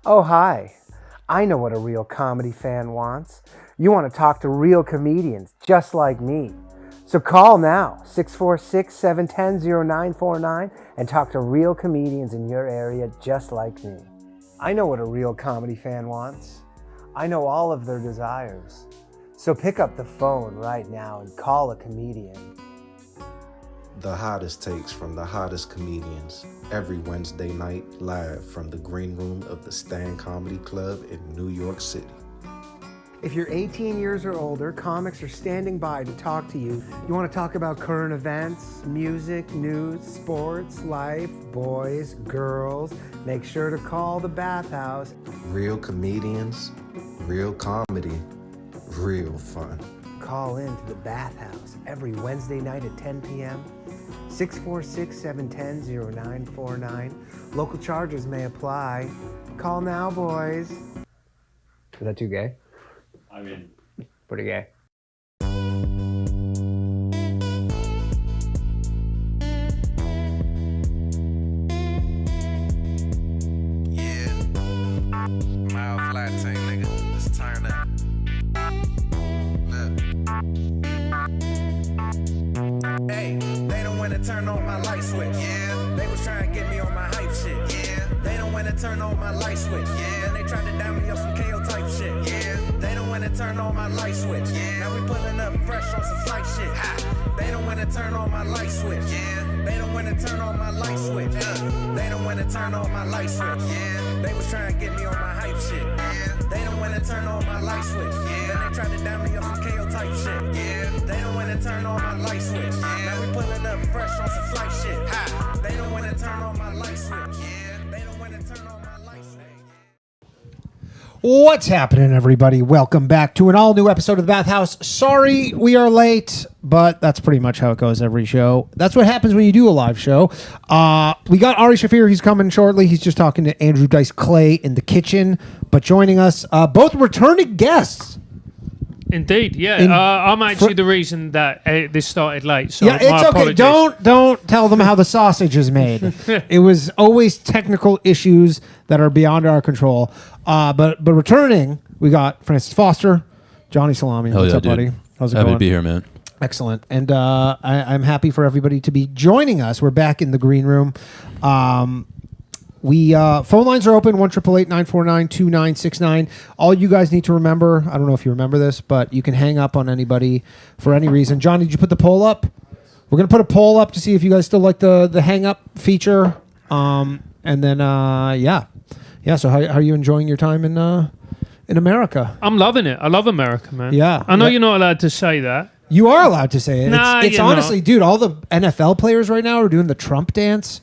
Oh, hi. I know what a real comedy fan wants. You want to talk to real comedians just like me. So call now, 646-710-0949, and talk to real comedians in your area just like me. I know what a real comedy fan wants. I know all of their desires. So pick up the phone right now and call a comedian. The hottest takes from the hottest comedians every Wednesday night live from the green room of the Stand Comedy Club in New York City. If you're 18 years or older, comics are standing by to talk to you. You want to talk about current events, music, news, sports, life, boys, girls, make sure to call the Bathhouse. Real comedians, real comedy, real fun. Call in to the Bathhouse every Wednesday night at 10 p.m. 646-710-0949. Local charges may apply. Call now, boys. Is that too gay? I mean, pretty gay. Yeah. Mild flat tank, nigga. Let's turn up. Look. Hey, they don't wanna turn on my light switch. Yeah. They was trying to get me on my hype shit. Yeah. They don't wanna turn on my light switch. Yeah. And they tried to down me up some KO type shit. Yeah. They don't wanna turn on my light switch. Yeah. Now we pulling up fresh on some flight shit. Ha. They don't wanna turn on my light switch. Yeah. They don't wanna turn on my light switch. They don't wanna turn on my light switch. Yeah. They was trying to get me on my hype shit. Yeah. They don't wanna turn on my light switch. Yeah. And they tried to down me up some KO type shit. Yeah. They don't wanna turn on my light switch. Yeah. Now we pulling up fresh on some flight shit. Ha. They don't wanna turn on my light switch. Yeah. They don't wanna turn on my light switch. What's happening, everybody? Welcome back to an all-new episode of the Bathhouse. Sorry we are late, but that's pretty much how it goes every show. That's what happens when you do a live show. We got Ari Shaffir. He's coming shortly. He's just talking to Andrew Dice Clay in the kitchen. But joining us, both returning guests. Indeed, yeah. I'm actually the reason that this started late. So yeah, it's okay. Don't tell them how the sausage is made. It was always technical issues that are beyond our control. But returning, we got Francis Foster, Johnny Salami. Hell What's yeah, up, dude. buddy? How's it Happy going? to be here, man. Excellent. And I'm happy for everybody to be joining us. We're back in the green room. We phone lines are open, 1-888-949-2969. All you guys need to remember, I don't know if you remember this, but you can hang up on anybody for any reason. John, did you put the poll up? We're going to put a poll up to see if you guys still like the hang up feature. And then, yeah. So how are you enjoying your time in America? I'm loving it. I love America, man. Yeah. I know you're not allowed to say that. You are allowed to say it. Nah, it's you're honestly, not. dude, all the NFL players right now are doing the Trump dance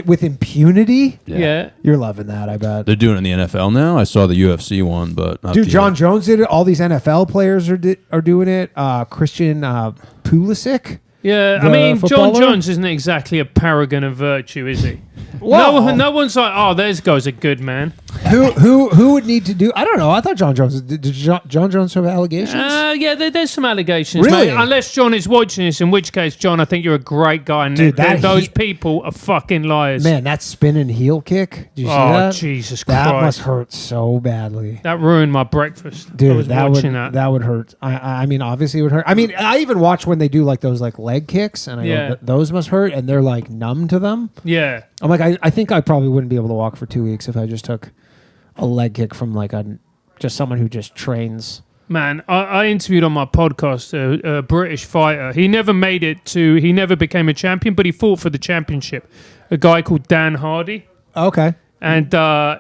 with impunity. Yeah. You're loving that, I bet. They're doing it in the NFL now. I saw the UFC one, but not Dude, the, John Jones did it. All these NFL players are doing it. Christian Pulisic. Yeah, The I mean, footballer? John Jones isn't exactly a paragon of virtue, is he? Well- no one's like, oh, there's goes a good man. Who would need to do? I don't know. I thought John Jones did. John Jones have allegations? Yeah, there's some allegations, Really? mate. Unless John is watching this, in which case, John, I think you're a great guy. And Dude, those people are fucking liars. Man, that spinning heel kick. Did you see Oh, that? Jesus That Christ. must hurt so badly. That ruined my breakfast. I Dude, was that watching that would hurt. I mean, obviously it would hurt. I mean, I even watch when they do like those like leg kicks, and I Yeah. go, those must hurt, and they're like numb to them. Yeah. I'm like, I think I probably wouldn't be able to walk for 2 weeks if I just took a leg kick from like just someone who just trains. Man, I interviewed on my podcast a British fighter. He never became a champion, but he fought for the championship. A guy called Dan Hardy. Okay. And I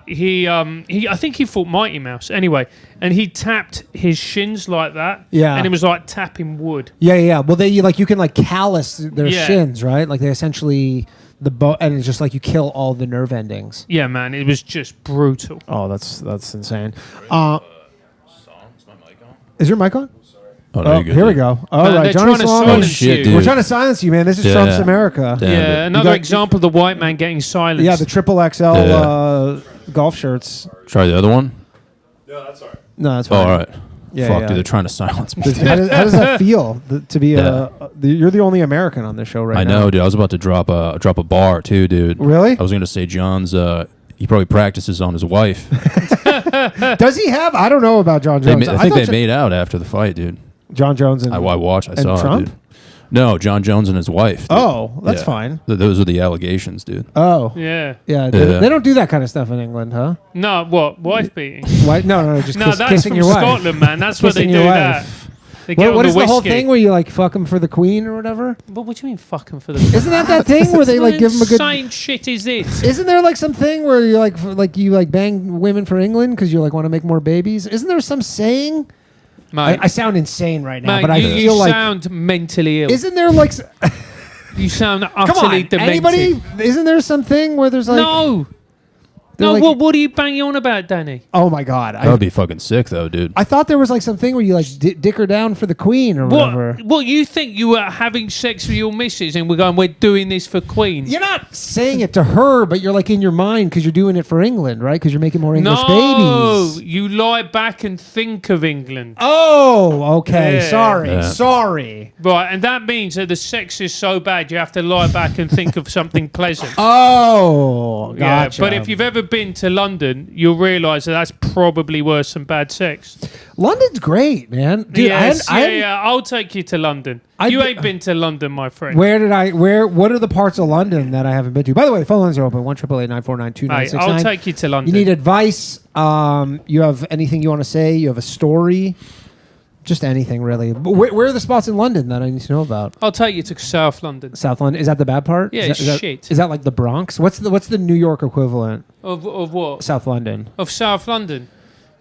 think he fought Mighty Mouse. Anyway, and he tapped his shins like that. Yeah. And it was like tapping wood. Yeah. Well, you can like callus their Yeah. shins, right? Like they essentially and it's just like you kill all the nerve endings. Yeah, man, it was just brutal. Oh, that's insane. Is your mic on? Oh, no, Oh, you're good, here we dude. go. All Man, right, they're Johnny trying to Salami. silence shit, you. dude. We're trying to silence you, man. This is Yeah. Trump's America. Damn. Yeah, it. another got- example of the white man getting silenced. Yeah, the triple XL Yeah. golf shirts. Try the other one. No, that's Oh, fine. all right. Yeah, Fuck, yeah. dude, they're trying to silence me. How does that feel to be Yeah. you're the only American on this show right I now? know, dude. I was about to drop a bar too, dude. Really? I was gonna say John's he probably practices on his wife. Does he have? I don't know about John Jones. I think they made out after the fight, dude. John Jones and I watched. I and saw Trump? it, dude. No, John Jones and his wife. Dude. Oh, that's Yeah. fine. Those are the allegations, dude. Oh, Yeah. yeah. They don't do that kind of stuff in England, huh? No, what? Wife beating? Why? No, just No, that's kissing from your wife. Scotland, man. That's where they Kissing do your that. wife. They get What on is the the whole whiskey. thing where you like fuck him for the queen or whatever? But what do you mean fucking for the... Isn't that thing where they like give him a good? Insane shit is this? Isn't there like some thing where you like bang women for England because you like want to make more babies? Isn't there some saying? Mate, I sound insane right now, mate, but I you feel like sound mentally ill. isn't there like You sound come utterly on demented. anybody? Isn't there something where there's like No. they're No, like- what are you banging on about, Danny? Oh my god! That would be fucking sick, though, dude. I thought there was like something where you like dick her down for the queen or whatever. What you think you were having sex with your missus and we're doing this for Queen? You're not saying it to her, but you're like in your mind because you're doing it for England, right? Because you're making more English no, babies. you lie back and think of England. Oh, okay. Yeah. Sorry. Yeah. Sorry. Right, and that means that the sex is so bad you have to lie back and think of something pleasant. Oh, gotcha. Yeah, but if you've ever been to London, you'll realise that that's probably worse than bad sex. London's great, man. Dude, Yes, I yeah, I'll take you to London. I've You been- ain't been to London, my friend. What are the parts of London that I haven't been to? By the way, the phone lines are open. 1-888-949-2969. Mate, I'll take you to London. You need advice. You have anything you want to say? You have a story? Just anything, really. But where are the spots in London that I need to know about? I'll take you to South London. South London. Is that the bad part? Yeah, is it's that, is that- shit. Is that like the Bronx? What's the New York equivalent? Of what? South London. Of South London.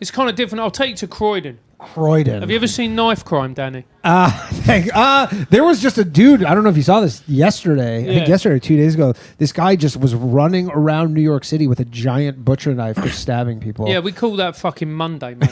It's kind of different. I'll take you to Croydon. Croydon. Have you ever seen Knife Crime, Danny? There was just a dude. I don't know if you saw this yesterday. I think Yeah. yesterday or 2 days ago. This guy just was running around New York City with a giant butcher knife, just stabbing people. Yeah, we call that fucking Monday, mate.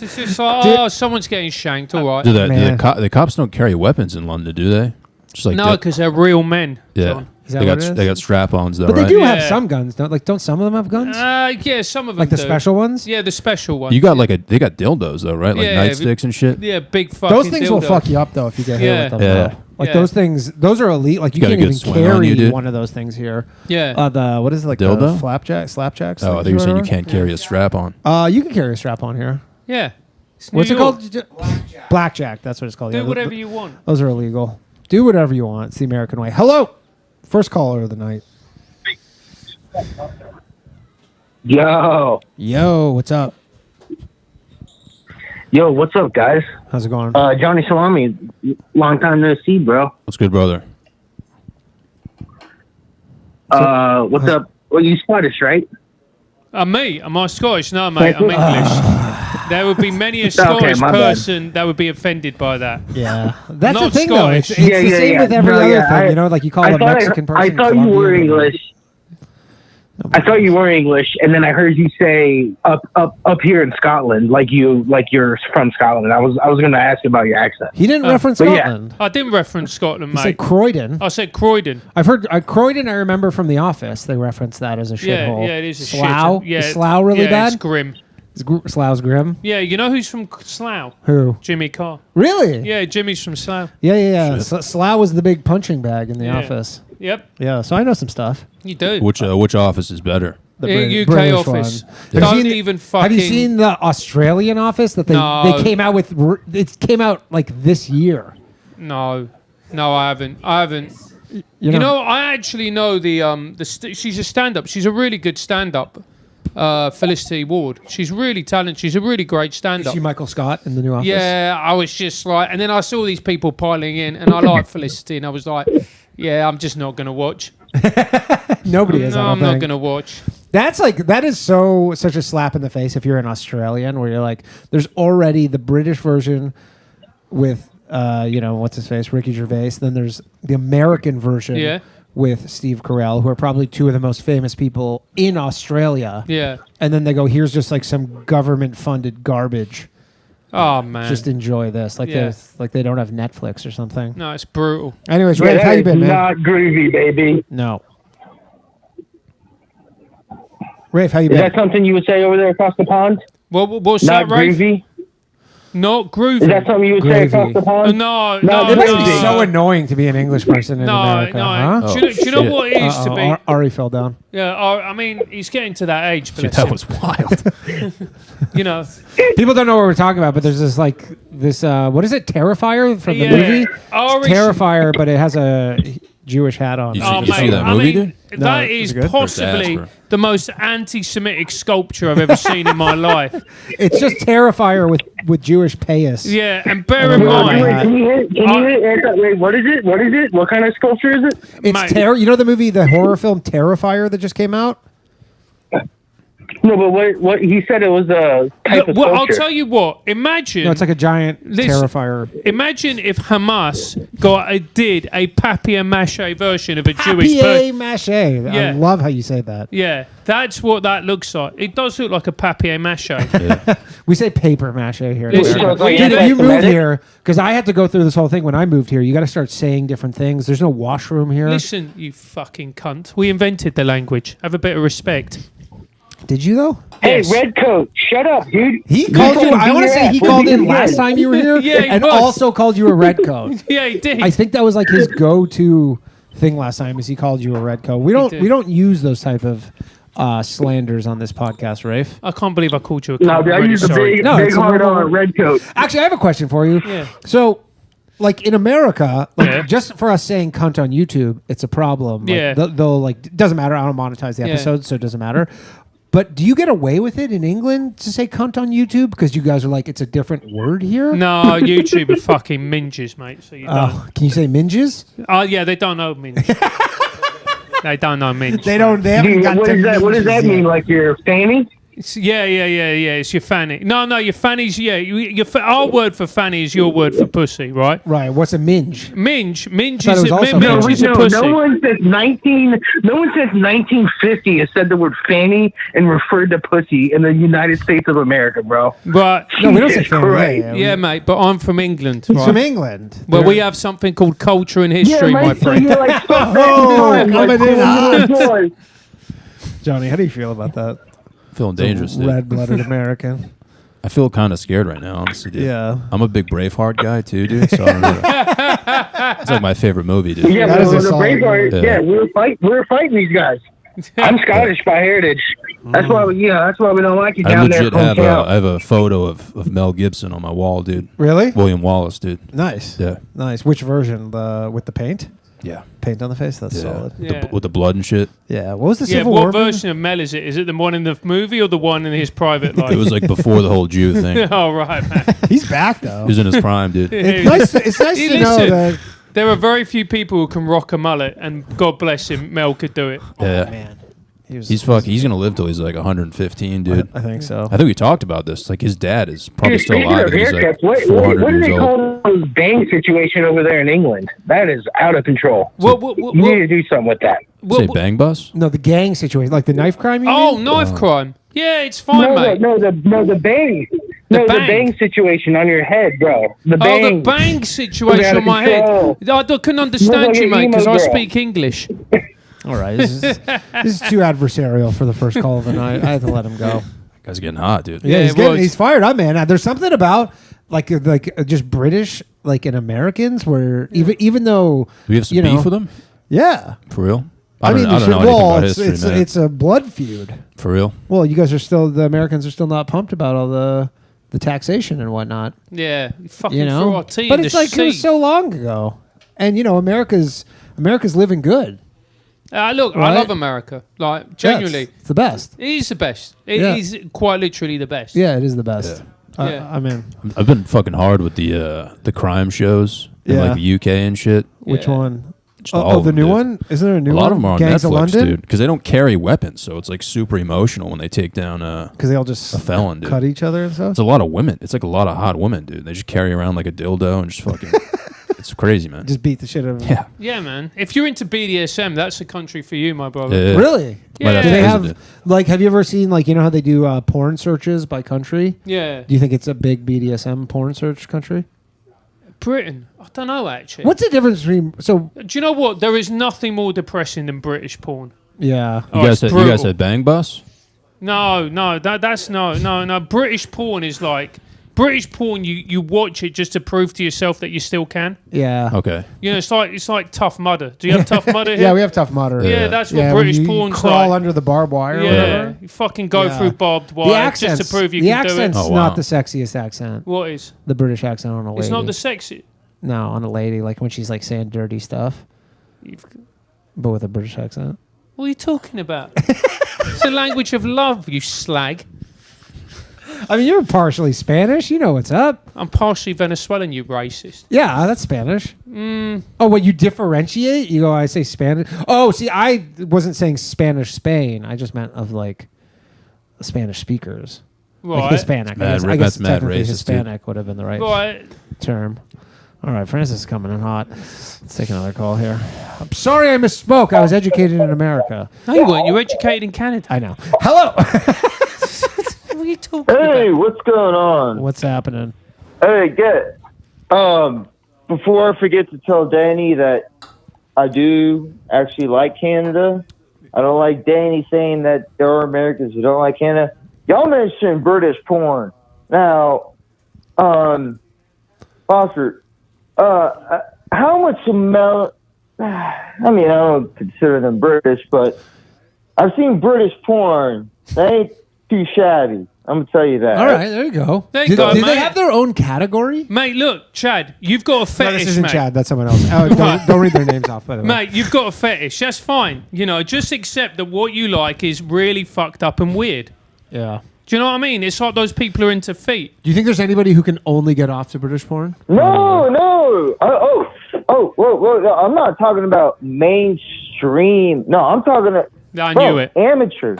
It's just like, someone's getting shanked, all right. Do Man. the cops don't carry weapons in London, do they? Just like No, because they're real men. yeah, John. Is that they what got it is? they got strap-ons though, but they right? do have Yeah. some guns. Don't some of them have guns? Yeah, some of them Like the do. special ones? Yeah, the special ones. You got they got dildos though, right? Like Yeah, nightsticks and shit. Yeah, big fucking Those things will dildo. fuck you up though if you get hit Yeah. with them. Yeah. though. Like Yeah. those things, those are elite. Like you Got a can't good even swing on carry you, dude. one of those things here. Yeah. The what is it like Dildo? the slapjacks? Oh, I think you're saying you can't carry a strap-on. You can carry a strap on here. Yeah. It's New What's York. it called? Blackjack. That's what it's called. Do Yeah, whatever you want. Those are illegal. Do whatever you want. It's the American way. Hello, first caller of the night. Yo, What's up? what's up, guys? How's it going? Johnny Salami, long time no see, bro. What's good, brother? What's up? Well, you Scottish, right? Me? Am I Scottish? No, mate. I'm English. There would be many a Scottish my bad. person that would be offended by that. Yeah, that's Not the thing though. It's Scottish. the same with every No, other yeah, thing. You know, like you call a Mexican person. I thought you were Colombian. English. I thought you were English, and then I heard you say up here in Scotland, like you're from Scotland. I was going to ask about your accent. He didn't reference but yeah. Scotland. I didn't reference Scotland, He mate. said Croydon. I said Croydon. I've heard Croydon. I remember from The Office. They reference that as a Yeah, shithole. yeah, it is a Slough. shit. Yeah, Is Slough really yeah, bad? It's grim. Slough's grim. Yeah, you know who's from Slough? Who? Jimmy Carr. Really? Yeah, Jimmy's from Slough. Yeah. Slough was the big punching bag in The Yeah. Office. Yep, Yeah, so I know some stuff. you do. Which office is better? The UK British office. one. Don't Have you seen- even fucking. Have you seen the Australian office that they No. came out with? It came out like this year. No, I haven't. You know, I actually know she's a stand-up. She's a really good stand-up. Felicity Ward. She's really talented. She's a really great Is stand-up. she Michael Scott in the new Office? Yeah, I was just like, and then I saw these people piling in, and I like Felicity, and I was like, yeah, I'm just not gonna watch. Nobody is. No, I'm not gonna watch. That is such a slap in the face if you're an Australian, where you're like, there's already the British version with what's his face, Ricky Gervais. Then there's the American version. Yeah. With Steve Carell, who are probably two of the most famous people in Australia. Yeah. And then they go, here's just like some government-funded garbage. Oh man. Just enjoy this. Like Yeah. they don't have Netflix or something. No, it's brutal. Anyways, Yeah, Rafe, how that you is been, man? not groovy, baby. No. Rafe, how you Is been? that something you would say over there across the pond? What's Not that, Rafe? groovy. Not groovy. Is that something you would say across the pond? No. It must be so annoying to be an English person in America. Huh? Do you know what it is to be? Ari fell down. Yeah, I mean, he's getting to that age. Dude, Bless that him. was wild. You know. People don't know what we're talking about, but there's this what is it? Terrifier from the Yeah. movie? Irish- It's Terrifier, but it has a Jewish hat on. You Oh, see mate, that I movie, mean, dude? No, that is is it good? possibly Or Jasper? the most anti-Semitic sculpture I've ever seen in my life. It's just Terrifier with Jewish payas. Yeah, and bear in Oh, Wait, mind, can you wait, what is it? What is it? What kind of sculpture is it? It's Mate. You know the movie, the horror film Terrifier that just came out? No, but what he said it was a type of well, I'll sculpture. tell you what. Imagine. No, it's like a giant Listen, Terrifier. Imagine if Hamas did a papier-mâché version of a Jewish person. Papier-mâché. I Yeah. love how you say that. Yeah, that's what that looks like. It does look like a papier-mâché. We say paper mache here. in Listen, America. well, Dude, yeah, if you that's moved the here, because I had to go through this whole thing when I moved here. You got to start saying different things. There's no washroom here. Listen, you fucking cunt. We invented the language. Have a bit of respect. Did you though? Hey, Yes. Red Coat, shut up, dude. He called you. I want to say he called in last time you were here, Yeah, he and was. also called you a red coat. Yeah, he did. I think that was like his go-to thing last time. Is he called you a red coat? We did. don't use those type of slanders on this podcast, Rafe. I can't believe I called you a cunt. No, I'm dude, I really use a sorry. big, No, big it's a hard normal- on Red Coat. Actually, I have a question for you. Yeah. So, like in America, like Yeah. just for us saying cunt on YouTube, it's a problem. Like, Yeah. they'll like it doesn't matter. I don't monetize the Yeah. episode, so it doesn't matter. But do you get away with it in England to say cunt on YouTube because you guys are like it's a different word here? No, YouTube are fucking minges, mate. So you don't. Oh, can you say minges? Oh, yeah, they don't know minge. They don't know minge. They don't. They haven't Dude, got what to is that? What does minges that mean? yet. Like your fanny? Yeah. It's your fanny. No, your fanny's, yeah. Our word for fanny is your word for pussy, right? Right. What's a minge? Minge thought it was also minge fanny. is a pussy. No one since 1950 has said the word fanny and referred to pussy in the United States of America, bro. But No, we don't say Jesus fanny. Christ. yeah, mate. But I'm from England, He's right? from England. Well, we have something called culture and history, my so friend. you're like, Oh, coming in hot. boy. Johnny, how do you feel about that? Feeling dangerous, dude. Red-blooded American. I feel kind of scared right now, honestly, dude. Yeah. I'm a big Braveheart guy too, dude. So I don't know. It's like my favorite movie, dude. Yeah, That but is a the solid Braveheart, movie. yeah, we were fighting these guys. I'm Scottish by heritage. That's why we don't like you I down there. legit have hometown. I have a photo of Mel Gibson on my wall, dude. Really? William Wallace, dude. Nice. Yeah. Nice. Which version? The with the paint? Yeah. Paint on the face? That's Yeah. solid. Yeah. With the blood and shit. Yeah. What was the Yeah, Civil what War version of Mel is it? Is it the one in the movie or the one in his private life? It was like before the whole Jew thing. Oh, right, man. He's back though. He was in his prime, dude. It's nice. It's nice Hey, to know listen. that. There are very few people who can rock a mullet, and God bless him, Mel could do it. Yeah. Man, He's gonna live till he's like 115, dude. I think so. I think we talked about this. Like his dad is probably Dude, still speaking alive. of And he's like haircuts, what 400 do years they old. call this bang situation over there in England? That is out of control. What, You need to do something with that. Say bang bus? No, the gang situation, like the knife crime. You Oh, mean? knife crime. Yeah, it's fine, mate. The bang. The The bang. bang situation on your head, bro. The Oh, bang. the bang situation Out on of my control. head. I couldn't understand like you, an mate, emo because I girl. speak English. All right. This is too adversarial for the first call of the night. I had to let him go. Guy's getting hot, dude. Yeah, it was. he's fired up, man. There's something about like just British, like in Americans, where even though Do we have some you know, beef with him? Yeah. For real? I mean, I don't know anything about it's history, man. it's a blood feud. For real? Well, you guys are still the Americans are still not pumped about all the taxation and whatnot. Yeah, you fucking You threw know, our tea but in it's the like it was sea. so long ago, and you know, America's living good. Look, I Right? love America. Like, genuinely. Yeah, it's the best. It is the best. It Yeah. is quite literally the best. Yeah, it is the best. Yeah. I mean, I've been fucking hard with the crime shows in Yeah. like the UK and shit. which Yeah. one? Just all Oh, of the them, new dude. one? Isn't there a new A one? lot of them are on Gangs of Netflix, London? dude, because they don't carry weapons, so it's like super emotional when they take down Because they all just a felon, dude. cut each other and stuff. It's a lot of women. It's like a lot of hot women, dude. They just carry around like a dildo and just fucking. It's crazy, man. Just beat the shit out of them. Yeah. Yeah, man. If you're into BDSM, that's a country for you, my brother. Yeah. Really? Might Yeah. to Do they visit have it. like? Have you ever seen like how they do porn searches by country? Yeah. Do you think it's a big BDSM porn search country? Britain. I don't know, actually. What's the difference between Do you know what? There is nothing more depressing than British porn. Yeah. Oh, You it's guys brutal. said bang bus? No. That's no. British porn is like British porn, you watch it just to prove to yourself that you still can. Yeah. Okay. You know, it's like Tough Mudder. Do you have Tough Mudder here? Yeah, we have Tough Mudder. Yeah, that's what when British you porn's crawl like. under the barbed wire. Or Yeah, whatever. you fucking go Yeah. through barbed The wire accent's, just to prove you the can do it. accent's Oh, wow. not the sexiest accent. What is? The British accent on a lady. It's not the sexy. No, on a lady, like when she's like saying dirty stuff, but with a British accent. What are you talking about? It's the language of love, you slag. I mean, you're partially Spanish. You know what's up. I'm partially Venezuelan, you racist. Yeah, that's Spanish. Oh, what, you differentiate? You go, I say Spanish. Oh, see, I wasn't saying Spanish Spain. I just meant of like Spanish speakers. Right. Like Hispanic. Mad I guess that's mad technically racist, Hispanic would have been the right Right. term. All right, Francis is coming in hot. Let's take another call here. I'm sorry I misspoke. I was educated in America. No, you weren't. You were educated in Canada. I know. Hello. What are you talking Hey, about? what's going on? What's happening? Hey, before I forget to tell Danny that I do actually like Canada. I don't like Danny saying that there are Americans who don't like Canada. Y'all mentioned British porn. Now, Foster, how much amount? I mean, I don't consider them British, but I've seen British porn. They ain't too shabby. I'm gonna tell you that. All right, there you go. There you Did, go, did mate. they have their own category? Mate, look, Chad, you've got a No, fetish, this isn't mate. Chad. That's someone else. Oh, don't read their names off, by the way. Mate, you've got a fetish. That's fine. You know, just accept that what you like is really fucked up and weird. Yeah. Do you know what I mean? It's like those people are into feet. Do you think there's anybody who can only get off to British porn? No. Whoa. I'm not talking about mainstream. No, I'm talking about I knew it. amateur.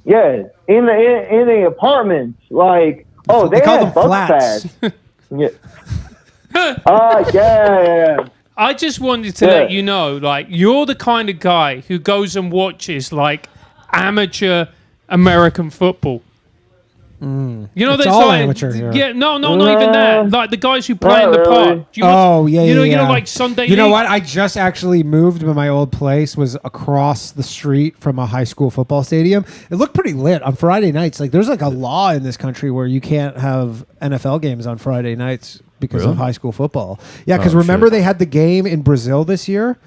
Yeah, in the apartments, like They they call had them butt flats. pads. Yeah. Yeah. I just wanted to let you know, like, you're the kind of guy who goes and watches, like, amateur American football. You know, It's there's all like, amateur here. yeah, not even that. Like the guys who play in the Not really. park. Do you watch, Yeah. you know, like Sunday. You know League? what? I just actually moved, but my old place was across the street from a high school football stadium. It looked pretty lit on Friday nights. Like, there's like a law in this country where you can't have NFL games on Friday nights because of Really? high school football. Yeah, because Oh, remember shit. they had the game in Brazil this year?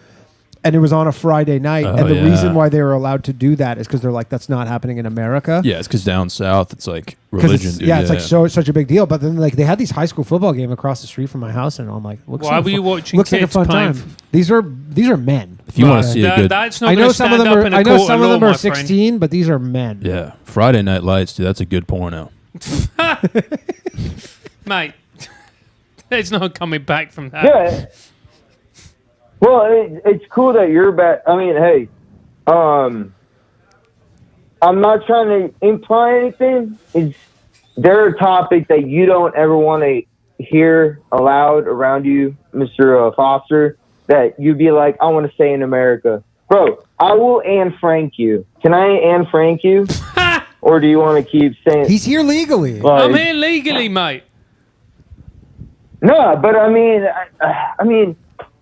And it was on a Friday night. Oh, and the yeah. reason why they were allowed to do that is because they're like, that's not happening in America. Yeah, it's because down south it's like 'Cause religion. it's, dude. yeah, it's like such a big deal. But then like they had these high school football game across the street from my house, and I'm like, looks Why like a were you fun- watching Looks like a kids fun playing time. These are men. If you want to see a good, That's not I know gonna some of stand them up are. in a I know court some of of them law, are my friend. 16, but these are men. yeah, Friday Night Lights, dude. That's a good porno. Mate. There's no coming back from that. Yeah. Well, it's cool that you're back. I mean, hey, I'm not trying to imply anything. It's they're a topic that you don't ever want to hear aloud around you, Mr. Foster, that you'd be like, I want to stay in America. Bro, I will Anne Frank you. Can I Anne Frank you? Or do you want to keep saying... He's here legally. like- I'm here legally, mate. No, but I mean,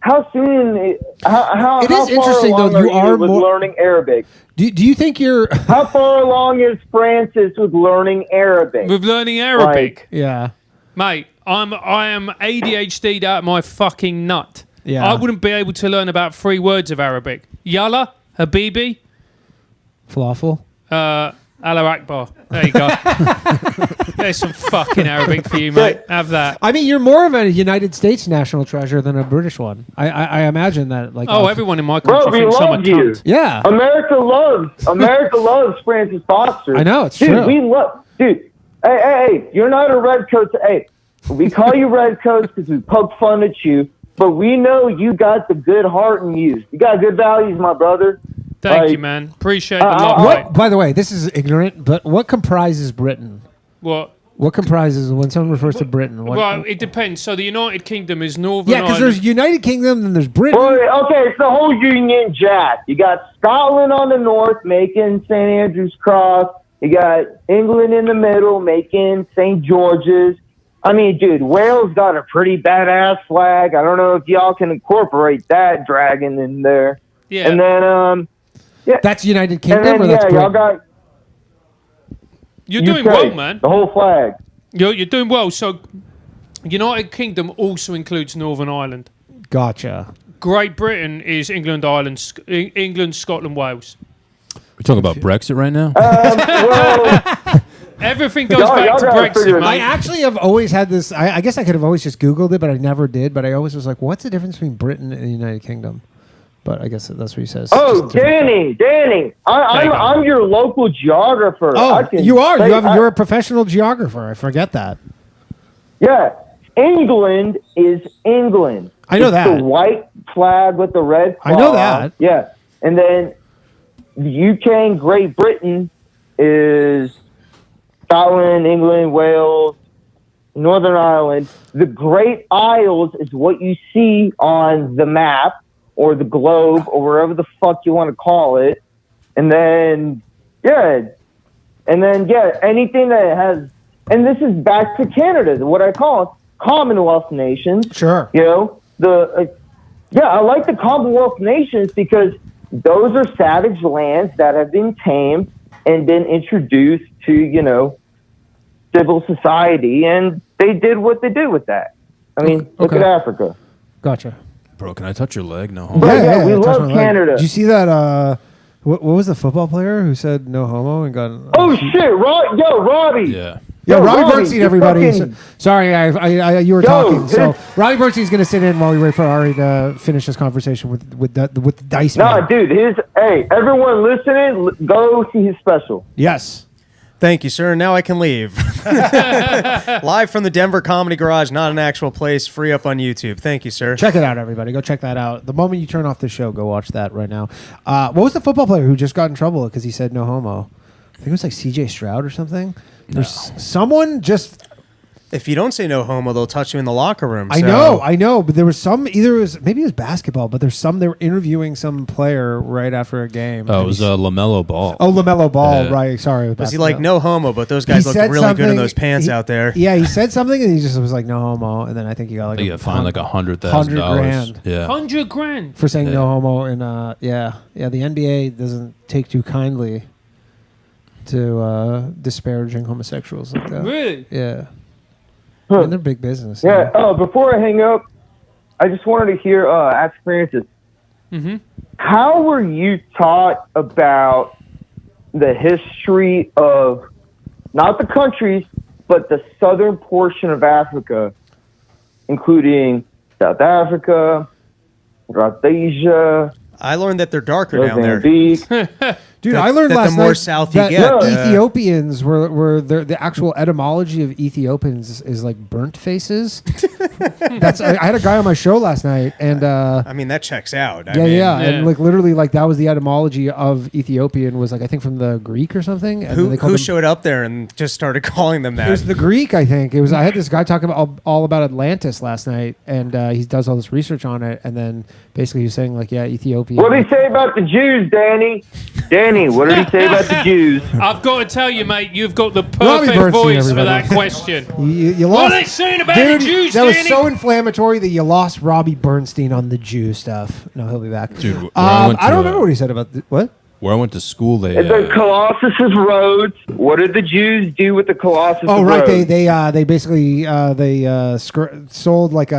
how soon? How It is how interesting, far along though, you are with more- learning Arabic? Do you think you're? How far along is Francis with learning Arabic? With learning Arabic. Yeah. Mate, I am ADHD'd out my fucking nut. Yeah. I wouldn't be able to learn about 3 words of Arabic. Yalla, Habibi, Falafel. Allah Akbar. There you go. There's some fucking Arabic for you, mate. Have that. I mean, you're more of a United States national treasure than a British one. I imagine that. Like, Oh, everyone in my country Bro, we thinks I'm a love you. cunt. Yeah. America loves Francis Foster. I know, it's dude, true. We love, dude. Hey, you're not a redcoat. Hey, we call you redcoats because we poke fun at you, but we know you got the good heart in you. You got good values, my brother. Thank Like, you, man. Appreciate the love, what- mate. By the way, this is ignorant, but what comprises Britain? What? What comprises when someone refers to Britain? What, Well, it depends. So the United Kingdom is Northern yeah, because Ireland. there's United Kingdom and there's Britain. Well, okay, it's the whole Union Jack. You got Scotland on the north making St. Andrew's Cross. You got England in the middle making St. George's. I mean, dude, Wales got a pretty badass flag. I don't know if y'all can incorporate that dragon in there. Yeah. And then, That's United and Kingdom, then or that's y'all Britain? got You're UK, doing well, man. the whole flag. You're doing well. So, United Kingdom also includes Northern Ireland. Gotcha. Great Britain is England, Ireland, England, Scotland, Wales. We're talking about Brexit right now. Well, Everything goes Y'all back to gotta figure Brexit, it out. I mate. actually have always had this. I guess I could have always just Googled it, but I never did. But I always was like, what's the difference between Britain and the United Kingdom? But I guess that's what he says. oh, Just different- Danny, I'm your local geographer. Oh, you are. You're a professional geographer. I forget that. Yeah, England is England. I know It's that. the white flag with the red I know flag. that. Yeah, and then the UK and Great Britain is Scotland, England, Wales, Northern Ireland. The Great Isles is what you see on the map or the globe or wherever the fuck you want to call it. And then, anything that has, and this is back to Canada, what I call Commonwealth nations. Sure. You know, I like the Commonwealth nations because those are savage lands that have been tamed and been introduced to, civil society, and they did what they did with that. I mean, look Okay. at Africa. Gotcha. Bro, can I touch your leg? No. But yeah, we touch love my leg. Canada. Did you see that? What was the football player who said no homo and got? Oh shit, Robbie. Yeah. Yeah, Yo, Robbie Robbie, Bernstein, you everybody. fucking- Sorry, you were talking. So his- Robbie Bernstein's going to sit in while we wait for Ari to finish this conversation with the dice. Nah, man. dude, everyone listening, go see his special. Yes. Thank you, sir. Now I can leave. Live from the Denver Comedy Garage, not an actual place, free up on YouTube. Thank you, sir. Check it out, everybody. Go check that out. The moment you turn off the show, go watch that right now. What was the football player who just got in trouble because he said no homo? I think it was like C.J. Stroud or something. There's someone just... If you don't say no homo, they'll touch you in the locker room. I so- know, but there was some. Maybe it was basketball, but there's some. They were interviewing some player right after a game. Oh, it was LaMelo Ball. Oh, LaMelo Ball, Yeah. right? Sorry, Was he like no homo? But those guys He looked said really good in something- those pants out there. Yeah, he said something and he just was like no homo, and then I think he got like He got fined like $100,000. $100,000 Yeah. $100,000. for saying Yeah. no homo. And the NBA doesn't take too kindly to disparaging homosexuals like that. Really? Yeah. Huh. And they're big business. Yeah. Before I hang up, I just wanted to hear ask Francis. Mm-hmm. How were you taught about the history of not the countries, but the southern portion of Africa, including South Africa, Rhodesia, I learned that they're darker down there. Mozambique? Dude, That- I learned that the last more night south you that get, Ethiopians were the actual etymology of Ethiopians is like burnt faces. I had a guy on my show last night, and I mean, that checks out. I yeah, mean, yeah, and Yeah. like literally, like that was the etymology of Ethiopian was like I think from the Greek or something. And then they called Who them- showed up there and just started calling them It that? was the Greek, I think. It was. I had this guy talking about all about Atlantis last night, and he does all this research on it, and then basically he was saying like, yeah, Ethiopia. What did he say about the Jews, Danny? Danny, what did he say about the Jews? I've got to tell you, mate, you've got the Robbie perfect Bernstein, voice for everybody. that question. You What lost. are they saying about Dude, the Jews, that was Danny? so inflammatory that you lost Robbie Bernstein on the Jew stuff. No, he'll be back. Dude, where I went I don't to, remember what he said about what. Where I went to school, they The Colossus roads. What did the Jews do with the Colossus Oh right, roads? they basically sold like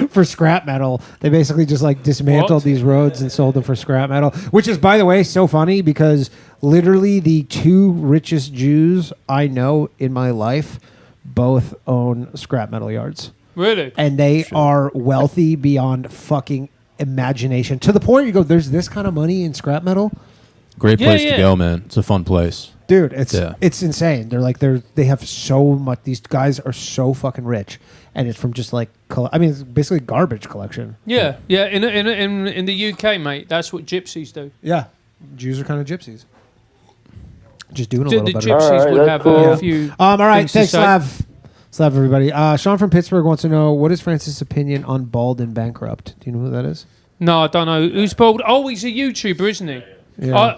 for scrap metal. They basically just like dismantled What? these roads and sold them for scrap metal, which is, by the way, so funny because literally the two richest Jews I know in my life both own scrap metal yards, Really? and they are wealthy beyond fucking imagination to the point you go, there's this kind of money in scrap metal. great Yeah, place yeah. to go, man. It's a fun place. Dude, it's Yeah. it's insane. They have so much. These guys are so fucking rich, and it's from just like it's basically garbage collection. Yeah, yeah. In the UK, mate, that's what gypsies do. Yeah, Jews are kind of gypsies. Just doing a The little better. gypsies All right, would that's have cool. a few. All right, things to thanks, say. Slav, everybody. Sean from Pittsburgh wants to know what is Francis' opinion on Bald and Bankrupt. Do you know who that is? No, I don't know. Who's bald? Oh, he's a YouTuber, isn't he? Yeah.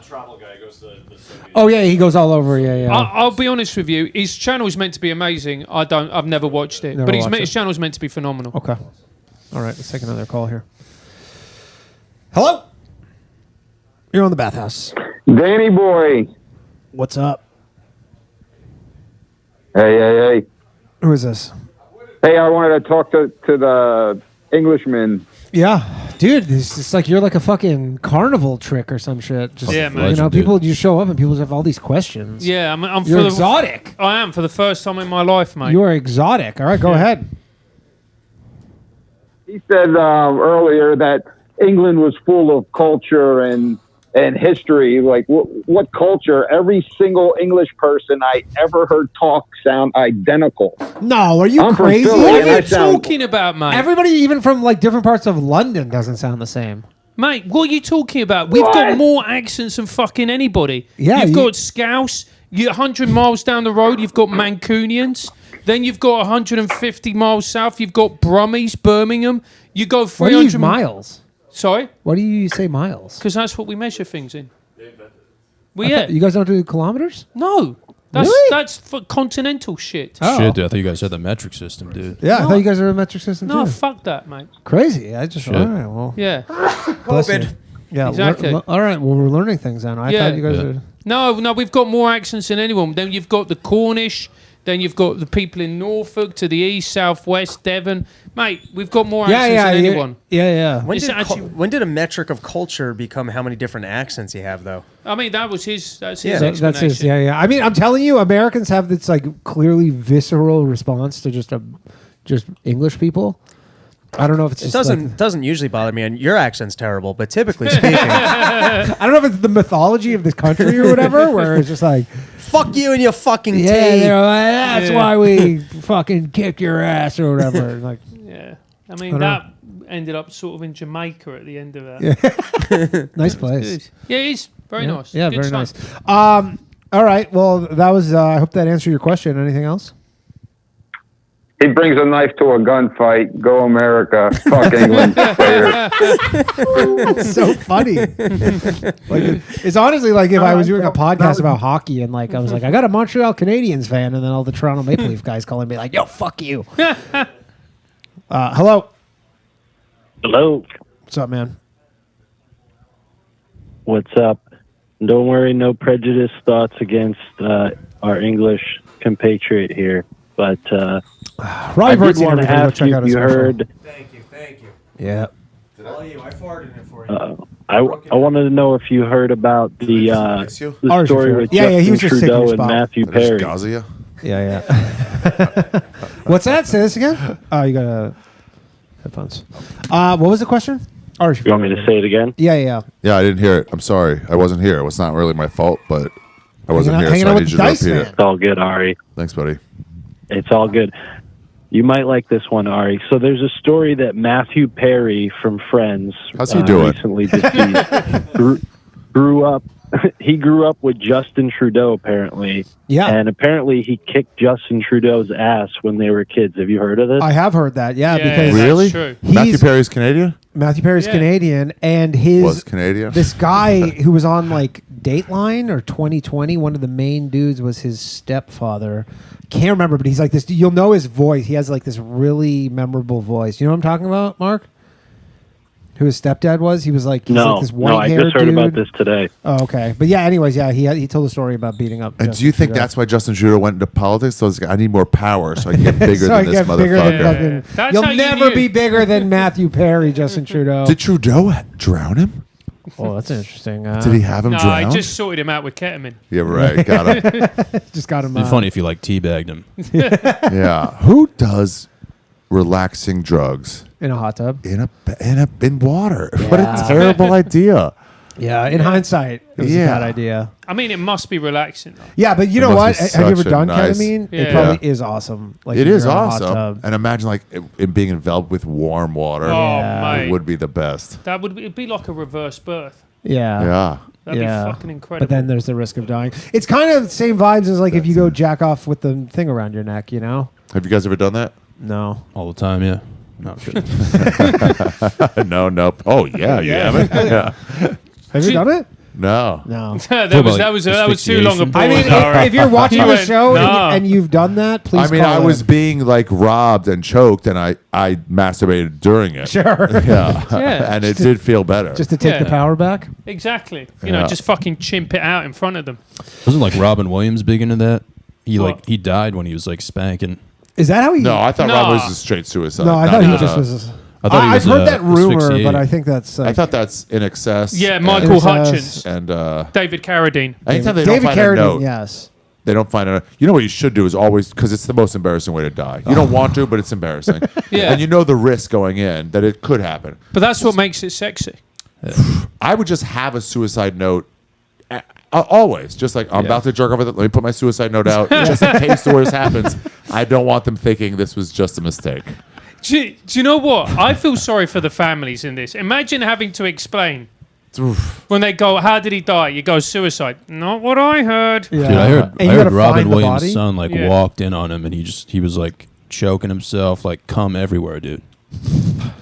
Oh yeah, he goes all over. Yeah, yeah. I'll be honest with you. His channel is meant to be amazing. I've never watched it, Never but watched his it. channel is meant to be phenomenal. Okay. All right, let's take another call here. Hello. You're on the Bathhouse. Danny boy. What's up? Hey. Who is this? Hey, I wanted to talk to the Englishman. Yeah, dude, it's just like you're like a fucking carnival trick or some shit. Just, Yeah, man. You know, Legend, people dude. you show up and people just have all these questions. Yeah, I'm You're for exotic. I am for the first time in my life, mate. You are exotic. All right, go ahead. He said earlier that England was full of culture and history. Like, what culture? Every single English person I ever heard talk sound identical. No, are you I'm from crazy? Philly, What and are I you sound- talking about, mate? Everybody, even from like different parts of London, doesn't sound the same. Mate, what are you talking about? We've got more accents than fucking anybody. Yeah, You've you- got Scouse. You're 100 miles down the road, you've got Mancunians. Then you've got 150 miles south, you've got Brummies, Birmingham. You go Why do you use 300 miles? Sorry? Why do you say miles? Because that's what we measure things in. Well, yeah. You guys don't do kilometers? No. That's Really? that's for continental shit. Oh. Shit, dude. I thought you guys had the metric system, dude. Yeah, I No. thought you guys were a metric system No, too. fuck that, mate. Crazy. I just Shit. all right. Well, Yeah. bless you. COVID. Yeah, Exactly. all right. Well, we're learning things then. I Yeah. thought you guys Yeah. were. No, we've got more accents than anyone. Then you've got the Cornish. Then you've got the people in Norfolk to the east, southwest, Devon. Mate, we've got more accents than anyone. Yeah. When It's did, actually- when did a metric of culture become how many different accents you have, though? I mean, that was his. That's his Yeah. That's explanation. his. Yeah. I mean, I'm telling you, Americans have this like clearly visceral response to just English people. I don't know if it's It just doesn't usually bother me, and your accent's terrible. But typically speaking, I don't know if it's the mythology of this country or whatever, where it's just like, fuck you and your fucking yeah, tea. they're like, that's Yeah. why we fucking kick your ass or whatever. Like, Yeah. I I mean, don't that ended up sort of in Jamaica at the end of that. nice place. Good. Yeah, it is. Very Yeah. nice. Yeah, Good very stuff. nice. All right. Well, that was. I hope that answered your question. Anything else? He brings a knife to a gunfight. Go America. Fuck England. Later. It's so funny. Like it's honestly like if I was doing a podcast about hockey and like I was like, I got a Montreal Canadiens fan, and then all the Toronto Maple Leaf guys calling me like, yo, fuck you. Hello. Hello. What's up, man? What's up? Don't worry, no prejudice thoughts against our English compatriot here. But Robbie I did Bernstein, want to everybody, go ask check you out if his you special. heard. Thank you. Yeah. All you, I farted it for you. I wanted to know if you heard about the Ours, story if with you- yeah, he Justin was just taking Trudeau your and spot. Matthew I just Perry. Gazia? Yeah. What's that? Say this again. Oh, you got headphones. What was the question? Or You want me to say it again? Yeah. Yeah, I didn't hear it. I'm sorry. I wasn't here. It was not really my fault, but I wasn't Hanging out- here, hanging so out I with need you the to Dice repeat Man. it. It's all good, Ari. Thanks, buddy. It's all good. You might like this one, Ari. So there's a story that Matthew Perry from Friends, How's he doing? recently deceased, grew up. He grew up with Justin Trudeau, apparently. Yeah. And apparently he kicked Justin Trudeau's ass when they were kids. Have you heard of this? I have heard that. Yeah, Yeah, because that's Really? true. Matthew He's- Perry's Canadian? Matthew Perry's Yeah. Canadian, and his Was Canadian? this guy who was on like Dateline or 2020, one of the main dudes was his stepfather. Can't remember, but he's like this. You'll know his voice. He has like this really memorable voice. You know what I'm talking about, Mark? Who his stepdad was? He was like he's no, like this no, I white-haired just heard dude. about this today. Oh, okay. But yeah, anyways, yeah, he told a story about beating up. And Justin do you think Trudeau. that's why Justin Trudeau went into politics? So it's like, I need more power so I can get bigger So I than this get bigger motherfucker. than fucking. That's how You'll you never knew. be bigger than Matthew Perry, Justin Trudeau. Did Trudeau drown him? Oh, that's interesting. Did he have him No, I drowned? just sorted him out with ketamine. Yeah, right. Got him. just got him? It'd be funny if you like teabagged him. Yeah. Who does relaxing drugs in a hot tub. in water? What a Yeah. terrible idea. Yeah, in hindsight, it was a bad idea. I mean, it must be relaxing, though. Yeah, but you It know must what? be Have you ever such a done nice- ketamine? It Yeah. probably is awesome. Like It when is you're in a hot awesome. tub. And imagine like it being enveloped with warm water. Oh, Yeah. mate. It would be the best. That would be, it'd be like a reverse birth. Yeah. Yeah. That'd yeah. be fucking incredible. But then there's the risk of dying. It's kind of the same vibes as like if you go jack off with the thing around your neck, you know? Have you guys ever done that? No. All the time, yeah. No, I'm kidding. No. Oh yeah, you haven't. Yeah. Have you done it? No. No. that was too long a asphyxiation? pause. I mean, Ari. if you're watching You the went, show "Nah." and you've done that, please I mean, call I was in. being like robbed and choked, and I masturbated during it. Sure. Yeah. Yeah. And it did feel better. Just to take the Yeah. power back? Exactly. You know, Yeah. just fucking chimp it out in front of them. Wasn't like Robin Williams big into that? He What? like he died when he was like spanking. Is that how he? No, I thought No. Robbie was a straight suicide. No, I Not thought he even just a- was. I thought he I've was, heard that rumor, asphyxiated. but I think that's. I thought that's in excess. Yeah, Michael It was, Hutchins, And David Carradine. anytime they David don't find Carradine, a note, yes. they don't find a. You know what you should do is always, because it's the most embarrassing way to die. You don't want to, but it's embarrassing. Yeah. And you know the risk going in that it could happen. But that's what makes it sexy. I would just have a suicide note. Always, just like I'm about to jerk off. Let me put my suicide note out, just in case the worst happens. I don't want them thinking this was just a mistake. Do you know what? I feel sorry for the families in this. Imagine having to explain when they go, "How did he die?" You go, "Suicide." Not what I heard. Yeah. Dude, I heard, And I you heard gotta Robin find the Williams' body? son like Yeah. walked in on him, and he was like choking himself, like cum everywhere, dude. I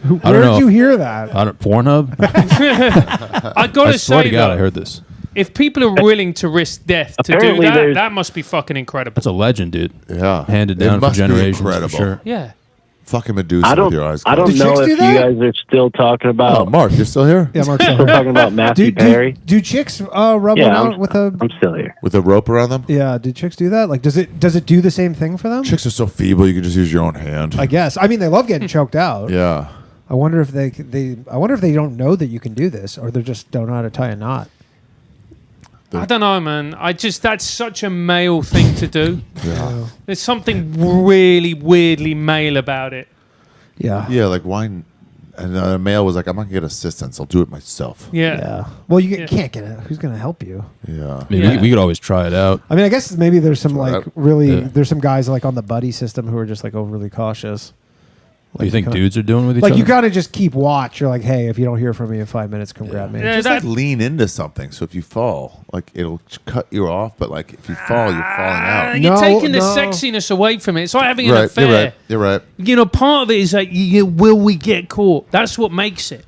Where don't know. did you hear that? I don't Pornhub. I gotta I swear say, to God, though, I heard this. if people are willing to risk death to do Apparently that, there's- that must be fucking incredible. That's a legend, dude. Yeah, Handed It down for must be generations, for incredible. sure. Yeah. Fucking Medusa I with don't. your eyes I closed. don't know chicks do if that? you guys are still talking Oh, about. Mark, you're still here Yeah, Mark's Still talking about Matthew do, Perry. do chicks rub Yeah, one out with a? I'm still here. with a rope around them. Yeah, do chicks do that? Like, does it do the same thing for them? Chicks are so feeble, you can just use your own hand. I guess. I mean, they love getting choked out. Yeah. I wonder if they don't know that you can do this, or they just don't know how to tie a knot. I don't know, man. That's such a male thing to do. Yeah. There's something really weirdly male about it. Yeah. Yeah, like why? And the male was like, I'm not gonna get assistance. I'll do it myself. Yeah. Yeah. Well, you Yeah. can't get it. Who's going to help you? Yeah. I mean, Yeah. we could always try it out. I mean, I guess maybe there's some like that. really Yeah. there's some guys like on the buddy system who are just like overly cautious. What do you think kinda- dudes are doing with each Like other? you gotta just keep watch. You're like, hey, if you don't hear from me in 5 minutes, come grab me. Yeah, Just that- like lean into something. So if you fall, like it'll cut you off. But like if you fall, you're falling out. You're No, taking the no. sexiness away from it. It's like having an Right. affair. You're right. You're right. You know, part of it is like, will we get caught? That's what makes it.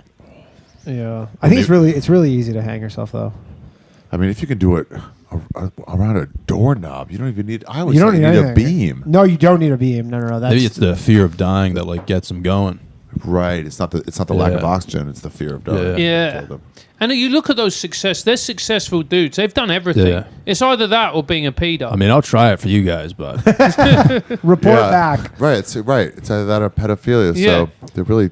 Yeah, I think it's really easy to hang yourself though. I mean, if you can do it around a doorknob, you don't even need. I always You don't think need you need a anything. beam. No, you don't need a beam. No. That's Maybe it's the fear of dying that like gets them going. Right. It's not the lack of Yeah. oxygen. It's the fear of dying. Yeah. Told them. And you look at those they're successful dudes. They've done everything. Yeah. It's either that or being a pedo. I mean, I'll try it for you guys, but report Yeah. back. Right. It's right. It's either that or pedophilia. Yeah. So they're really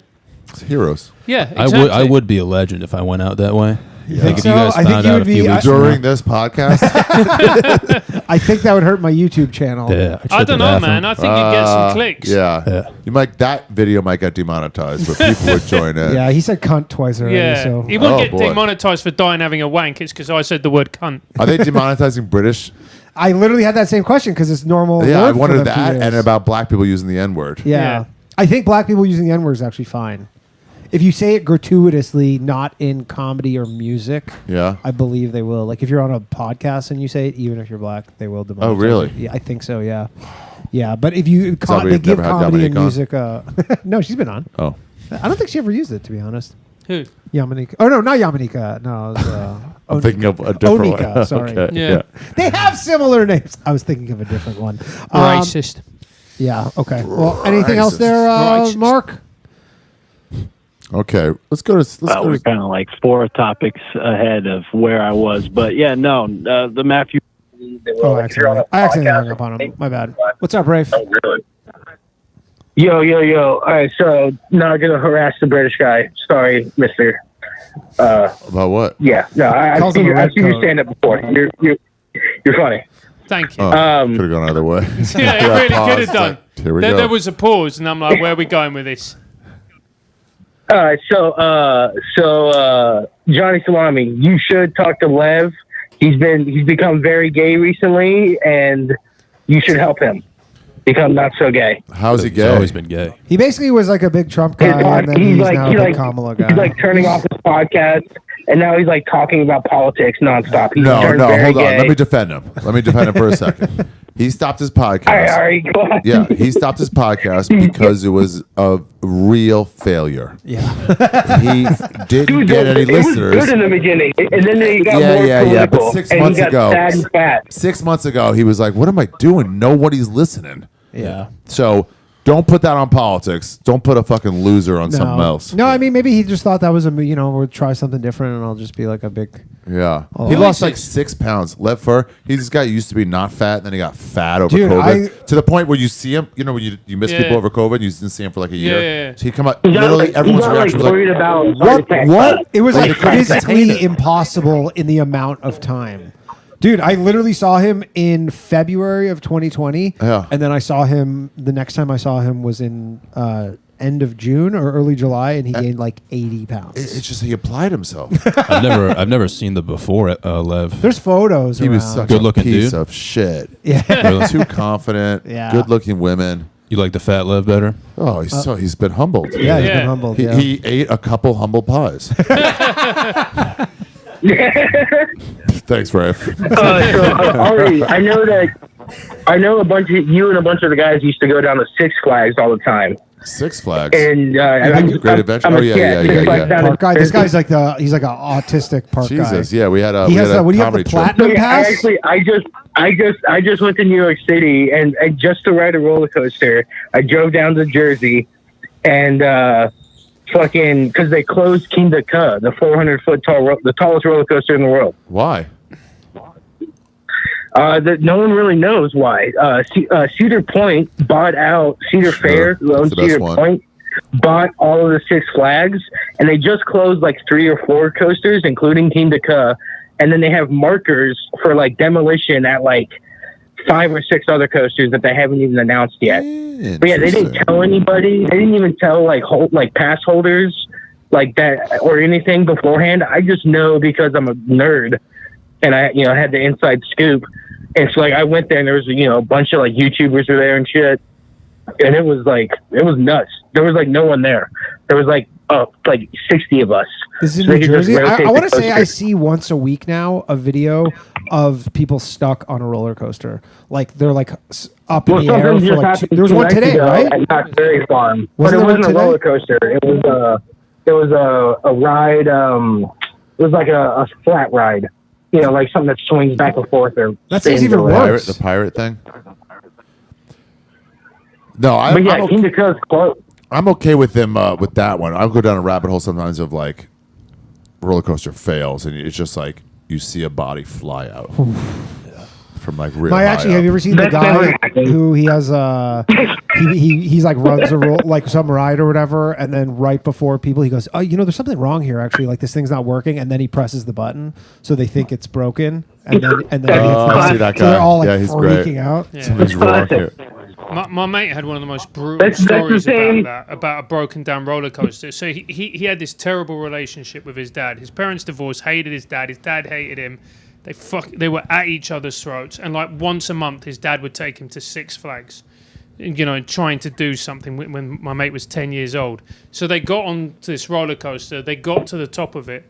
heroes. yeah, exactly. I would be a legend if I went out that way. Yeah. Like if So, you guys I think found you out would a few be- weeks from During now- this podcast, I think that would hurt my YouTube channel. Yeah, I don't know, man. I think you'd get some clicks. yeah, you might that video might get demonetized, but people would join in. Yeah, he said cunt twice already. Yeah. So He wouldn't Oh, get boy. demonetized for dying having a wank. It's because I said the word cunt. Are they demonetizing British? I literally had that same question because it's normal. Yeah, word I for wondered them to that, use. and about black people using the N word. Yeah. Yeah. I think black people using the N word is actually fine. If you say it gratuitously, not in comedy or music, Yeah. I believe they will. Like if you're on a podcast and you say it, even if you're black, they will demonetize. Oh, really? you. Yeah, I think so. Yeah, yeah. But if you that why they you've give never had comedy and Dominique on? music, no, she's been on. Oh, I don't think she ever used it, to be honest. Who? Yamanika. Oh no, not Yamanika. No, it was, I'm thinking of a different Onika, one. sorry. Okay, Yeah. they have similar names. I was thinking of a different one. Racist. Yeah. Okay. Well, anything else Racist. there, Racist. Mark? Okay, let's go to. Let's Well, go we're to kind of like 4 topics ahead of where I was, but yeah, no, the Matthew. Oh, I accidentally hung up on him. My bad. What's up, Rafe? Yo. All right, so not gonna harass the British guy. Sorry, Mister. about what? Yeah, no, I've Calls seen him a I've seen you redcoat. stand up before. You're funny. Thank you. Oh, could have gone either way. yeah, it really Pause, could have done. like, here we There, go. there was a pause, and I'm like, where are we going with this? All right, so Johnny Salami, you should talk to Lev. He's become very gay recently, and you should help him become not so gay. How's he He's gay? always been gay. He basically was like a big Trump guy, and then he's now a big Kamala guy. He's like turning off his podcast, and now he's like talking about politics nonstop. He's No, turned no, very hold on. gay. Let me defend him. for a second. He stopped his podcast. All right, go ahead. Yeah, he stopped his podcast because it was a real failure. Yeah. He didn't Dude, get any it was listeners. good in the beginning, and then he got Yeah, more yeah, yeah, but political, 6 and months he got ago- sad and fat. 6 months ago, he was like, "What am I doing? Nobody's listening." Yeah. So Don't put that on politics. Don't put a fucking loser on something else. No, I mean maybe he just thought that was we'll try something different, and I'll just be like a big. Yeah, Oh. he lost like 6 pounds. Lev Fur. He's this guy who used to be not fat, and then he got fat over Dude, COVID to the point where you see him. You know, when you miss people over COVID, you didn't see him for like a year. Yeah. So he come out. Literally, everyone's reaction was worried like, about "What? It was like Like, physically impossible in the amount of time. Dude, I literally saw him in February of 2020. Yeah. And then I saw him, the next time I saw him was in end of June or early July, and he gained like 80 pounds. It's just he applied himself. I've never seen the before Lev. There's photos He around. was such Good a looking piece dude. of shit. Yeah. Really? Too confident. Yeah. Good looking women. You like the fat Lev better? Oh, he's been humbled. Yeah, he's Yeah. been humbled. He, yeah. he ate a couple humble pies. Thanks, Rafe. Ari, I know a bunch of you and a bunch of the guys used to go down to Six Flags all the time. Six Flags. And Great Adventure. Oh, yeah. Six Flags down in Park guy. This Jersey. guy's like he's like an autistic park Jesus, guy. yeah, we had a He has a what do you have, the comedy trip. platinum pass? I just went to New York City and just to ride a roller coaster. I drove down to Jersey and fucking because they closed Kinda Ka, the 400-foot tall, the tallest roller coaster in the world. Why? That no one really knows why. Cedar Point bought out Cedar Fair, who owns That's the best Cedar one. Point, bought all of the Six Flags, and they just closed like 3 or 4 coasters, including Kinda Ka, and then they have markers for like demolition at like 5 or 6 other coasters that they haven't even announced yet. But yeah, they didn't tell anybody. They didn't even tell like pass holders like that or anything beforehand. I just know because I'm a nerd, and I had the inside scoop. And so like I went there and there was a bunch of like YouTubers were there and shit, and it was nuts. There was like no one there. There was like 60 of us. This is So in they New could just Jersey. rotate I want to the say I coaster. see once a week now a video of people stuck on a roller coaster. Like they're like up in the air something for just like happened there was 2 one nights today, ago right? At Not Very Farm, but Wasn't it there one wasn't a today? roller coaster. It was a ride. It was like a flat ride. Like something that swings back and forth or That spins seems even or whatever. worse. The pirate thing? No, But yeah, Kinda Ka's close. I'm okay with them with that one. I'll go down a rabbit hole sometimes of like roller coaster fails, and it's just like you see a body fly out from like real. No, high actually, up. have you ever seen the That's never guy happened. who he has he's like runs a roll like some ride or whatever, and then right before people he goes, oh, there's something wrong here actually, like this thing's not working, and then he presses the button so they think it's broken, and then I see that so they're guy. all like Yeah, he's freaking great. out. Yeah. Something's wrong here. My mate had one of the most brutal That's the stories same. about a broken down roller coaster. So he had this terrible relationship with his dad. His parents divorced, hated his dad. His dad hated him. They were at each other's throats. And like once a month, his dad would take him to Six Flags, trying to do something when my mate was 10 years old. So they got on this roller coaster. They got to the top of it.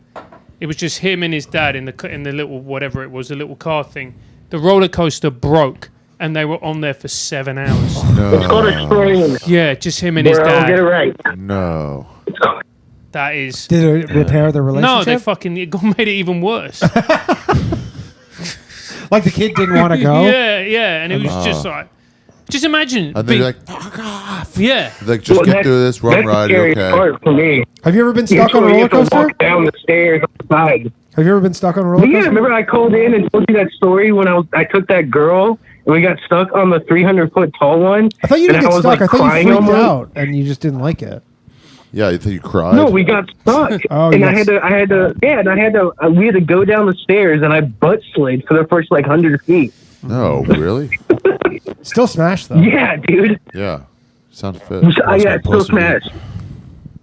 It was just him and his dad in the little whatever it was, the little car thing. The roller coaster broke. And they were on there for 7 hours. It's called a spring. Yeah, just him and his Bro, get it dad. right. No. That is. Did it repair the relationship? No, they fucking made it even worse. like the kid didn't want to go. Yeah, and it was just like, just imagine. And then you're like, fuck off. Yeah. Like, just get through this, run, That's the ride, you're scary okay. part for me. Have you ever been stuck on a You roller have to coaster? walk down the stairs on the side. Have you ever been stuck on a roller Yeah, coaster? remember I called in and told you that story when I took that girl and we got stuck on the 300-foot tall one. I thought you didn't and get was, stuck. like, I thought you crying freaked almost. out and you just didn't like it. Yeah, you think you cried? No, we got stuck. Oh, and you I had to, we had to go down the stairs and I butt slid for the first 100 feet. No, really? Still smashed though. Yeah, dude. Yeah. Sounds fit. Yeah, still smashed.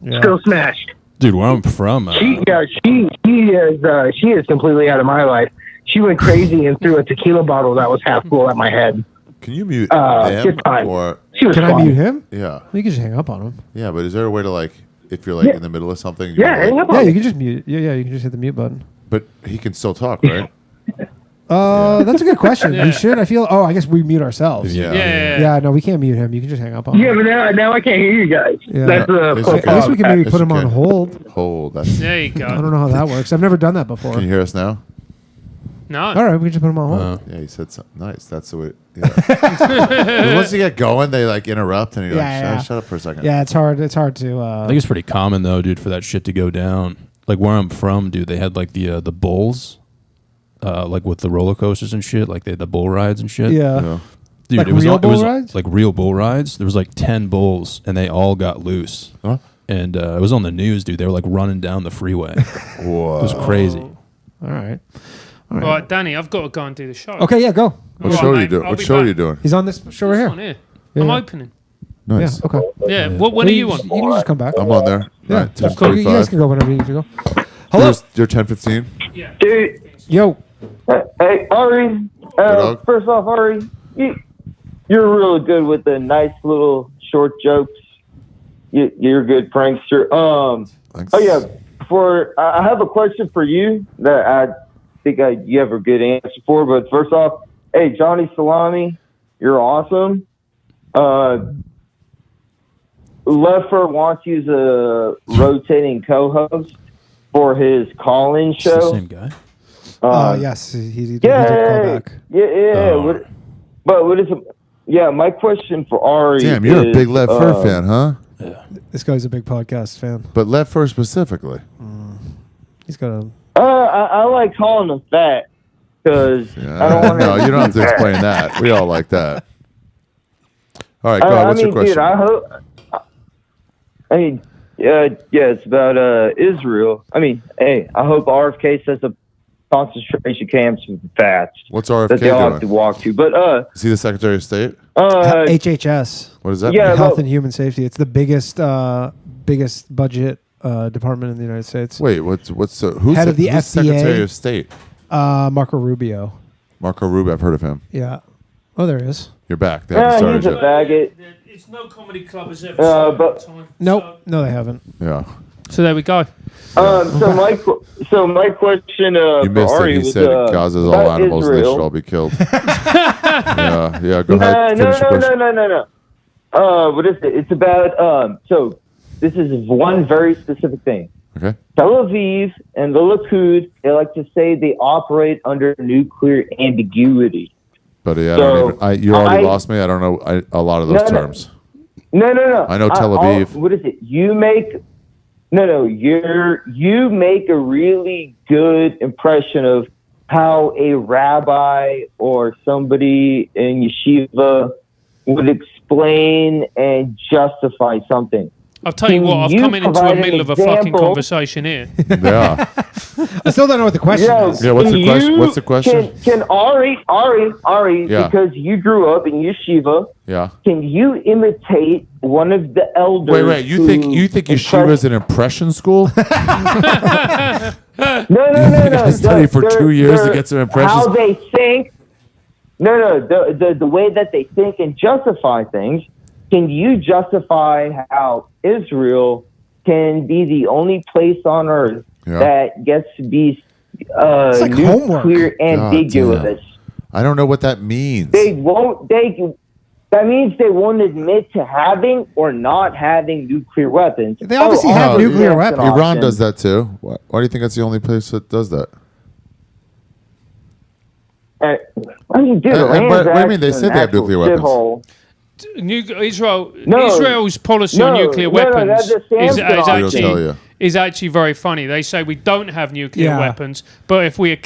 Yeah. Still smashed. Dude, where I'm from, She is completely out of my life. She went crazy and threw a tequila bottle that was half full at my head. Can you mute good them? time. Or She was Can I fun. mute him? yeah, You can just hang up on him. yeah. But is there a way to like, if you're like in the middle of something? you Yeah, can, hang like, up on Yeah, me. you can just mute. Yeah, you can just hit the mute button. But he can still talk, right? That's a good question. Yeah. We should. I feel. Oh, I guess we mute ourselves. Yeah. Yeah. No, we can't mute him. You can just hang up on Yeah, him. but now I can't hear you guys. Yeah. That's the It's full okay. I guess we can maybe Yes, put you him on can. hold. Hold. That's. There you I go. don't know how that works. I've never done that before. Can you hear us now? No. All right, we can just put them on hold. Yeah, he said something nice. That's the way. Yeah. Once you get going, they like interrupt and you're like, shut up for a second. Yeah, it's hard. It's hard to. I think it's pretty common though, dude, for that shit to go down. Like where I'm from, dude, they had like the bulls, like with the roller coasters and shit. Like they had the bull rides and shit. Yeah. Dude, Like it was real all, bull it was rides? like real bull rides. There was like 10 bulls, and they all got loose. Huh? And it was on the news, dude. They were like running down the freeway. Whoa. It was crazy. All right. All right, Danny, I've got to go and do the show. Okay, yeah, go. What All show right, are you mate, doing? I'll What be show are back. you doing? He's on this show right This here. one here. Yeah. I'm opening. Nice. Yeah. Okay. Yeah. When are you on? You can just come back. I'm on there. Yeah. Right, That's cool. You guys 10:45. can go whenever you need to go. Hello. You're 10:15. Dude, Yo. hey, Ari. dog. First off, Ari, you're really good with the nice little short jokes. You're a good prankster. Thanks. Oh yeah. I have a question for you that I think you have a good answer for. But first off, hey, Johnny Salami, you're awesome. Leffer wants you as a rotating co-host for his call-in It's the show. same guy. Yes, he did Yeah, call back. yeah. But what is? Yeah, my question for Ari. Damn, you're a big Lev Fur fan, huh? This guy's a big podcast fan. But Lev Fur specifically. He's got a. I like calling him fat because I don't want to. No, you don't have to explain that. We all like that. All right, go ahead. What's your question? Dude, I hope. Yeah, it's about Israel. Hey, I hope RFK sets up concentration camps for the fats. What's RFK that they all have to doing? walk to? But Is he the Secretary of State? HHS. What is that? Yeah, mean? Health and Human Safety. It's the biggest budget department in the United States. Wait, who's Head of the who's FDA? Secretary of State? Marco Rubio. Marco Rubio. I've heard of him. Yeah. Oh, there he is. You're back. They haven't started he's a yet. faggot. It's no comedy club has ever but Nope. No, they haven't. Yeah. So there we go. So my question You for missed it. Ari He was said Gaza's all about animals. They Israel. should all be killed. yeah. Go ahead. No. Finish your question. What is it? It's about so this is one very specific thing. Okay. Tel Aviv and the Likud, they like to say they operate under nuclear ambiguity. But yeah, So, you already lost me. I don't know a lot of those No. terms. No. I know Tel Aviv. What is it? You make a really good impression of how a rabbi or somebody in yeshiva would explain and justify something. I'll tell you what, I've Can come you into the provide an middle of a fucking example? conversation here. Yeah. I still don't know what the question is. Yeah, what's the question? What's the question? Can Ari, Yeah. because you grew up in yeshiva, Yeah. can you imitate one of the elders? Wait. You think Yeshiva's an impression school? No. Study for 2 years to get some impressions. How they think. No. The way that they think and justify things. Can you justify how Israel can be the only place on earth that gets to be like homework. nuclear ambiguous? I don't know what that means. They won't. That means they won't admit to having or not having nuclear weapons. They obviously have nuclear that's an weapons. Iran option. does that too. Why do you think that's the only place that does that? I mean, dude, what do you Iran's mean? They said they have actual nuclear weapons. shithole. Israel's policy on nuclear weapons that's the Samson option. is actually very funny. They say we don't have nuclear weapons, but if we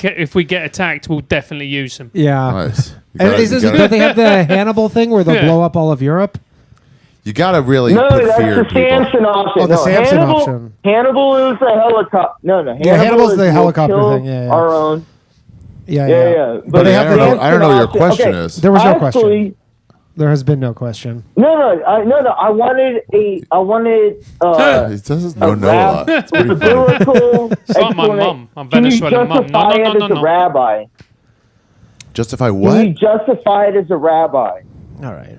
get attacked, we'll definitely use them. Yeah. Nice. And don't they have the Hannibal thing where they'll blow up all of Europe? You gotta really No, put that's fear the in people. Samson option. Oh, the no, Samson Hannibal, option. Hannibal is the helicopter. No. Hannibal's is the we'll helicopter kill thing, yeah. Our own. Yeah. But they have the I don't know what your option. question Okay, is. There was no actually, question. There has been no question. No. I wanted. He doesn't know a lot. It's pretty funny. biblical. It's like my mum. I'm Can you Venezuelan mum. justify it as a rabbi? Justify Can you what? justify it as a rabbi? All right.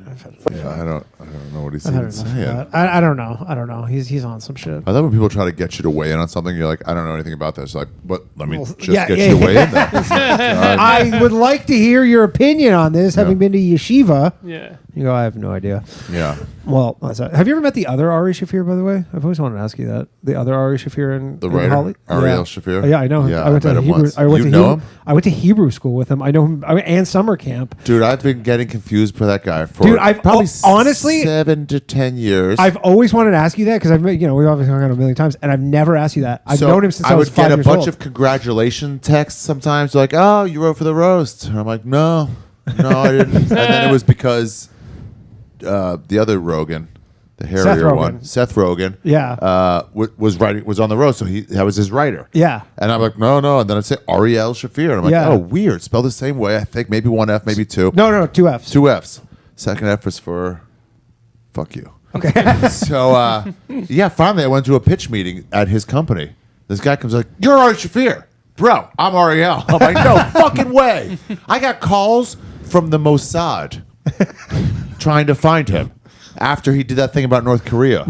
Yeah, I don't. don't know what he's I even don't know. saying. I don't know. I don't know. He's on some shit. I love when people try to get you to weigh in on something. You're like, I don't know anything about this. Like, but let me just yeah, get yeah, you to weigh in. yeah. Then. I would like to hear your opinion on this, having been to yeshiva. Yeah. You go, I have no idea. Yeah. Well, have you ever met the other Ari Shaffir, by the way? I've always wanted to ask you that. The other Ari Shaffir in writer, Holly? Ariel Shaffir? Yeah, I know him. Yeah, I went I to met him Hebrew. once. I went You to know Hebrew, him? I went to Hebrew school with him. I know him and summer camp. Dude, I've been getting confused for that guy for I've probably honestly 7 to 10 years. I've always wanted to ask you that because we've obviously hung out a million times, and I've never asked you that. I've So known him since I was 5 would get a years bunch old. of congratulation texts sometimes, like, "Oh, you wrote for the roast," and I'm like, "No, I didn't." And then it was because the other Rogan, the hairier one, Seth Rogen, was on the roast, so that was his writer. Yeah, and I'm like, no, and then I'd say Ariel Shaffir, and I'm like, oh, weird, spelled the same way. I think maybe one F, maybe two. No, 2 Fs. 2 Fs. Second F is for fuck you. Okay. So finally I went to a pitch meeting at his company. This guy comes like, "You're Ari Shaffir." Bro, I'm Ariel. I'm like, no fucking way. I got calls from the Mossad trying to find him after he did that thing about North Korea.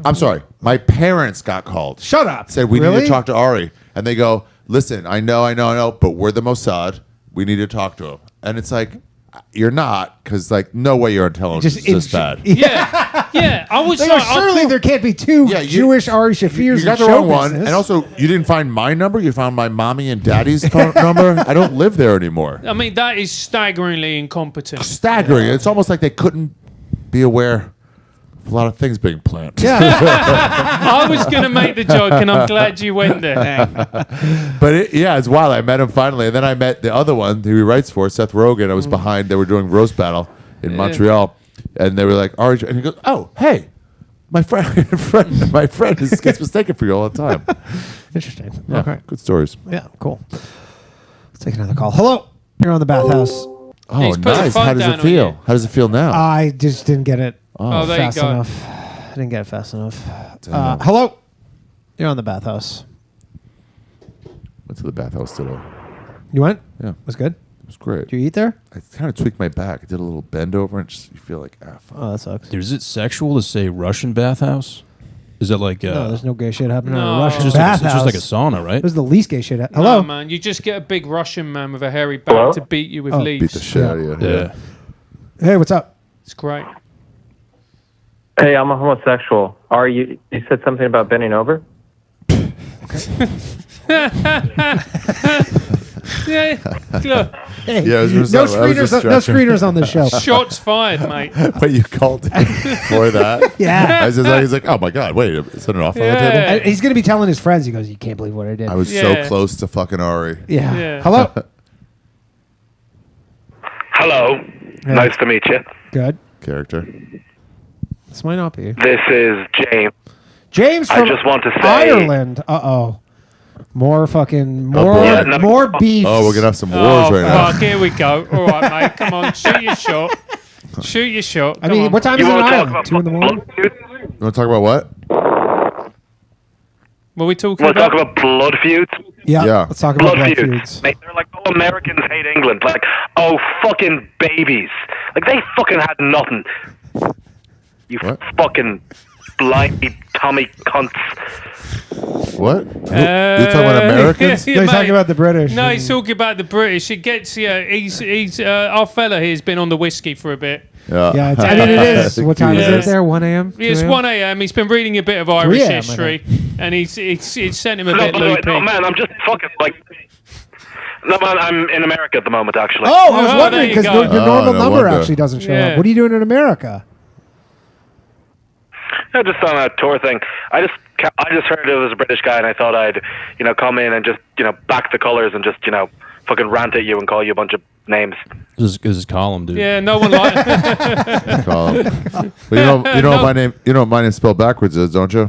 I'm sorry. My parents got called. Shut up. Said, we need to talk to Ari. And they go, listen, I know, but we're the Mossad. We need to talk to him. And it's like, you're not, because like, no way your intelligence is this bad. Yeah. I was surely there can't be two Jewish Ari Shaffirs. You got the wrong one. And also, you didn't find my number. You found my mommy and daddy's phone number. I don't live there anymore. I mean, that is staggeringly incompetent. Staggering. It's almost like they couldn't be aware of a lot of things being planned. Yeah. I was going to make the joke, and I'm glad you went there. But it's wild. I met him finally. And then I met the other one who he writes for, Seth Rogen. I was behind. They were doing Roast Battle in Montreal. And they were like, Ari, and he goes, "Oh, hey, my friend gets mistaken for you all the time." Interesting. Yeah, okay. good stories. Yeah, cool. Let's take another call. Hello, you're on the Bathhouse. Oh, nice. How does it feel? How does it feel now? I just didn't get it fast enough. I didn't get it fast enough. Hello, you're on the Bathhouse. Went to the Bathhouse today. You went? Yeah. Was good? It was great. Did you eat there? I kind of tweaked my back. I did a little bend over and just you feel like, fuck. Oh, that sucks. Dude, is it sexual to say Russian bathhouse? Is it like no, there's no gay shit happening in No. a Russian it's bathhouse. just like a sauna, right? It was the least gay shit. Hello, No, man. You just get a big Russian man with a hairy back to beat you with leaves. Beat the shit out of you. Yeah. Hey, what's up? It's great. Hey, I'm a homosexual. Are you? You said something about bending over. Yeah, look. Hey, Yeah, it was no just screeners on this show. Shots fired, mate. But you called him for that? Yeah. He's like, oh my God, wait, is that an offer on the Yeah. table? And he's gonna be telling his friends. He goes, "You can't believe what I did." I was Yeah. so close to fucking Ari. Yeah. Yeah. Hello. Hello. Hey. Nice to meet you. Good. Character. This might not be. This is James. James I from just want to say- Ireland. More fucking boy. more beef. Oh, we're gonna have some wars right now. Fuck, here we go. All right, mate. Come on, shoot your shot. Shoot your shot. I mean, what time is it in Ireland? 2 in the morning. You want to talk about what? What are we talking Want to about? talk about blood feuds? Yeah. Yeah. Let's talk about blood feuds. feuds. Mate, they're like, oh, Americans hate England. Like, oh, fucking babies. Like, they fucking had nothing. You What? fucking blind Tommy cunts. What? You're talking about Americans? No, he's talking about the British. No, he's talking about the British. It gets he's our fella here's been on the whiskey for a bit. Yeah, I mean, it is. What time is it there? 1 a.m.? It's 1 a.m. He's been reading a bit of 3 Irish a.m., I history, and it's sent him a No, bit by the way, loopy. no, man, I'm just fucking, like... No, man, I'm in America at the moment, actually. Oh, I was Oh, wondering there you because go. your normal no number wonder. actually doesn't show Yeah. up. What are you doing in America? Yeah, just on a tour thing. I just heard it was a British guy, and I thought I'd, come in and just, back the colors and just, fucking rant at you and call you a bunch of names. This is Column, dude. Yeah, no one likes. Call him. But you know what my name. You know what my name spelled backwards is, don't you?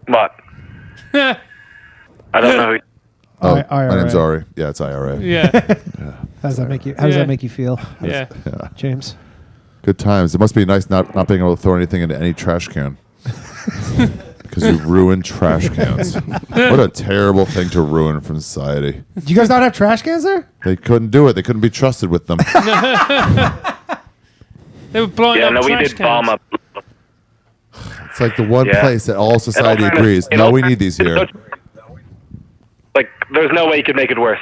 What? I don't know who... Oh, IRA. my name's Ari. Yeah, it's IRA. Yeah, How does that make you? How does Yeah. that make you feel, yeah. James? Good times. It must be nice not being able to throw anything into any trash can. Because you ruined trash cans. What a terrible thing to ruin from society. Do you guys not have trash cans there? They couldn't do it. They couldn't be trusted with them. They were blowing Yeah, up no, we trash did bomb cans. up. It's like the one Yeah. place that all society In all agrees. fairness- in No, all we fairness, need these here. Like, there's no way you could make it worse.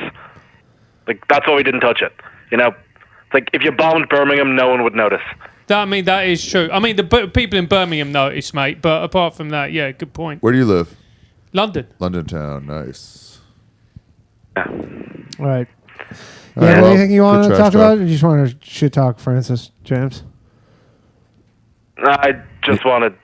Like, that's why we didn't touch it. You know, it's like if you bombed Birmingham, no one would notice. I mean, that is true. I mean, the people in Birmingham notice, mate. But apart from that, yeah, good point. Where do you live? London. London town. Nice. All right. All Yeah, right, well, anything you want good to trash talk talk. about? Or you just want to shit talk Francis James? I just wanted...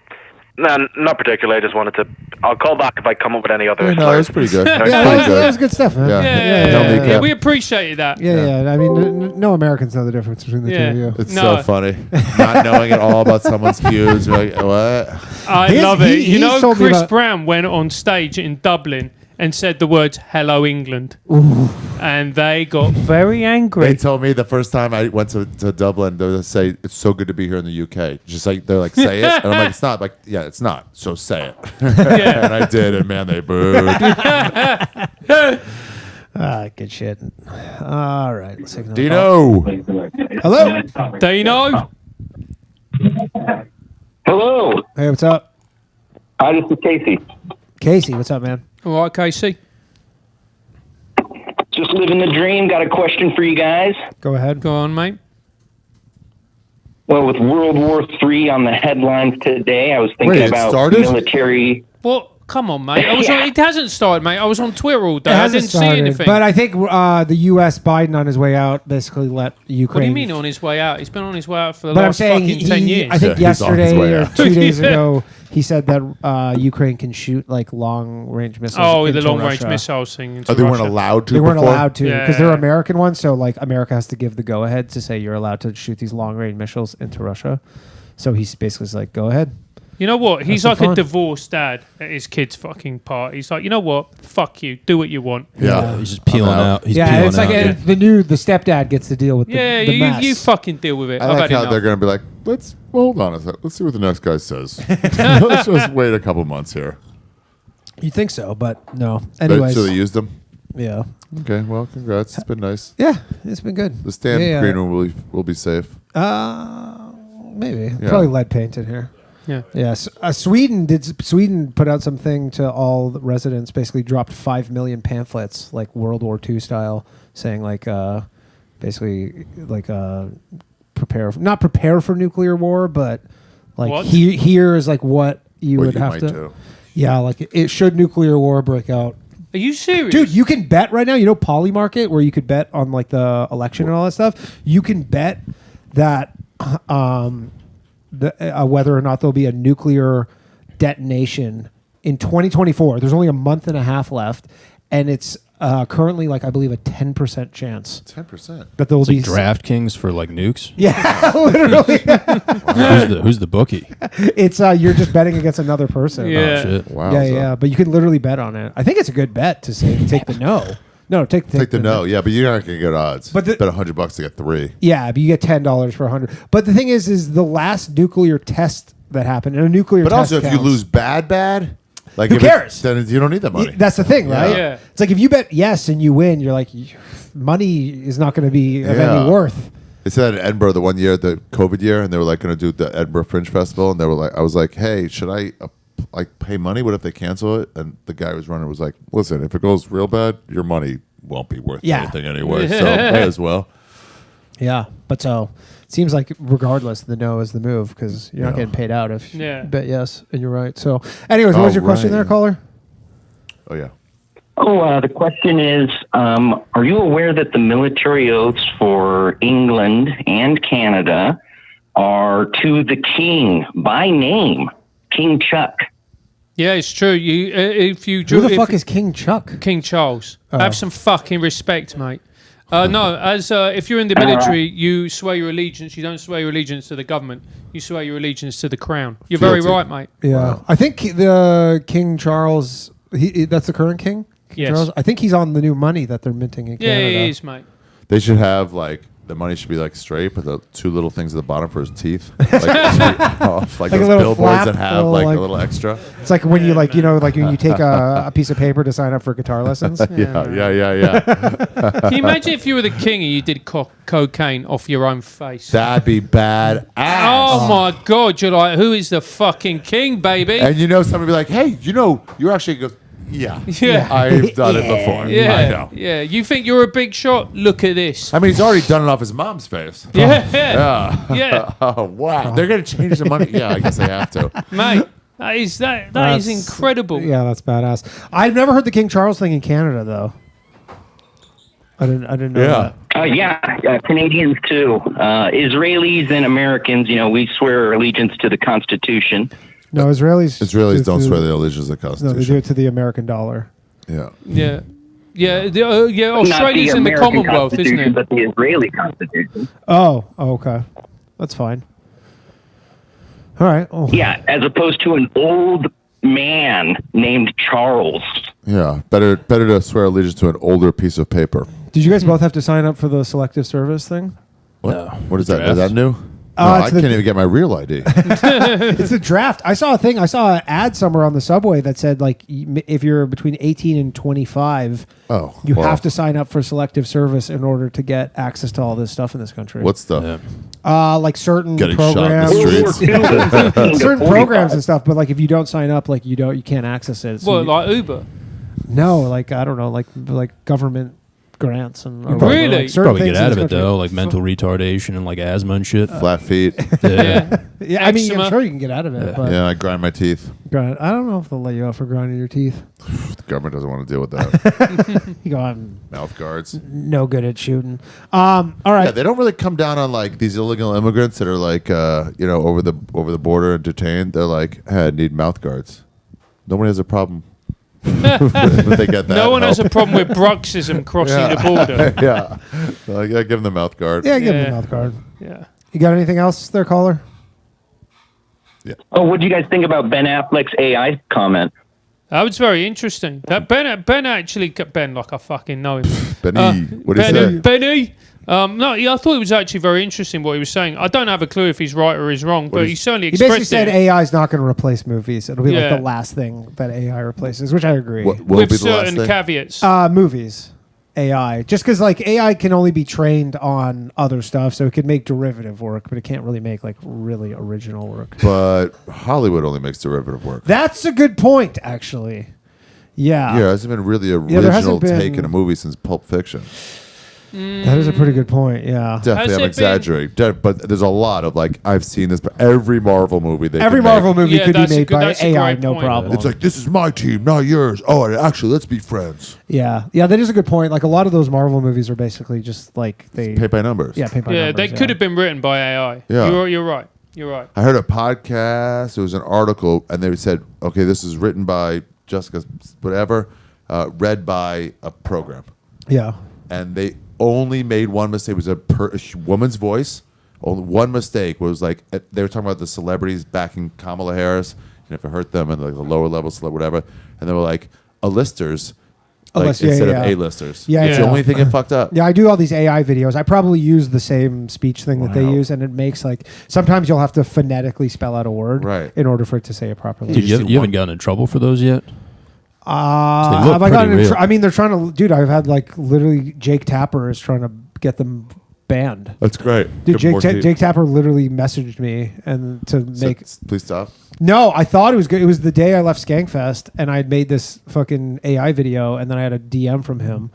No, not particularly. I just wanted to... I'll call back if I come up with any other... Yeah, no, that's pretty good. Yeah, Pretty that was good stuff, man. Yeah, we appreciated that. Yeah. I mean, no Americans know the difference between the two of you. It's so funny. Not knowing at all about someone's views. You're like, what? I love it. You know, told me Chris about- Brown went on stage in Dublin and said the words "Hello England," and they got very angry. They told me the first time I went to Dublin, they would say, it's so good to be here in the UK. Just like, they're like, say it. And I'm like, it's not. Like, yeah, it's not. So say it. And I did, and man, they booed. Good shit. All right. Let's take another Dino. call. Hello. Dino. Hello. Hey, what's up? Hi, this is Casey. Casey, what's up, man? All right, Casey. Just living the dream. Got a question for you guys. Go ahead. Go on, mate. Well, with World War III on the headlines today, I was thinking Wait, it about started? military. Well, come on, mate. It hasn't started, mate. I was on Twitter all day. It I hasn't didn't see started, anything. But I think the U.S. Biden on his way out basically let Ukraine. What do you mean on his way out? He's been on his way out for the But I'm last saying fucking 10 years. I think he's on his yesterday way or out. 2 days ago, he said that Ukraine can shoot like long range missiles. Oh, the into long range Russia. missiles thing. Into Oh, they weren't Russia. allowed to They weren't before? allowed to Yeah, because they're yeah. American ones. So like America has to give the go ahead to say you're allowed to shoot these long range missiles into Russia. So he's basically like, go ahead. You know what? He's some like a fun. divorced dad at his kid's fucking party. He's like, you know what? Fuck you. Do what you want. Yeah. He's just peeling out. He's yeah, peeling it's like out. the stepdad gets to deal with the, Yeah, the mess. you fucking deal with it. I I've like had how enough. they're going to be like, hold on a sec. Let's see what the next guy says. Let's just wait a couple months here. You think so, but no. But- Anyways, So they used them? yeah, Okay, well, congrats. It's been nice. yeah, it's been good. The stand Yeah, green room will be safe. Maybe Yeah. probably lead paint in here. Yeah. Yes, Sweden put out something to all the residents. Basically, dropped 5 million pamphlets, like World War II style, saying like, basically like not prepare for nuclear war, but like What? here is like what you What would you have might to. do. Yeah, like it should nuclear war break out. Are you serious? Dude, you can bet right now. You know Poly Market, where you could bet on like the election and all that stuff. You can bet that whether or not there'll be a nuclear detonation in 2024. There's only a month and a half left, and it's currently like I believe a 10% chance 10%. that there will It's be like DraftKings for like nukes. Yeah, literally. Who's the bookie? It's you're just betting against another person. Yeah. Oh, shit. Wow. yeah, so- yeah. But you can literally bet on it. I think it's a good bet to say take the no. No, take Take the no. Yeah, but you're not going to get odds. But the- Bet $100 to get 3. Yeah, but you get $10 for 100. But the thing is the last nuclear test that happened, and a nuclear But test also, if you counts. lose bad, like Who if it's- cares? then you don't need that money. That's the thing, right? Yeah. It's like if you bet yes and you win, you're like, money is not going to be of Yeah. any worth. They said at Edinburgh the one year, the COVID year, and they were like going to do the Edinburgh Fringe Festival, and they were like, I was like, hey, should I like pay money? What if they cancel it? And the guy who was running was like, listen, if it goes real bad, your money won't be worth Yeah. anything anyway. So may as well. Yeah, but so it seems like regardless, the no is the move because you're not Yeah. getting paid out if Yeah. you bet yes, and you're right. So, anyways, what was your question there, caller? Oh yeah. Oh, the question is, are you aware that the military oaths for England and Canada are to the king by name, King Chuck? Yeah, it's true. You, if you Who the fuck is King Chuck? King Charles? Oh. Have some fucking respect, mate. No, as if you're in the military, you swear your allegiance. You don't swear your allegiance to the government. You swear your allegiance to the crown. You're very Fealty. right, mate. Yeah, I think the King Charles. That's the current king. King Yes. Charles. I think he's on the new money that they're minting in Yeah, Canada. he is, mate. They should have like the money should be like straight, but the two little things at the bottom for his teeth, like a those little billboards flap, that have like a little extra. It's like when you like when you take a piece of paper to sign up for guitar lessons. Yeah. Can you imagine if you were the king and you did cocaine off your own face? That'd be bad. Oh my God! You're like, who is the fucking king, baby? And somebody be like, hey, you're actually good. Yeah, I've done it before. Yeah, I know. Yeah, you think you're a big shot? Look at this. I mean, he's already done it off his mom's face. Yeah. Oh wow, they're gonna change the money. Yeah, I guess they have to. Mate, that is incredible. Yeah, that's badass. I've never heard the King Charles thing in Canada though. I didn't know that. Canadians too. Israelis and Americans, we swear our allegiance to the Constitution. No, Israelis don't swear their allegiance to the Constitution. No, they do it to the American dollar. Yeah. Australia's in the Commonwealth, isn't it? But the Israeli Constitution. Oh, okay, that's fine. All right. Oh. Yeah, as opposed to an old man named Charles. Yeah, better to swear allegiance to an older piece of paper. Did you guys both have to sign up for the selective service thing? What? No. What is that? Is that new? No, I can't even get my real ID. It's a draft. I saw an ad somewhere on the subway that said like if you're between 18 and 25, you have to sign up for selective service in order to get access to all this stuff in this country. What stuff? Like certain Getting programs, shot in the streets. certain programs and stuff. But like if you don't sign up, like you can't access it. So like Uber? No, like I don't know, like government grants and really like certain probably things get out of it country. though, like mental retardation and like asthma and shit. Flat feet. Yeah, I mean, I'm sure you can get out of it. But I grind my teeth. I don't know if they'll let you out for grinding your teeth. The government doesn't want to deal with that. You go, I'm mouth guards. No good at shooting. All right. Yeah, they don't really come down on like these illegal immigrants that are like over the border and detained. They're like, hey, I need mouth guards. Nobody has a problem. They get that no one has a problem with bruxism crossing the border. Yeah. Like, give them the mouth guard. Yeah, give them the mouth guard. Yeah. You got anything else there, caller? Yeah. Oh, what do you guys think about Ben Affleck's AI comment? That was very interesting. That Ben like I fucking know him. Benny, what did he say? Benny. I thought it was actually very interesting what he was saying. I don't have a clue if he's right or he's wrong, but he certainly He expressed basically said it. AI is not going to replace movies. It'll be like Yeah. the last thing that AI replaces, which I agree. With certain caveats. Movies. AI. Just because like AI can only be trained on other stuff, so it can make derivative work, but it can't really make like really original work. But Hollywood only makes derivative work. That's a good point, actually. Yeah. Yeah, there hasn't been really original take in a movie since Pulp Fiction. That is a pretty good point. Yeah. Definitely, I'm exaggerating. But there's a lot of like I've seen this. But every Marvel movie, every Marvel movie could be made by AI, no problem. It's like this is my team, not yours. Oh, and actually, let's be friends. Yeah, that is a good point. Like a lot of those Marvel movies are basically just like they pay by numbers. Yeah, pay by numbers. They could have been written by AI. Yeah. You're right. You're right. I heard a podcast. It was an article, and they said, "Okay, this is written by Jessica, whatever, read by a program." Yeah, and they only made one mistake. It was a woman's voice. Only one mistake was like they were talking about the celebrities backing Kamala Harris, and if it hurt them and like the lower level whatever, and they were like A-listers. Instead of A-listers. Yeah, it's the only thing it fucked up. Yeah, I do all these AI videos. I probably use the same speech thing that they use, and it makes like sometimes you'll have to phonetically spell out a word in order for it to say it properly. Dude, you haven't gotten in trouble for those yet? Have I gotten in I mean, they're trying to, dude. I've had like literally Jake Tapper is trying to get them banned. That's great, dude. Jake Tapper literally messaged me and to make. Please stop. No, I thought it was good. It was the day I left Skankfest, and I had made this fucking AI video, and then I had a DM from him,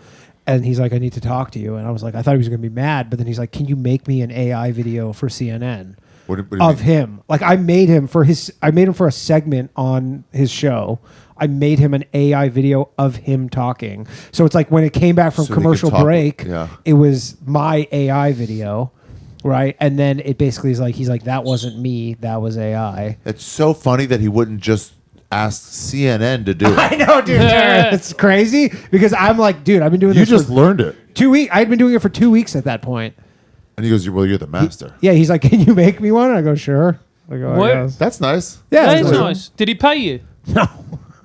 and he's like, "I need to talk to you," and I was like, I thought he was gonna be mad, but then he's like, "Can you make me an AI video for CNN?" What do of him. Like I made him for a segment on his show. I made him an AI video of him talking. So it's like when it came back from commercial break, it was my AI video, right? And then it basically is like he's like, that wasn't me, that was AI. It's so funny that he wouldn't just ask CNN to do it. I know, dude. It's crazy because I'm like, dude, I've been doing this. You just learned it. 2 weeks. I had been doing it for 2 weeks at that point. And he goes, "Well, you're the master." He's like, "Can you make me one?" I go, "Sure." I go, What? I guess. That's nice. Yeah, that's nice. Did he pay you? No.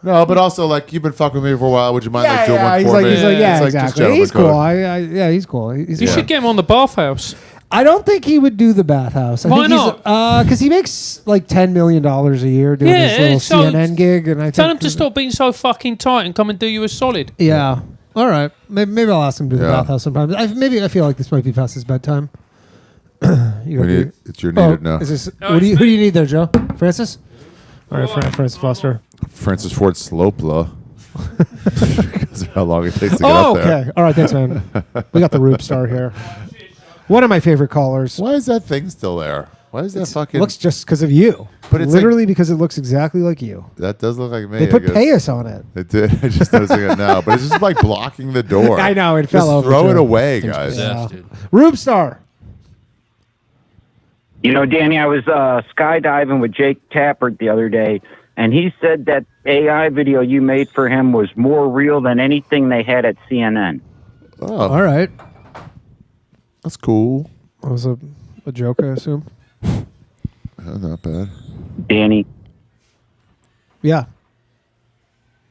No, but also like you've been fucking with me for a while. Would you mind like doing one he's for like, me? he's like, yeah, It's like just exactly. gentleman He's cool. code. Yeah, he's cool. He's You cool. should get him on the Bathhouse. I don't think he would do the Bathhouse. Why not? Because he makes like $10 million a year doing Yeah, his little so CNN gig, and I Tell think him to stop being so fucking tight and come and do you a solid. Yeah. All right. Maybe I'll ask him to do the Yeah. Bathhouse sometime. Maybe I feel like this might be past his bedtime. It's your needed now. Is this, who do you need there, Joe? Francis? All right, Francis Foster. Francis Ford Slopla. Because of how long it takes to get Oh, up there. okay. All right, thanks, man. We got the Rubestar here. One of my favorite callers. Why is that thing still there? Why is that fucking... Looks just because of you. But it's literally because it looks exactly like you. That does look like me. They put I guess. Payas on it. It did. I just noticing it now. But it's just like blocking the door. I know, it Just fell over. throw too. it away, guys. Yeah. Rubestar. You know, Danny, I was skydiving with Jake Tappert the other day, and he said that AI video you made for him was more real than anything they had at CNN. Oh, All right. that's cool. That was a joke, I assume. Not bad. Danny, Yeah.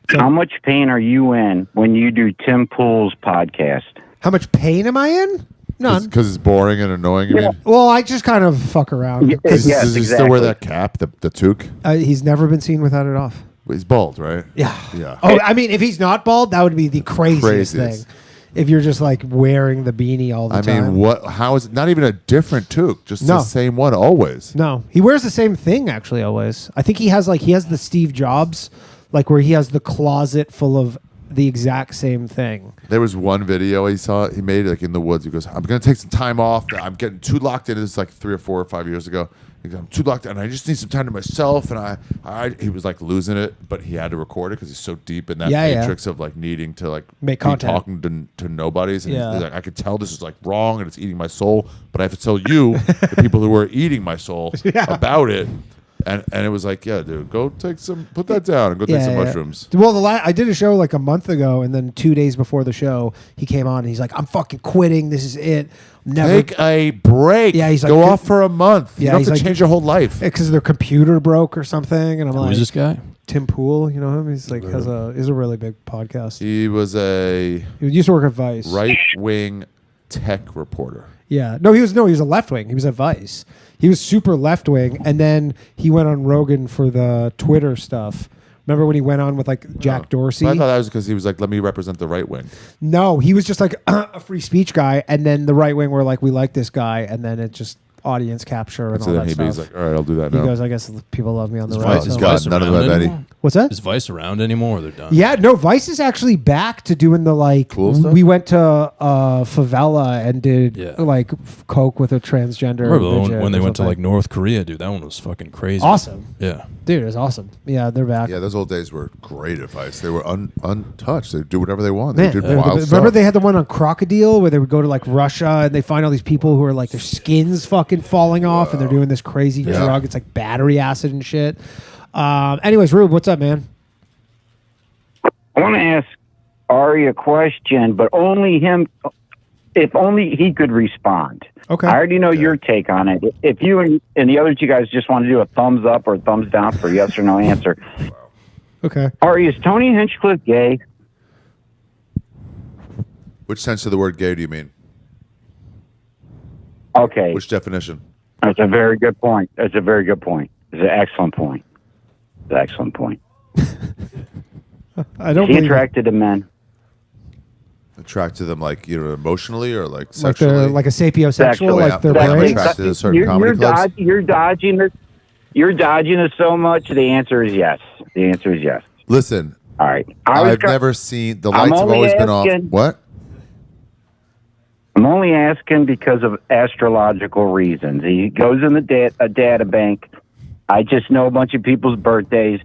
how much pain are you in when you do Tim Pool's podcast? How much pain am I in? None. Because it's boring and annoying, you mean? Well, I just kind of fuck around. Does he still wear that cap, the toque? He's never been seen without it off. He's bald, right? Yeah. Yeah. Oh, I mean, if he's not bald, that would be the craziest Craziest. thing. If you're just like wearing the beanie all the I time. mean, what? How is it not even a different toque? Just No. the same one always. No, he wears the same thing actually always. I think he has the Steve Jobs, like where he has the closet full of the exact same thing. There was one video he made like in the woods. He goes, "I'm gonna take some time off. I'm getting too locked in." This is like 3 or 4 or 5 years ago. He goes, "I'm too locked in. I just need some time to myself." And he was like losing it, but he had to record it because he's so deep in that matrix of like needing to like Make be content. talking to nobodies. And Yeah. he's like, "I could tell this is like wrong and it's eating my soul, but I have to tell you, the people who are eating my soul, about it." And it was like, yeah, dude, go put that down and go take some mushrooms. Well, I did a show like a month ago, and then 2 days before the show, he came on and he's like, "I'm fucking quitting. This is it. Never Take a break. Yeah, he's like, go off for a month. Yeah, you don't he's have to like- change your whole life." because their computer broke or something." And I'm like, Who's this guy? Tim Pool, you know him? He's like he's a really big podcast. He was a He used to work at Vice. right-wing tech reporter. Yeah. No, he was a left wing. He was at Vice. He was super left wing, and then he went on Rogan for the Twitter stuff. Remember when he went on with like Jack Dorsey? But I thought that was because he was like, "Let me represent the right wing." No, he was just like a free speech guy, and then the right wing were like, "We like this guy," and then it just audience capture and So all then that he's stuff. like, "All right, I'll do that He now." goes, "I guess people love me on the Is right." Vice, is so- God, none of them around have any. anymore? What's that? Is Vice around anymore? Or they're done. Yeah, no, Vice is actually back to doing the like. Cool stuff? We went to favela and did like coke with a transgender. I remember midget when they or went to something. like North Korea, dude. That one was fucking crazy. Awesome. Yeah. Dude, it was awesome. Yeah, they're back. Yeah, those old days were great advice. They were untouched. They do whatever they want. Man, They did remember wild remember stuff. they had the one on Crocodile where they would go to like Russia and they find all these people who are like their skins fucking falling off and they're doing this crazy Yeah. drug. It's like battery acid and shit. Anyways, Rube, what's up, man? I want to ask Ari a question, but only him, if only he could respond. Okay. I already know your take on it. If you and the other two guys just want to do a thumbs up or a thumbs down for yes or no answer. Okay. Ari, is Tony Hinchcliffe gay? Which sense of the word gay do you mean? Okay. Which definition? That's a very good point. That's a very good point. It's an excellent point. It's an excellent point. I don't Is he believe it. attracted to men? Attract to them like emotionally or like Like sexually? they're like a sapiosexual, Sexually. like they're Yeah, I'm brain? attracted to certain comedy clubs. You're dodging this. You're dodging this so much. The answer is yes. The answer is yes. Listen, All right. I've never seen the I'm lights have only always been off. asking- What? I'm only asking because of astrological reasons. He goes in a data bank. I just know a bunch of people's birthdays,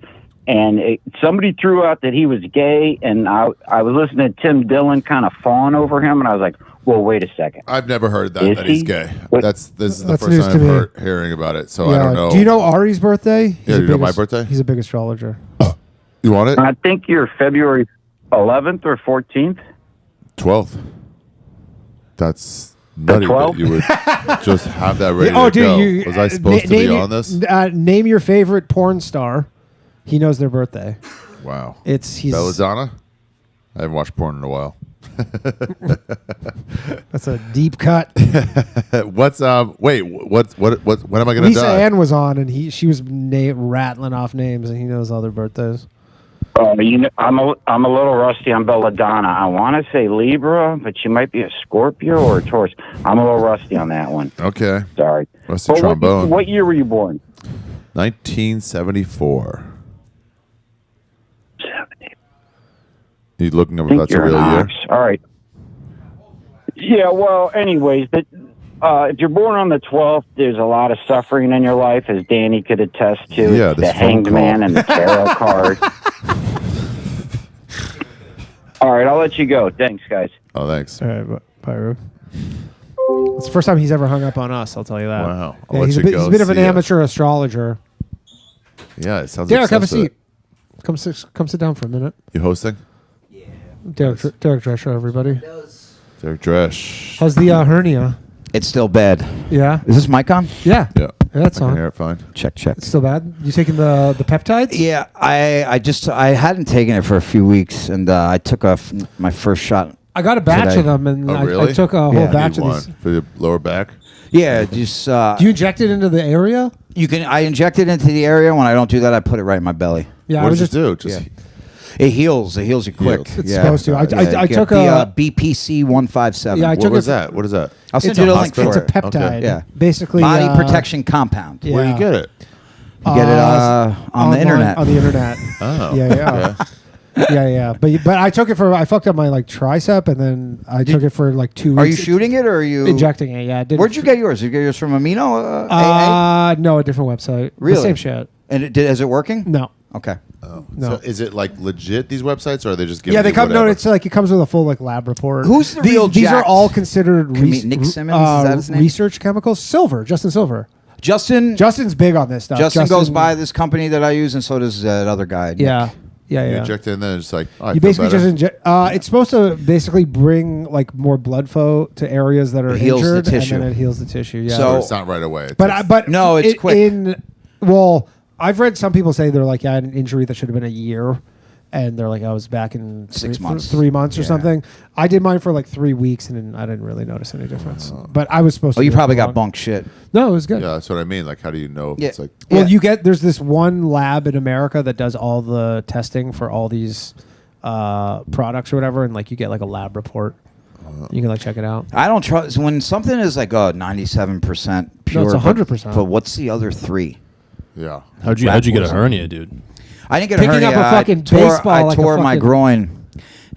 and somebody threw out that he was gay, and I was listening to Tim Dillon kind of fawn over him, and I was like, well, wait a second. I've never heard that Is he's he? gay. What- This is the That's first news time to me. I've hearing about it. So I Yeah. don't know. Do you know Ari's birthday? He's Yeah, a do you know big my ast- birthday? He's a big astrologer. You want it? I think you're February 11th or 14th. 12th. That's nutty that 12th? you would just have that ready Oh, to go. dude, Was I supposed to be on this? Name your favorite porn star. He knows their birthday. Wow. He's Belladonna? I haven't watched porn in a while. That's a deep cut. What's wait, what when am I gonna Lisa die? Ann was on, and she was rattling off names, and he knows all their birthdays. I'm a little rusty on Belladonna. I want to say Libra, but she might be a Scorpio or a Taurus. I'm a little rusty on that one. Okay. Sorry. Rusty But trombone. What year were you born? 1974. You looking up if Think that's a you're real an year? ox. All right. Yeah, well, anyways, if you're born on the 12th, there's a lot of suffering in your life, as Danny could attest to. Yeah, the this phone Hanged call. Man and the Tarot card. All right, I'll let you go. Thanks, guys. Oh, thanks. All right, bye, Rube. It's the first time he's ever hung up on us, I'll tell you that. Wow. Yeah, he's a bit of an amateur astrologer. Yeah, it sounds Derek, have a obsessed with seat. Come sit down for a minute. You hosting? Derek Drescher, everybody. Derek Dresch. How's the hernia? It's still bad. Yeah. Is this mic on? Yeah. Yeah. That's I can on. hear it fine. Check. It's still bad. You taking the peptides? Yeah, I hadn't taken it for a few weeks, and I took my first shot. I got a batch today. of them, and Oh, I really? took a whole You batch need of one these. for the lower back. Yeah, just Do you inject it into the area? you can. I inject it into the area. When I don't do that, I put it right in my belly. Yeah, What I was does it just do? Just It heals. It heals you quick. Heals. It's Yeah. supposed to. I You took get the BPC 157. Yeah, I what took was it- that? What is that? I'll send It's you a the link It's for a it. peptide. Yeah. Basically, Body protection compound. Yeah. Where do you get it? You get it on the online, internet. On the internet. Oh. Yeah. Yeah. But I took it I fucked up my tricep, and then I took it for 2 weeks. Are you shooting it or are you injecting it? Yeah. I did Where'd you get yours? Did you get yours from Amino? AA? No, a different website. Really? The same shit. And is it working? No. Okay. Oh. No. So is it legit these websites, or are they just giving Yeah, they you come. No, whatever? it's it comes with a full lab report. Who's the these, real These are jacked all considered Nick Simmons? Is that his name? research chemicals. Justin Silver. Justin's big on this stuff. Justin goes by this company that I use, and so does that other guy. Nick. Yeah. You Yeah. inject it and then it's like, oh, I You feel basically better. just inject. It's supposed to basically bring more blood flow to areas that are It heals the injured, tissue. and then it heals the tissue. Yeah. So it's not right away. It But takes- No, it's quick. I've read some people say they're I had an injury that should have been a year, and they're I was back in 6 months. 3 months or Yeah. something. I did mine for 3 weeks, and then I didn't really notice any difference. But I was supposed to. Oh, you do it probably for got long. bunk shit. No, it was good. Yeah, that's what I mean. How do you know if Yeah. it's Well, there's this one lab in America that does all the testing for all these products or whatever, and you get a lab report. You can check it out. I don't trust when something is 97% pure. No, it's 100%. But what's the other 3? Yeah. How'd you get a hernia, dude? I didn't get Picking a hernia. up a fucking I baseball tore my fucking- groin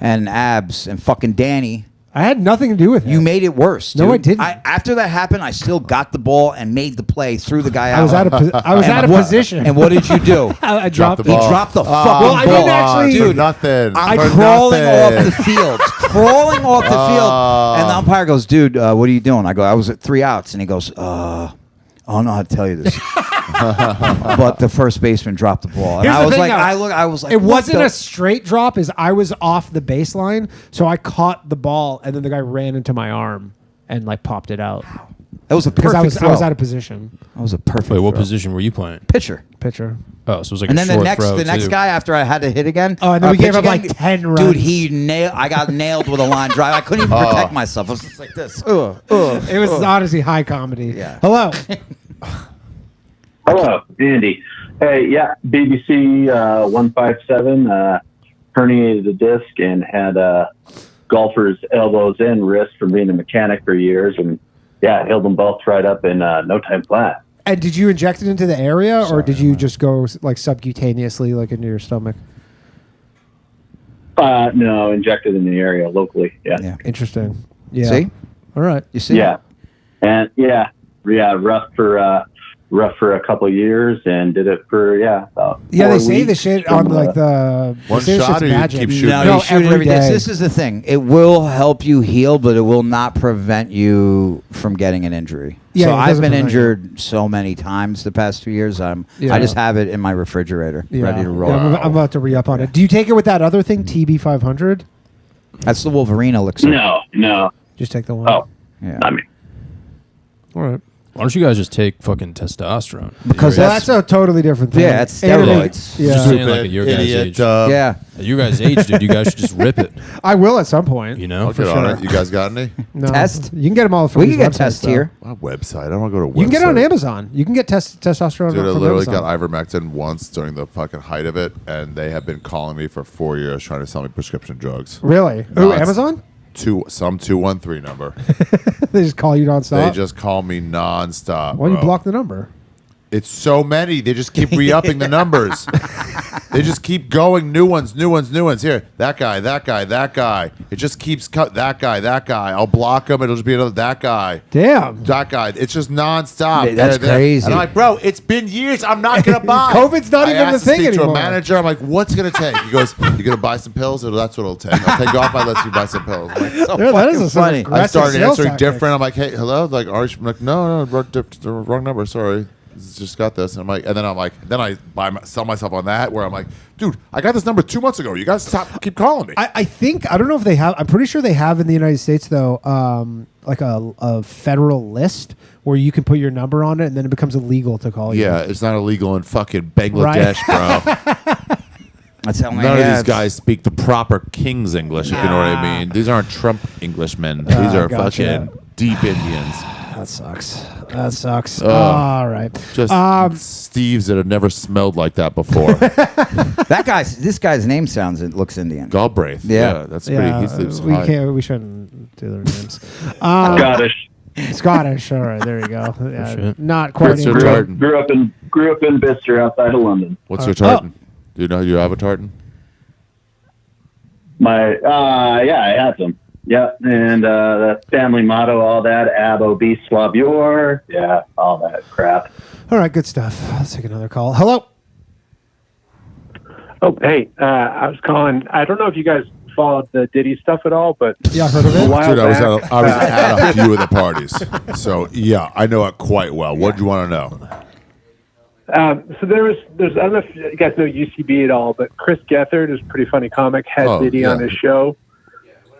and abs, and fucking Danny. I had nothing to do with it. You made it worse. No, dude. I didn't. After that happened, I still got the ball and made the play, threw the guy out. I was out of position. And what did you do? I dropped He dropped the fucking Well, I didn't ball. actually- for Dude, nothing. I'm For crawling nothing. off the field. Crawling off the field. And the umpire goes, dude, what are you doing? I go, I was at 3 outs. And he goes, I don't know how to tell you this. But the first baseman dropped the ball. And Here's I the was thing, like, though. I was like, It what wasn't the- a straight drop. I was off the baseline, so I caught the ball, and then the guy ran into my arm and popped it out. That was a Because perfect I was throw. out of position. That was a perfect Wait, what throw. position were you playing? Pitcher. Pitcher. Oh, so it was And a then the short next throw, next too. guy after I had to hit again. Oh, and then we pitch gave up again, 10 runs. Dude, I got nailed with a line drive. I couldn't even protect myself. I was just like this. It was honestly high comedy. Yeah. Hello. Hello, Andy. Hey, yeah, BBC 157 herniated the disc and had golfers' elbows and wrists from being a mechanic for years, and yeah, healed them both right up in no time flat. And did you inject it into the area, or did you just go subcutaneously, into your stomach? No, injected in the area locally. Yeah. Interesting. Yeah. See? All right. You see? Yeah. And rough for a couple of years, and did it for about Yeah, 4 they say the weeks shit from, on the One they say the shot, shit's or you magic. keep shooting? No, you shoot it every every day. day. This is the thing. It will help you heal, but it will not prevent you from getting an injury. Yeah, so it I've doesn't been prevent you. injured so many times the past 2 years. I Yeah. just have it in my refrigerator, Yeah. ready to roll. Yeah, I'm about to re-up on it. Do you take it with that other thing, TB500? That's the Wolverine elixir. No. Just take the one. Oh, Yeah. I mean, All right. Why don't you guys just take fucking testosterone? Because that's a totally different thing. Yeah, it's steroids. Yeah. Just saying, like at your guys' Idiot, age. Yeah. At your guys' age, dude, you guys should just rip it. I will at some point. You know, I'll get on it. You guys got any? No. Test? You can get them all from We these can get websites, tests though. here. My website. I don't want to go to a website. You can get it on Amazon. You can get testosterone Dude, I from literally Amazon. got ivermectin once during the fucking height of it, and they have been calling me for 4 years trying to sell me prescription drugs. Really? No, Ooh, it's Amazon? Some 213 number. They just call you nonstop? They just call me nonstop. Why don't you bro. block the number? It's so many. They just keep re-upping the numbers. They just keep going. New ones. Here, that guy. It just keeps that guy. I'll block him. It'll just be another that guy. Damn. That guy. It's just nonstop. Hey, that's crazy. And I'm like, bro, it's been years. I'm not gonna buy. COVID's not I even asked the to thing speak to anymore. a manager. I'm like, what's it gonna take? He goes, you gonna buy some pills? Or that's what it'll take. I'll take you off my list. You buy some pills. I'm like, so Yeah, that is fucking a sort of funny. I aggressive started sales answering tactic. different. I'm like, hey, hello. Like, I'm like, no, wrong number. Sorry. Just got this, and then I sell myself on that where I'm like, dude, I got this number 2 months ago. You guys keep calling me. I think, I don't know if they have, I'm pretty sure they have in the United States, though, like a federal list where you can put your number on it and then it becomes illegal to call you. Yeah, it's not illegal in fucking Bangladesh, bro. That's how my None of ads. these guys speak the proper King's English, if you know what I mean. These aren't Trump Englishmen. These are gotcha. fucking deep Indians. That sucks. All right. Just Steves that have never smelled like that before. This guy's name looks Indian. Galbraith. Yeah. That's pretty. He sleeps high. We shouldn't do their names. Scottish. All right, there you go. Yeah, shit. not quite. What's your Indian. tartan? Grew up in Bicester outside of London. What's your tartan? Do you know you have a tartan? I had some. Yeah, and the family motto, all that, ab, obese, slavior, yeah, all that crap. All right, good stuff. Let's take another call. Hello. Oh, hey, I was calling. I don't know if you guys followed the Diddy stuff at all, but yeah, I heard of it. Dude, I was at a few of the parties, so yeah, I know it quite well. What do you want to know? So there's I don't know if you guys know UCB at all, but Chris Gethard is a pretty funny comic. Had Diddy on his show.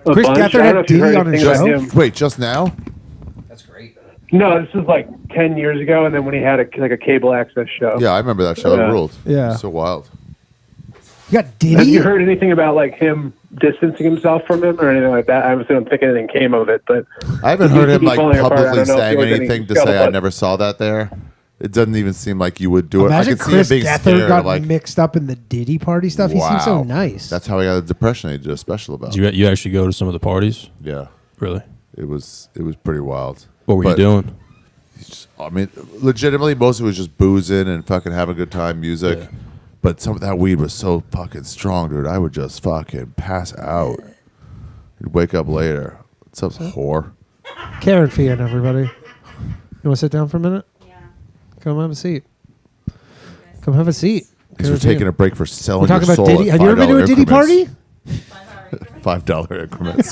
Chris Gethard had Diddy on his show? Wait, just now? No, this was like 10 years ago, and then when he had a cable access show. Yeah, I remember that show. It Yeah. ruled. Yeah. So wild. You got Diddy? Have you heard anything about like him distancing himself from him or anything like that? I don't think anything came of it, but I haven't heard him UCB like falling apart. I publicly don't know if saying there was any anything to say I scuttlebutt. never saw that there. It doesn't even seem like you would do it. I Imagine could see Chris him being Gethard scared. got Like, mixed up in the Diddy party stuff. He seems so wow. nice. That's how he got the depression. He did a special about. Did you actually go to some of the parties? Yeah. Really? It was pretty wild. What were you doing? I mean, legitimately, most of it was just boozing and fucking having a good time, music. Yeah. But some of that weed was so fucking strong, dude. I would just fucking pass out. You'd wake up later. What's up, whore? Kerryn, Feehan, everybody. You want to sit down for a minute? Yeah. Come have a seat. Come have a seat. Thanks for taking a break for selling We're talking your about soul Diddy. at Have you ever been to a $5 Diddy increments. party? $5 increments.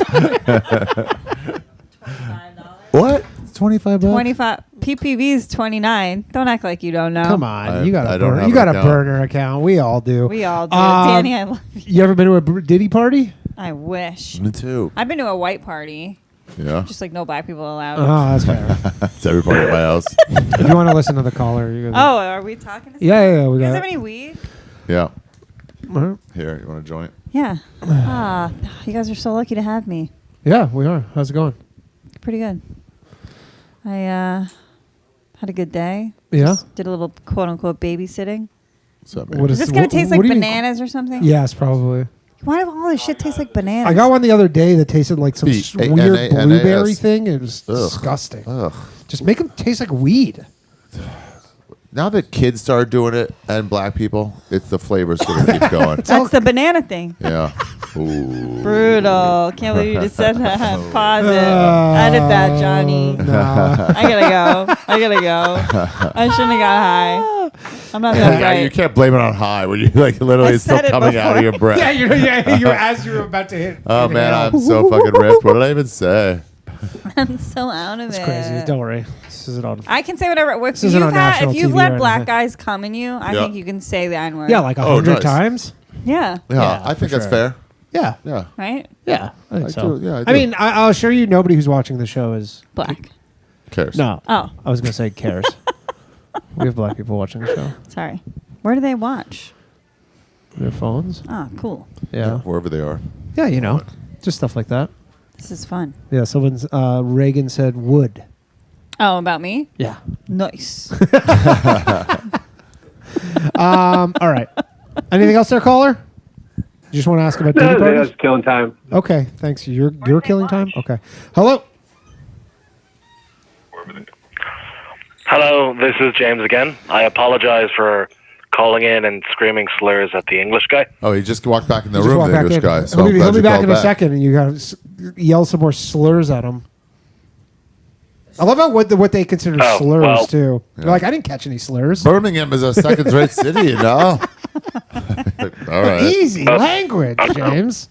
What? $25? 25 PPV is 29. Don't act like you don't know. Come on, you got I a don't burner. have You got an a account. burner account. We all do. We all do. Danny, I love you. You ever been to a Diddy party? I wish. Me too. I've been to a white party. Yeah. Just like no black people allowed. Oh, that's fair. It's every party at my house. If you want to listen to the caller, you guys. Oh, are we talking? To Yeah, we You guys got have it. any weed? Yeah. Uh-huh. Here, you want to join it? Yeah. You guys are so lucky to have me. Yeah, we are. How's it going? Pretty good. I had a good day. Yeah? Just did a little quote unquote babysitting. What's up, What Is this gonna taste like bananas or something? Yes, probably. Why do all this shit taste like bananas? I got one the other day that tasted like some weird blueberry B-A-N-A-N-A-S. thing. It was Ugh. disgusting. Ugh. Just make them taste like weed. Now that kids started doing it and black people, it's the flavor's going to keep going. That's the banana thing. Yeah. Ooh. Brutal. Can't believe you just said that. Pause it. Edit that, Johnny. I gotta go. I shouldn't have got high. I'm not that Yeah, bright. you can't blame it on high when you like literally I it's still said it coming out of before. your breath. you're as you were about to hit. Oh man, I'm so fucking ripped. What did I even say? I'm so out of It's it. crazy. Don't worry. This isn't on. I can say whatever. If This isn't on national if you've TV let or black anything. guys come in you, I Yeah. think you can say the N word. Yeah, like 100 times. Yeah. Yeah, I think for that's sure. fair. Yeah. Yeah. Right? Yeah, I think I so. do, yeah, I I do. mean, I'll assure you, nobody who's watching the show is black. Cares. No. Oh. I was going to say cares. We have black people watching the show. Sorry. Where do they watch? Their phones. Oh, cool. Yeah. Wherever they are. Yeah, you know, just stuff like that. This is fun. Yeah, someone's Reagan said wood. Oh, about me? Yeah. Nice. All right. Anything else there, caller? You just want to ask about Diddy No, parties? that's killing time. Okay, thanks. You're killing time? Okay. Hello? Hello, this is James again. I apologize for calling in and screaming slurs at the English guy. Oh, he just walked back in the Just room, walk the back English in. guy. So He'll I'm be, glad he'll be you back called in a second, and you got to yell some more slurs at him. I love how what they consider slurs, well, too. They're like, I didn't catch any slurs. Birmingham is a second-rate city, you know? All right. Easy language, James.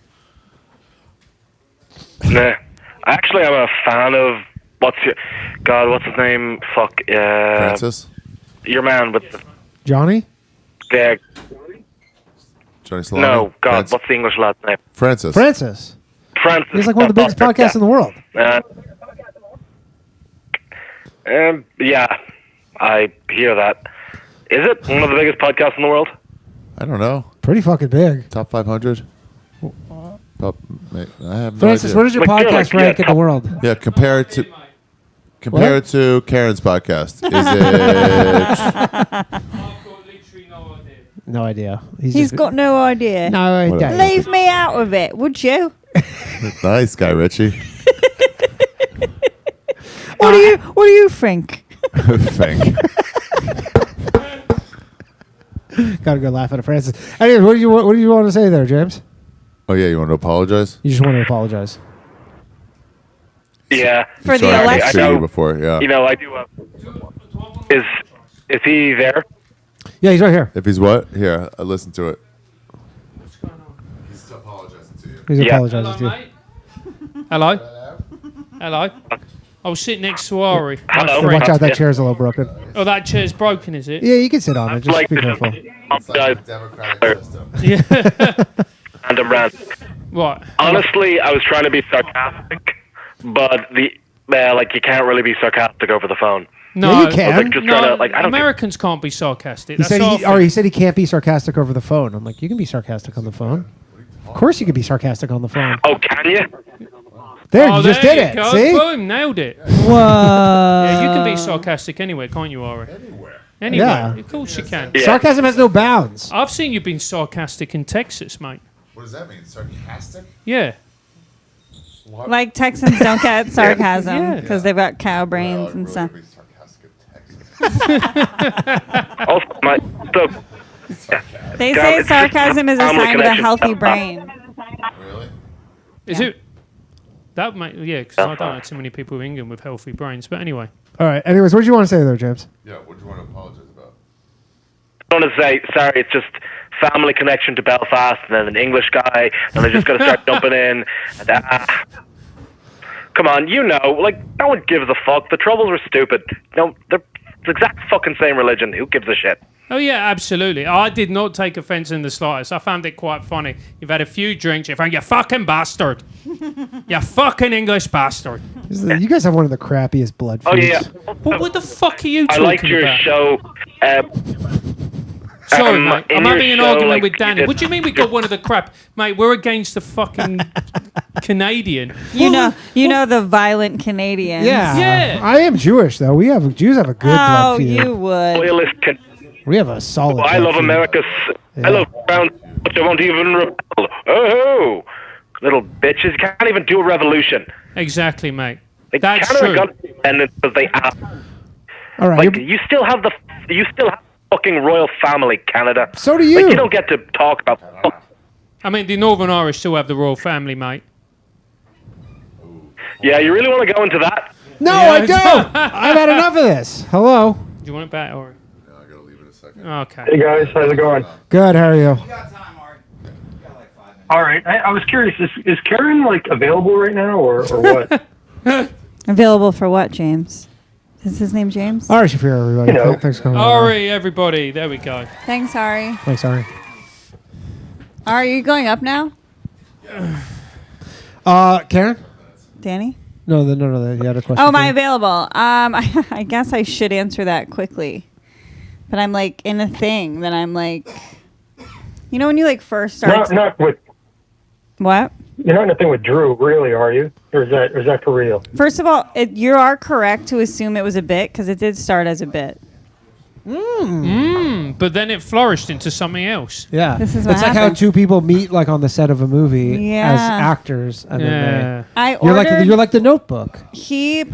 Nah. Actually, I'm a fan of what's his name? Francis? Your man with the Johnny? Johnny Salami? No, God, Francis? what's the English lad's name? Francis. Francis. He's like one of the biggest podcasts in the world. Yeah, I hear that. Is it one of the biggest podcasts in the world? I don't know. Pretty fucking big. Top 500? I have no Francis, idea. where does your podcast rank in the world? Yeah, compare it to Kerryn's podcast. Is it? No idea. He's got no idea. No idea. Leave me out of it, would you? Nice guy, Richie. What do you think? Thank. Gotta go laugh at it, Francis. Anyways, what do you want to say there, James? Oh yeah, you want to apologize? You just want to apologize. Yeah. For the Sorry, I election? didn't see you before. Yeah. You know, I do. Is he there? Yeah, he's right here. If he's what? Here, I listen to it. He's apologizing to you. He's Yeah. apologizing to you. Hello? Hello? I was sitting next to Ari. my So friend. watch out, that chair's a little broken. Oh, that chair's broken, is it? Yeah, you can sit on it. Just be careful. Yeah. Random rant. What? Honestly, I was trying to be sarcastic, but you can't really be sarcastic over the phone. No, Yeah, you can. I was just trying to, I don't Americans can't be sarcastic. He That's said awful. he said he can't be sarcastic over the phone. I'm like, you can be sarcastic on the phone. Of course, you can be sarcastic on the phone. Oh, can you? There, Oh, you just there did you it. go. See? Boom, nailed it. Whoa. Yeah, you can be sarcastic anywhere, can't you, Ari? Anywhere. Yeah. Of course you can. Sarcasm has no bounds. I've seen you being sarcastic in Texas, mate. What does that mean? Sarcastic? Yeah. Like Texans don't get sarcasm Yeah. because they've got cow brains and stuff. Also, They God, say it's just sarcasm is a family sign of a connection. healthy brain. Is it? That might, yeah, because I don't know too many people in England with healthy brains. But anyway. All right. Anyways, what did you want to say there, James? Yeah, what do you want to apologize about? I want to say, sorry, it's just family connection to Belfast, and then an English guy, and they're just going to start dumping in. And, come on, no one gives a fuck. The Troubles were stupid. No, they're the exact fucking same religion. Who gives a shit? Oh, yeah, absolutely. I did not take offense in the slightest. I found it quite funny. You've had a few drinks. You found you fucking bastard. You fucking English bastard. You guys have one of the crappiest blood Oh, feuds. yeah. But what the fuck are you I talking liked your about? show. Sorry, mate. in I'm your having an show, argument like, with you Danny. did- What do you mean we got one of the crap? Mate, we're against the fucking Canadian. You know the violent Canadians. Yeah. Yeah. I am Jewish, though. Jews have a good blood Oh, feud. you would. Loyalist We have a solid. I blood love feud. America. I love brown, but I won't even rebel. Oh, little bitches! You can't even do a revolution. Exactly, mate. Like, That's Canada true. got independence because they asked. All right. Like you still have the fucking royal family, Canada. So do you. Like, you don't get to talk about. I mean, the Northern Irish still have the royal family, mate. Yeah, you really want to go into that? No, Yeah, I don't. I've had enough of this. Hello. Do you want it back, or? No, I gotta leave it a second. Okay. Hey guys, how's it going? Good. How are you? All right, I was curious. Is Kerryn available right now, or what? Available for what, James? Is his name James? All right, Shaffir, everybody. You know. Thanks for coming. Ari, everybody. There we go. Thanks, Ari. Thanks, Ari. Are you going up now? Kerryn? Danny? No. You had a question. Oh, am I available? I guess I should answer that quickly, but I'm like in a thing that I'm like, you know, when you like first start. Not with. What? You're not in a thing with Drew, really, are you? Or is that for real? First of all, you are correct to assume it was a bit because it did start as a bit. But then it flourished into something else. Yeah, This is what it's like how happened. two people meet like on the set of a movie Yeah. as actors, and then you're like the Notebook. Drew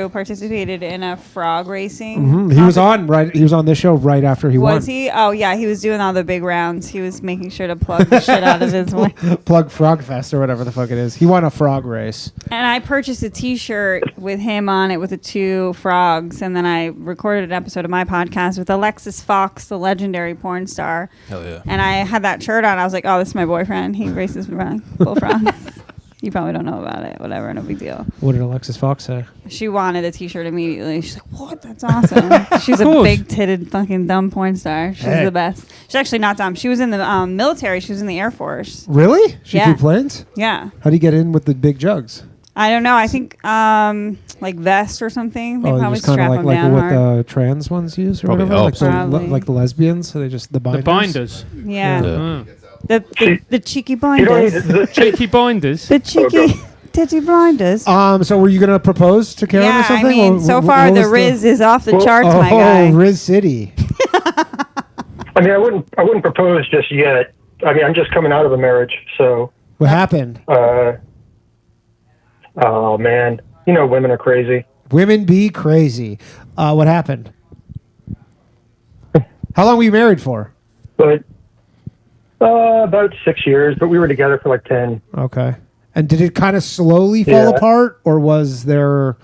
participated in a frog racing. He was on this show right after he won. Was he? Oh yeah, he was doing all the big rounds. He was making sure to plug the shit out of his win. Plug Frog Fest or whatever the fuck it is. He won a frog race. And I purchased a T-shirt with him on it with the two frogs, and then I recorded an episode of my podcast with Alexis Fox, the legendary porn star. Hell yeah. And I had that shirt on. I was like, oh, this is my boyfriend. He races bullfrogs. You probably don't know about it. Whatever, no big deal. What did Alexis Fox say? She wanted a T-shirt immediately. She's like, what? That's awesome. She's a big-titted fucking dumb porn star. She's the best. She's actually not dumb. She was in the military. She was in the Air Force. Really? She Yeah. flew planes? Yeah. How do you get in with the big jugs? I don't know. I think like vest or something. They probably just kind strap of them like down what hard. the trans ones use or Probably whatever, helps. like the lesbians. So they just the binders. Yeah. The cheeky You don't need blinders. the cheeky blinders. The cheeky titty blinders. So were you gonna propose to Kerryn Yeah, or something? I mean, Or so wh- far what the was Riz is off the charts, oh, my guy. Riz City. I mean, I wouldn't propose just yet. I mean, I'm just coming out of a marriage, so. What happened? Oh man, you know women are crazy. Women be crazy. What happened? How long were you married for? But about 6 years, but we were together for like 10. Okay. And did it kind of slowly fall Yeah. apart, or was there,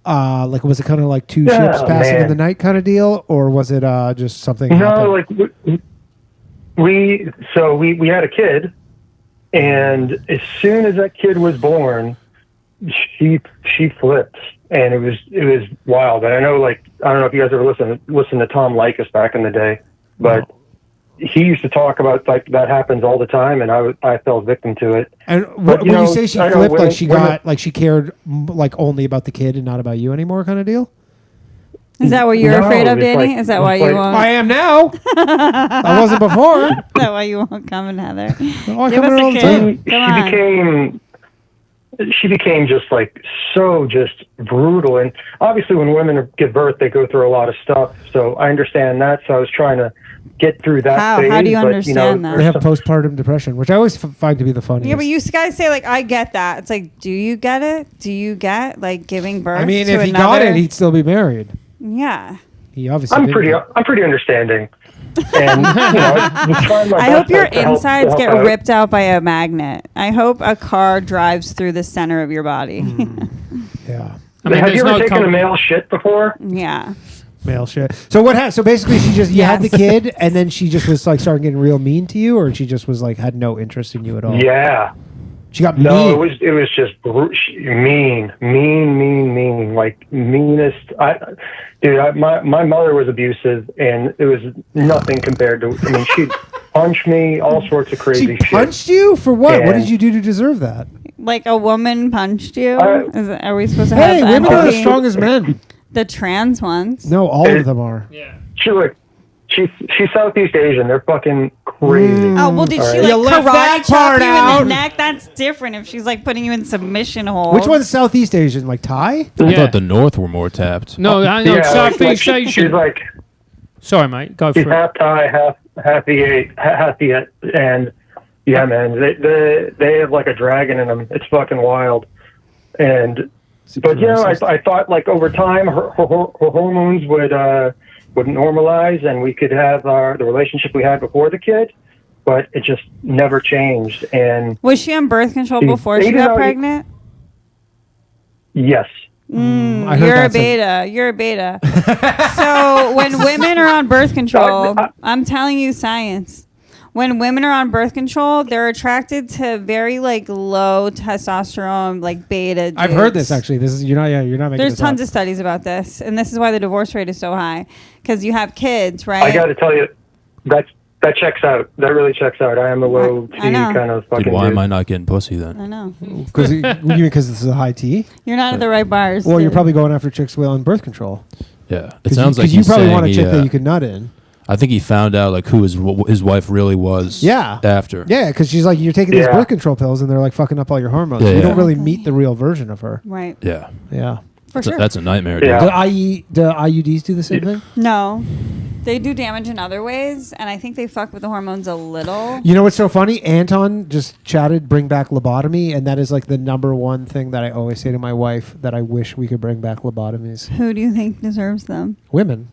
was it kind of like two Yeah, ships passing in man. the night kind of deal, or was it just something? No, happened? like we had a kid, and as soon as that kid was born, she flipped, and it was wild. And I know, like, I don't know if you guys ever listen to Tom Likas back in the day, but he used to talk about like that happens all the time, and I fell victim to it. And But, when you know, say she I know flipped, women- like she women- got, like she cared like only about the kid and not about you anymore, kind of deal. Is that what you're No, afraid of, it's Danny? like- Is that why it's you like- won't? I am now. I wasn't before. Is that why you won't come in, Heather? Oh, I Give come us in a all the kid. time. She became just like so just brutal, and obviously when women give birth they go through a lot of stuff, so I understand that. So I was trying to get through that phase. How do you but, understand that? They have postpartum depression, which I always find to be the funniest. Yeah, but you guys say like, I get that. It's like, do you get it? Do you get like giving birth? I mean, to if he another? got it, he'd still be married. Yeah. He obviously. I'm didn't. pretty understanding, and I hope your insides get ripped out by a magnet. I hope a car drives through the center of your body. Yeah. I mean, have there's you ever no taken a male shit before? Yeah. Male shit. So what happened? So basically, she just you had the kid, and then she just was like started getting real mean to you, or she just was like had no interest in you at all. Yeah. She got No, mean. it was just mean, like meanest. My mother was abusive, and it was nothing compared to. I mean, she'd punch me, all sorts of crazy She shit. punched you for what? What And- did you do to deserve that? Like a woman punched you? Are we supposed to Hey, have women are as empathy? strong as men. The trans ones. No, all of them are. She's Southeast Asian. They're fucking crazy. Oh, well, did All she right? like You left karate that chop part you in out. the neck? That's different if she's like putting you in submission holds. Which one's Southeast Asian? Like Thai? I thought the North were more tapped. No, I know. Yeah, Southeast she's Asian. like Sorry, mate. Go for she's it. half Thai, half the and yeah, man, they have like a dragon in them. It's fucking wild. And but you know, I thought like over time her hormones would normalize, and we could have the relationship we had before the kid. But it just never changed. And Was she on birth control She- before she even got though- pregnant? yes. I heard You're a that's beta. You're a beta. So when women are on birth control, I'm telling you science. When women are on birth control, they're attracted to very like low testosterone, like beta. I've heard this actually. This is you're not making. There's this tons up. of studies about this, and this is why the divorce rate is so high because you have kids, right? I got to tell you, that's That checks out. That really checks out. I am a low T kind of fucking Dude, why dude. am I not getting pussy then? I know. Because this is a high T. You're not at the right bars. Well, you're dude. probably going after chicks with on birth control. Yeah, it sounds like because you he's probably saying want a he, chick that you could nut in. I think he found out like who his wife really was. Yeah. After. Yeah, because she's like, you're taking these Yeah. birth control pills and they're like fucking up all your hormones. Yeah, You yeah. don't really meet the real version of her. Right. Yeah. Yeah. For sure. That's a nightmare. Dude. Do IUDs do the same thing? No. They do damage in other ways, and I think they fuck with the hormones a little. You know what's so funny? Anton just chatted, bring back lobotomy, and that is like the number one thing that I always say to my wife that I wish we could bring back lobotomies. Who do you think deserves them? Women.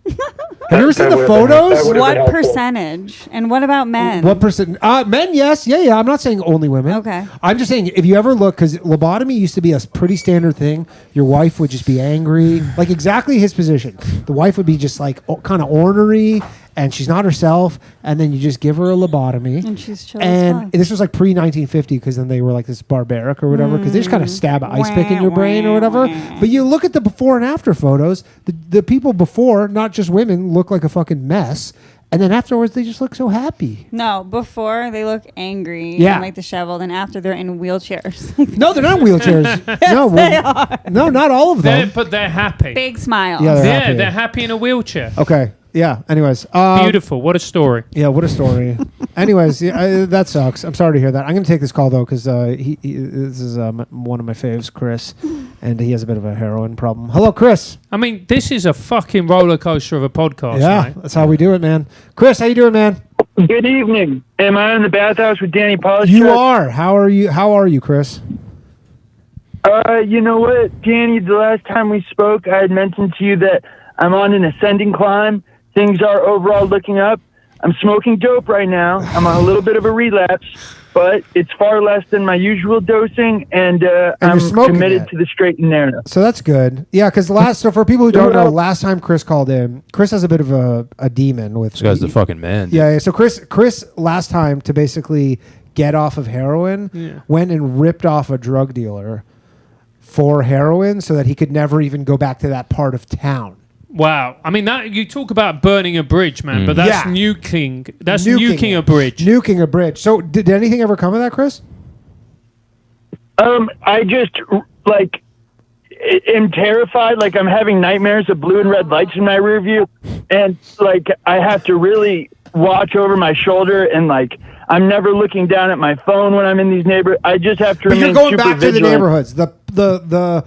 Have you ever seen the photos? What percentage? And what about men? What percent? Men, yes. Yeah. I'm not saying only women. Okay. I'm just saying if you ever look, because lobotomy used to be a pretty standard thing. Your wife would just be angry. Like exactly his position. The wife would be just like kind of ornery. And she's not herself, and then you just give her a lobotomy. And she's chill as And fuck. this was like pre-1950 because then they were like this barbaric or whatever because they just kind of stab an ice pick in your brain or whatever. But you look at the before and after photos, the people before, not just women, look like a fucking mess. And then afterwards, they just look so happy. No, before they look angry Yeah. and like disheveled, and after they're in wheelchairs. No, they're not wheelchairs. No, they are. No, not all of them. But they're happy. Big smiles. Yeah, they're happy. They're happy in a wheelchair. Okay. Yeah. Anyways. Beautiful. What a story. Yeah. What a story. Anyways, yeah, that sucks. I'm sorry to hear that. I'm going to take this call though because this is one of my faves, Chris, and he has a bit of a heroin problem. Hello, Chris. I mean, this is a fucking roller coaster of a podcast, Yeah, mate. that's how we do it, man. Chris, how you doing, man? Good evening. Am I in the bathhouse with Danny Polishchuk? You are. How are you? How are you, Chris? You know what, Danny? The last time we spoke, I had mentioned to you that I'm on an ascending climb. Things are overall looking up. I'm smoking dope right now. I'm on a little bit of a relapse, but it's far less than my usual dosing, and I'm smoking committed it. to the straight and narrow. So that's good. Yeah, because so for people who don't know, last time Chris called in, Chris has a bit of a demon with. This guy's the fucking man. Dude. Yeah. So Chris last time to basically get off of heroin, went and ripped off a drug dealer for heroin so that he could never even go back to that part of town. Wow. I mean, that you talk about burning a bridge, man, but that's nuking. That's nuking a bridge. Nuking a bridge. So did anything ever come of that, Chris? I just like am terrified. Like I'm having nightmares of blue and red lights in my rear view, and like I have to really watch over my shoulder, and like I'm never looking down at my phone when I'm in these neighborhoods. I just have to But remain you're going super back to the vigilant. neighborhoods. The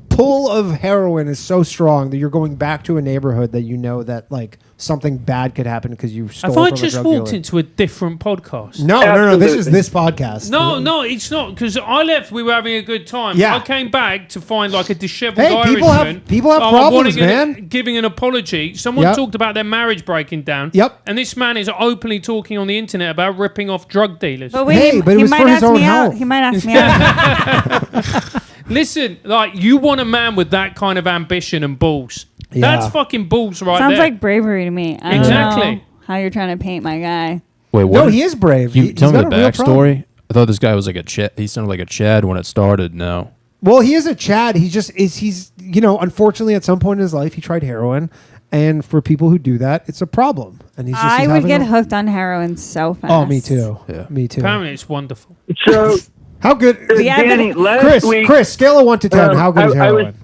pull of heroin is so strong that you're going back to a neighborhood that you know that like something bad could happen because you stole Have I from a just drug walked dealer. into a different podcast? No. This is this podcast. No, it's not, because I left. We were having a good time. Yeah. I came back to find like a disheveled Hey, people Irishman. have- people have I'm problems, wanting man. giving an apology. Someone Yep. talked about their marriage breaking down. Yep. And this man is openly talking on the internet about ripping off drug dealers. But wait, he might ask me out. He might ask me out. Listen, like you want a man with that kind of ambition and balls. Yeah. That's fucking balls right Sounds there. like bravery to me. I don't Exactly. know how you're trying to paint my guy. Wait, what? No, he is brave. You He's tell me got the a real problem. backstory. I thought this guy was like a Chad. He sounded like a Chad when it started. No. Well, he is a Chad. He's unfortunately at some point in his life he tried heroin, and for people who do that, it's a problem. And he's just I he's would having get a- hooked on heroin so fast. Oh, me too. Yeah, me too. Apparently, it's wonderful. So, how good, Danny? Last Chris? week, Chris, scale of 1 to 10. How good is I heroin? was-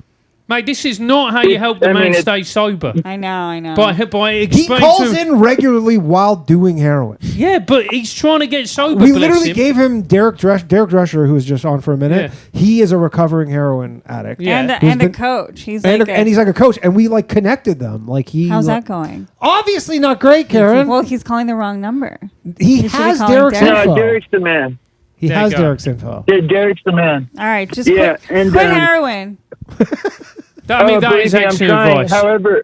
Mate, this is not how you help the I man mean, it- stay sober. I know. By He explaining calls to in regularly while doing heroin. Yeah, but he's trying to get sober. We bless literally him. gave him Derek Drescher, who was just on for a minute. He is a recovering heroin addict. And Who's a been- coach. He's and, like and he's like a coach, and we like connected them. Like he. how's that going? Obviously not great, Karen. Well, he's calling the wrong number. He You should be has calling Derek's Derek. info. No, Derek's the man. He There has you go. Derek's info. Yeah, Derek's the man. All right, just Yeah, quit and, quit um, heroin. I mean, that believe is me, I'm excellent trying. advice. However,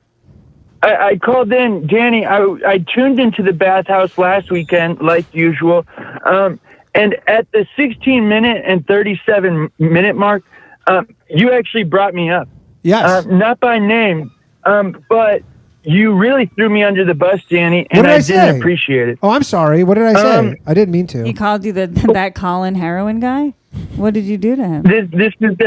I called in, Danny. I tuned into the bathhouse last weekend, like usual, and at the 16-minute and 37-minute mark, you actually brought me up. Yes. Not by name, but you really threw me under the bus, Danny, What and did I I didn't say? appreciate it. Oh, I'm sorry. What did I say? I didn't mean to. He called you that Colin heroin guy. What did you do to him? This is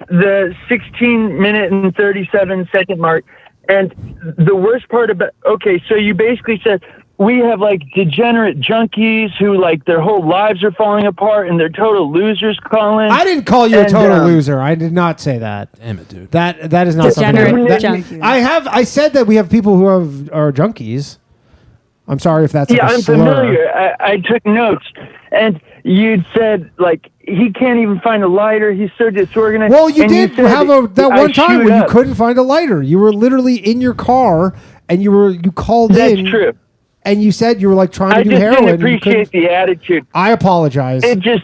the 16-minute and 37-second mark. And the worst part about, okay, so you basically said, we have like degenerate junkies who like their whole lives are falling apart and they're total losers calling. I didn't call you a total loser. I did not say that. Damn it, dude. That is not Degenerate something. junkies. I said that we have people who are junkies. I'm sorry if that's like Yeah, a I'm slur. familiar. I took notes, and you'd said like he can't even find a lighter. He's so disorganized. Well, you And did said have that I one time shoot where you up. couldn't find a lighter. You were literally in your car and you called That's in. true. And you said you were like trying to I do just heroin. didn't appreciate the attitude. I apologize. It just.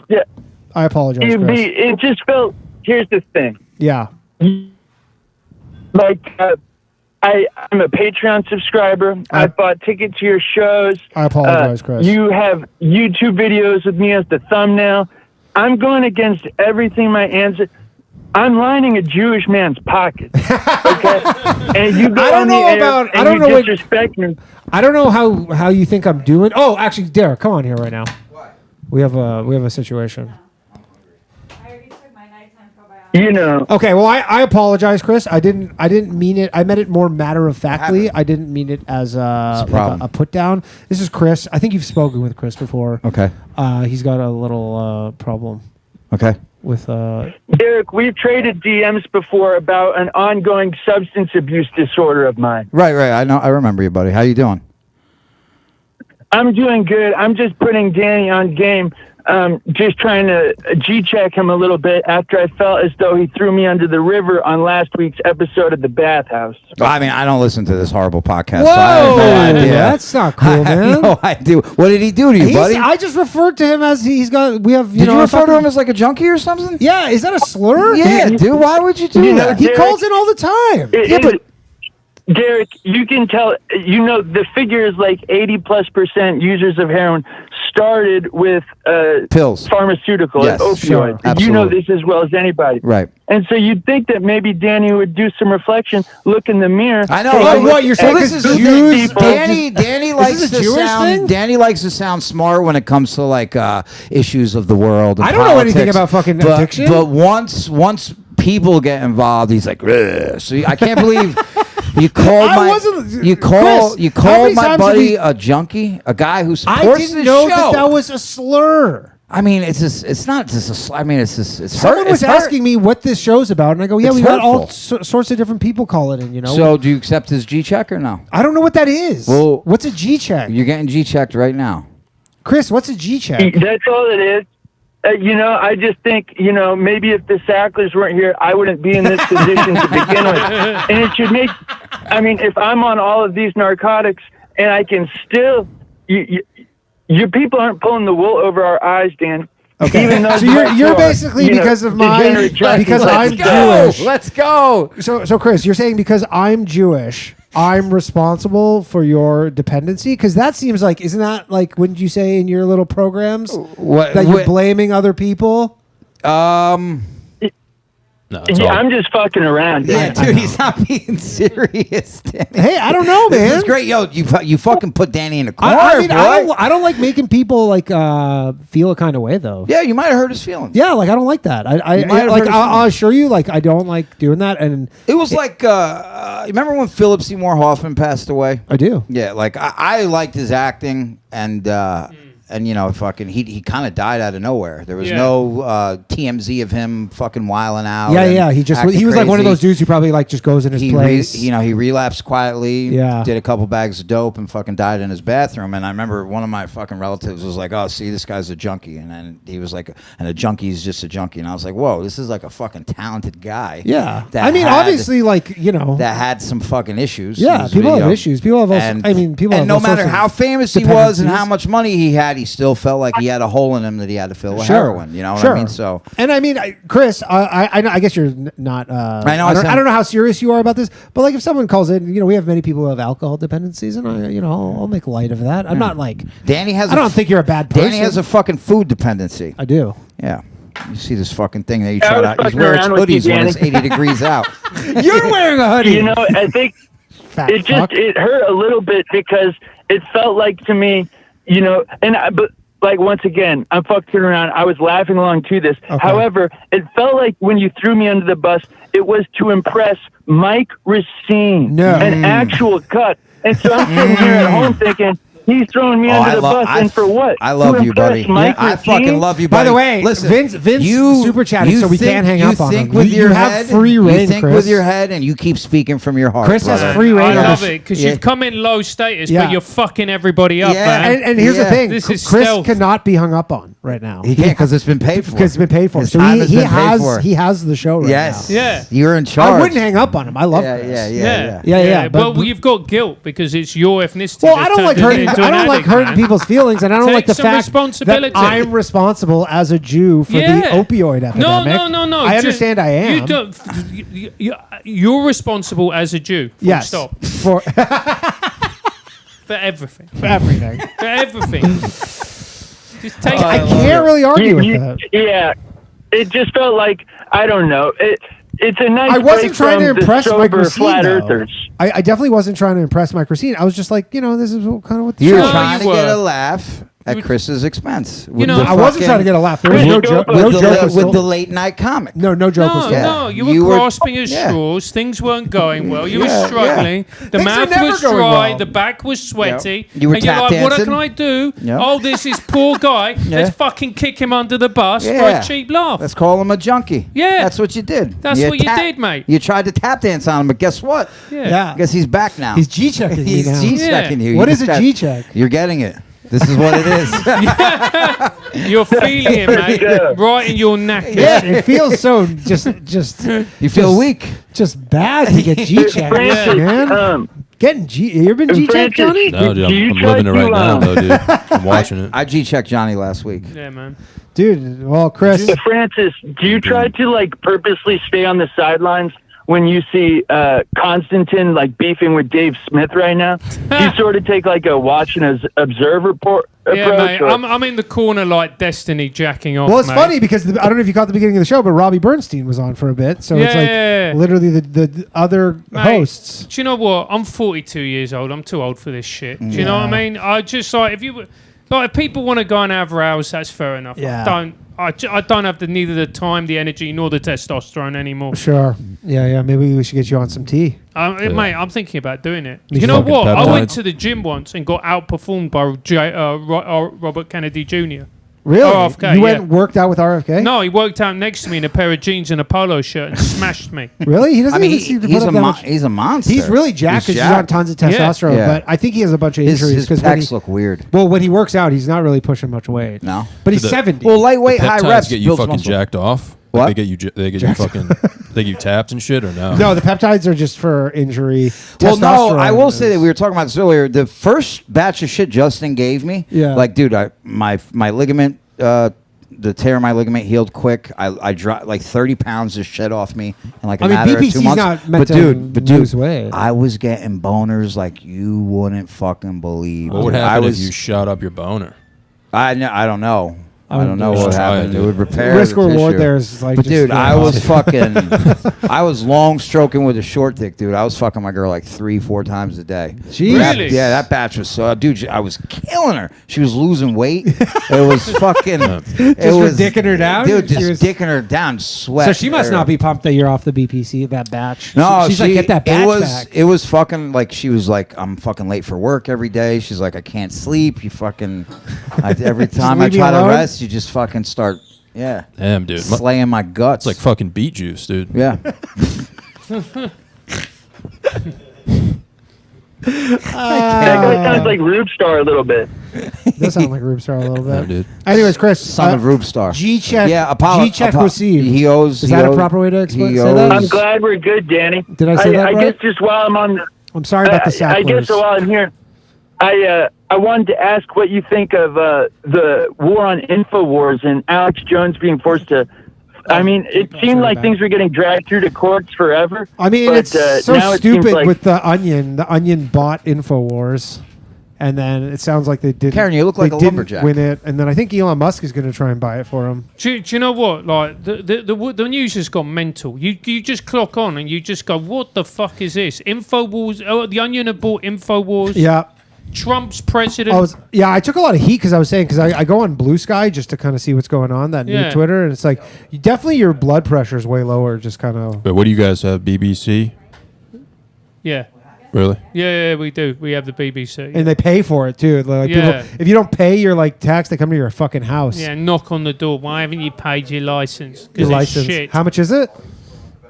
I apologize, Chris. It just felt. Here's the thing. Yeah. Like I'm a Patreon subscriber. I bought tickets to your shows. I apologize, Chris. You have YouTube videos with me as the thumbnail. I'm going against everything my answer. I'm lining a Jewish man's pocket. Okay, and you go I don't on know the air about- and I don't you know what- disrespect me. I don't know how you think I'm doing. Oh, actually, Derek, come on here right now. What? We have a situation. You know. Okay, well, I apologize, Chris. I didn't mean it. I meant it more matter of factly. I didn't mean it as a put down. This is Chris. I think you've spoken with Chris before. Okay. He's got a little problem. Okay. With Derek, we've traded DMs before about an ongoing substance abuse disorder of mine. Right. I know. I remember you, buddy. How you doing? I'm doing good. I'm just putting Danny on game. Just trying to G-check him a little bit after I felt as though he threw me under the river on last week's episode of the Bathhouse. Well, I mean, I don't listen to this horrible podcast. Whoa, so I have no idea. that's not cool, I have man. no idea. What did he do to you, buddy? I just referred to him as he's got. We have. Did you refer to him as like a junkie or something? Yeah, is that a slur? Yeah, dude. Why would you do that? He calls in all the time. Yeah, but Derek, you can tell. You know, the figure is like 80+% users of heroin started with pills, pharmaceutical, Yes, and sure, opioid. You know absolutely. this as well as anybody. Right. And so you'd think that maybe Danny would do some reflection, look in the mirror. I know. take a Like, look what you're saying? at This is these Jews. people. Danny likes to sound. Danny likes to sound smart when it comes to like issues of the world. And I don't know anything politics. about fucking But- addiction. But once people get involved, he's like, "Ugh." So I can't believe. You called Chris, you how called many my times have buddy we- a junkie, a guy who I supports didn't this know show. that was a slur. I mean, it's not just a. I mean, it's just it's Someone hurt. was it's hurt. asking me what this show's about, and I go, "Yeah, It's we got all hurtful. sorts of different people calling in." You know. So, do you accept his G check or no? I don't know what that is. Well, what's a G check? You're getting G checked right now. Chris, what's a G check? That's all it is. You know, I just think, you know, maybe if the Sacklers weren't here, I wouldn't be in this position to begin with. And it should make, I mean, if I'm on all of these narcotics and I can still, your people aren't pulling the wool over our eyes, Dan. Okay. Even though So you you're are, basically you know, because of my degenerate junkies. because I'm Jewish. Let's go. So Chris, you're saying because I'm Jewish, I'm responsible for your dependency? Because that seems like, isn't that like, wouldn't you say in your little programs that you're blaming other people? No, Yeah, I'm just fucking around. Yeah, Dan. dude, he's not being serious. Danny. Hey, I don't know, man. This is great, yo. You fucking put Danny in a corner, I mean, boy. I don't like making people like feel a kind of way though. Yeah, you might have hurt his feelings. Yeah, like I don't like that. You might have hurt his I'll feelings. assure you, like I don't like doing that. And It was like, you remember when Philip Seymour Hoffman passed away? I do. Yeah, like I liked his acting, and you know, fucking, he kind of died out of nowhere. There was no TMZ of him fucking wiling out. Yeah, and yeah. He acting was like one of crazy. those dudes who probably like just goes in his place. He relapsed quietly. Yeah. Did a couple bags of dope and fucking died in his bathroom. And I remember one of my fucking relatives was like, "Oh, see, this guy's a junkie," and then he was like, "And a junkie's just a junkie." And I was like, "Whoa, this is like a fucking talented guy." Yeah. that I mean, had- obviously, like, you know. that had some fucking issues. Yeah, He was, people you have know, issues. People have also, people have and no all sorts matter of how famous he was and how dependencies. much money he had, he still felt like he had a hole in him that he had to fill with Sure. heroin. You know what Sure. I mean? So And I mean, Chris, I guess you're not. I know, I I don't, said- I don't know how serious you are about this, but like if someone calls in, you know, we have many people who have alcohol dependencies, and I'll make light of that. I'm not like Danny has. I don't think you're a bad person. Danny has a fucking food dependency. I do. Yeah. You see this fucking thing that he I tried was out. He's fucking wearing around with you, hoodies when it's Danny. 80 degrees out. You're wearing a hoodie. You know, I think it hurt a little bit because it felt like to me, you know, but like once again, I'm fucking around. I was laughing along to this. Okay. However, it felt like when you threw me under the bus, it was to impress Mike Racine, No. an actual cut. And so I'm sitting here at home thinking, He's throwing me under the bus, and for what? I love To you, buddy. impress Mike I fucking Racine? love you, By buddy. the way, listen, Vince super chatted, so we can't hang up on him. You think with You your have head. free reign, You think Chris. with your head, and you keep speaking from your heart. Chris has brother. free reign. I love it because you've come in low status, Yeah. but you're fucking everybody up, Yeah. man. And here's the thing: This is Chris stealth. cannot be hung up on right now. He can't because it's been paid for. Because it's been paid for. His So time he has been paid for. has the show right Yes. now. Yeah. You're in charge. I wouldn't hang up on him. I love Yeah, Chris. yeah. But Well, you've got guilt because it's your ethnicity. well, that's I don't like turned hurting. into I an don't like addict, hurting man. people's feelings, and I don't Take like the some fact responsibility. that I'm responsible as a Jew for the opioid epidemic. No. I understand I am. You don't. You're responsible as a Jew. Full Yes. Stop. For For everything. For everything. For everything. Just take. I can't really argue with You- that. Yeah, it just felt like I don't know. It's a nice. I wasn't break trying to from the impress Mike sober Racine, flat though. earthers. I definitely wasn't trying to impress Mike Racine. I was just like, this is kind of what the You're show trying to is. get a laugh at Chris's expense. With know, the I wasn't fucking- trying to get a laugh. There was no joke. With No the joke la- was with told. the late night comic. No joke was told. No, you were grasping at straws. Things weren't going well. You were struggling. The Things are mouth never was going dry. well. The back was sweaty. You were and you're tap like, what dancing. can I do? Yep. Oh, this is poor guy. Yeah. Let's fucking kick him under the bus for Yeah. a cheap laugh. Let's call him a junkie. Yeah. That's what you did. That's what you did, mate. You tried to tap dance on him, but guess what? Yeah. Guess he's back now. He's G-checking you He's now. G-checking you. What You is just a got- G-check? You're getting it. This is what it is. You're feeling it, mate. Yeah. Right in your neck. Yeah, it feels so just You feel just- weak. Just bad to get G-checked, Francis, man. Getting you been G-checked, Johnny? No, dude, I'm living it right now, though, dude. I'm watching it. I G-checked Johnny last week. Yeah, man. Dude, well, Chris. Francis, do you try to like purposely stay on the sidelines when you see Konstantin like beefing with Dave Smith right now? Do you sort of take like a watch and observe approach? Yeah, mate. or- I'm in the corner like Destiny jacking off. Well, it's mate. funny because I don't know if you caught the beginning of the show, but Robbie Bernstein was on for a bit, so it's like Yeah. literally the other Mate, hosts. Do you know what? I'm 42 years old. I'm too old for this shit. Do you know what I mean? I just like if people want to go and have rows, that's fair enough. Yeah. I don't have neither the time, the energy, nor the testosterone anymore. Sure. Yeah. Maybe we should get you on some tea. Mate, I'm thinking about doing it. You You know fucking what? I went peptides. to the gym once and got outperformed by Robert Kennedy Jr. Really? RFK, you went yeah. and worked out with RFK? No, he worked out next to me in a pair of jeans and a polo shirt and smashed me. Really? He doesn't I mean, even seem to he's put up a that mon- much. he's a monster. He's really jacked because he's on tons of testosterone, Yeah. but I think he has a bunch of His injuries. his 'cause when pecs he- look weird. Well, when he works out, he's not really pushing much weight. No. But he's The- 70. Well, lightweight, The high peptides reps get you builds fucking muscle. jacked off. What? They get you Jacked- fucking. They get you tapped and shit, or no? No, the peptides are just for injury. Well, no, Testosterone I will is- say that we were talking about this earlier. The first batch of shit Justin gave me, Yeah. like, dude, my ligament, the tear in my ligament healed quick. I dropped like 30 pounds of shit off me in like a I mean, matter of 2 BPC's months. not meant but to lose weight. I was getting boners like you wouldn't fucking believe. What would dude. happen I was, if you shot up your boner? I don't know. I don't know You what should try happened. it, It dude. would repair Risk the reward tissue. there is like But just dude, the I was opposite. fucking. I was long stroking with a short dick, dude. I was fucking my girl like 3-4 times a day. Jeez. That- Really? yeah, that batch was so. Dude, I was killing her. She was losing weight. It was fucking. It Just was for dicking her down? dude. She Just was- dicking her down, sweat. So she must not be pumped that you're off the BPC, that batch. No, she's like, get that batch it was back. it was fucking like she was like, I'm fucking late for work every day. She's like, I can't sleep. You fucking every time I leave me try to alone? rest, you just fucking start. Yeah, Damn, dude. slaying my guts. It's like fucking beet juice, dude. Yeah. that guy sounds like Rubestar a little bit. Does sound like Rubestar a little bit. No, dude. Anyways, Chris. Son of Rubestar. G-check. Yeah, G-check received. He owes. Is he that a owes- proper way to explain he say that? I'm owes- glad we're good, Danny. Did I say that I right? guess just while I'm on, I'm sorry about the I guess sacklers. while I'm here, I wanted to ask what you think of the war on InfoWars and Alex Jones being forced to. I mean, it seemed like things were getting dragged through the courts forever. I mean, but, it's so now it seems stupid like, with the Onion. The Onion bought InfoWars, and then it sounds like they didn't. Karen, you look like they a didn't lumberjack. win it, and then I think Elon Musk is going to try and buy it for him. Do you know what? Like the news has gone mental. You just clock on and you just go, what the fuck is this? Infowars. Oh, the Onion have bought Infowars. Yeah. Trump's president. I took a lot of heat because I was saying, because I go on Blue Sky just to kind of see what's going on, that new Yeah. Twitter, and it's like, definitely your blood pressure is way lower, just kind of. But what do you guys have? BBC? Yeah. Really? Yeah, we do. We have the BBC. And they pay for it too. Like Yeah. people, if you don't pay your like tax, they come to your fucking house. Yeah, knock on the door. Why haven't you paid your license? Your Because it's license. shit. How much is it?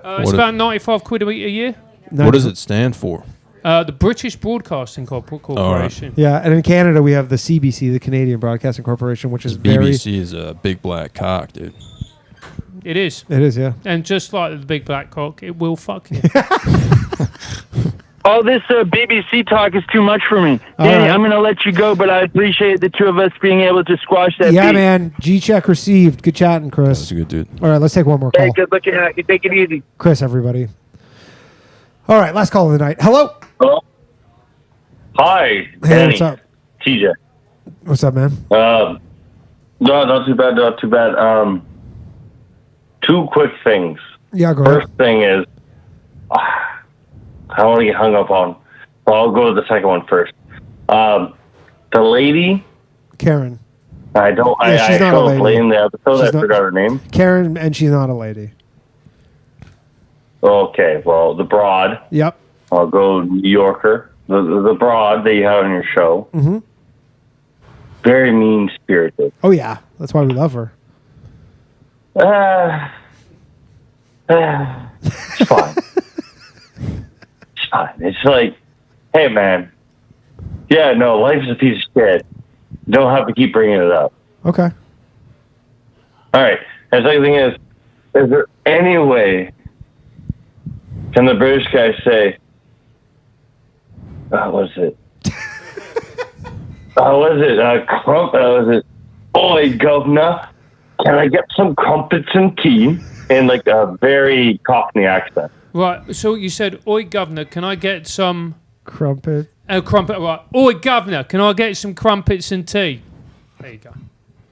It's about 95 quid a year. What does it stand for? The British Broadcasting Corporation. Yeah, and in Canada we have the CBC, the Canadian Broadcasting Corporation, which is very. BBC is a big black cock, dude. It is. It is, yeah. And just like the big black cock, it will fuck you. All this BBC talk is too much for me. All Danny, right. I'm going to let you go, but I appreciate the two of us being able to squash that Yeah, beat. man. G-check received. Good chatting, Chris. That's a good dude. All right, let's take one more call. Hey, good looking at you. Take it easy. Chris, everybody. All right, last call of the night. Hello. Hello. Hi, Hey, Danny. what's up? TJ. What's up, man? No, not too bad. Not too bad. Two quick things. Yeah, go ahead. First thing is, I don't want to get hung up on. So I'll go to the second one first. The lady, Kerryn. I don't. Yeah, I she's not a fell lady. late in the episode. She's I not- forgot her name. Kerryn, and she's not a lady. Okay, well, the broad. Yep. I'll go New Yorker. The broad that you have on your show. Mm-hmm. Very mean spirited. Oh, yeah. That's why we love her. It's fine. It's fine. It's like, hey, man. Yeah, no, life's a piece of shit. Don't have to keep bringing it up. Okay. All right. And the second thing is there any way can the British guy say, what is it? What is it? Was it? Oi, governor, can I get some crumpets and tea? In like a very Cockney accent. Right, so you said, oi, governor, can I get some... Crumpet. Crumpet, right. Oi, governor, can I get some crumpets and tea? There you go.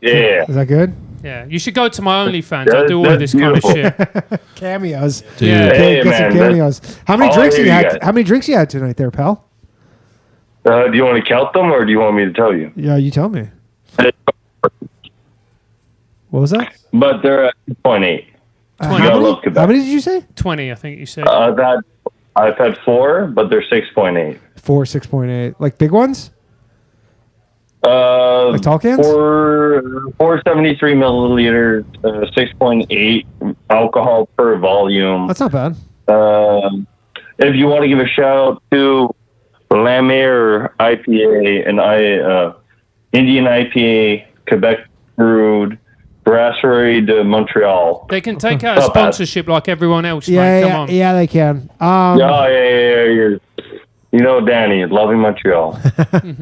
Yeah. Is that good? Yeah, you should go to my OnlyFans. I do all this kind of shit. Cameos. Dude. Yeah, Hey, get some man, cameos. How many all drinks I you hear you had? guys. How many drinks you had tonight, there, pal? Do you want to count them or do you want me to tell you? Yeah, you tell me. What was that? But they're at 2.8. How many did you say? 20, I think you said. I've had 4, but they're 6.8. 4, 6.8. Like big ones? Like tall cans? 473 milliliters, 6.8 alcohol per volume. That's not bad. If you want to give a shout out to La Mer IPA and Indian IPA, Quebec brewed, Brasserie de Montreal. They can take out a sponsorship like everyone else, Yeah, mate. Come yeah, on. yeah, they can. Yeah. You know Danny, loving Montreal.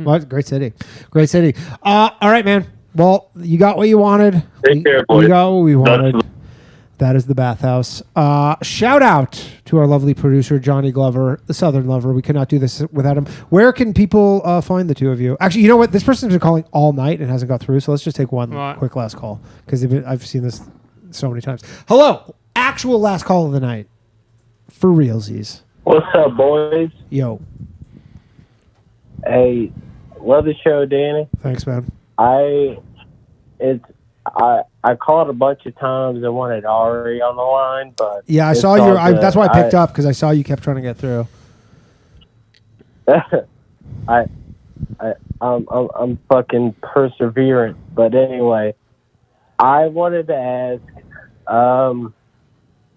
What? Great city. Great city. All right, man. Well, you got what you wanted. Take care, boys. We got what we That's wanted. That is the Bathhouse. Shout out to our lovely producer, Johnny Glover, the Southern Lover. We could not do this without him. Where can people find the two of you? Actually, you know what? This person's been calling all night and hasn't got through, so let's just take one quick last call because I've seen this so many times. Hello. Actual last call of the night. For realsies. What's up, boys? Yo. Hey, love the show, Danny. Thanks, man. I called a bunch of times and wanted Ari on the line, but Yeah, I it's saw all your. good. That's why I picked up because I saw you kept trying to get through. I'm fucking perseverant. But anyway, I wanted to ask,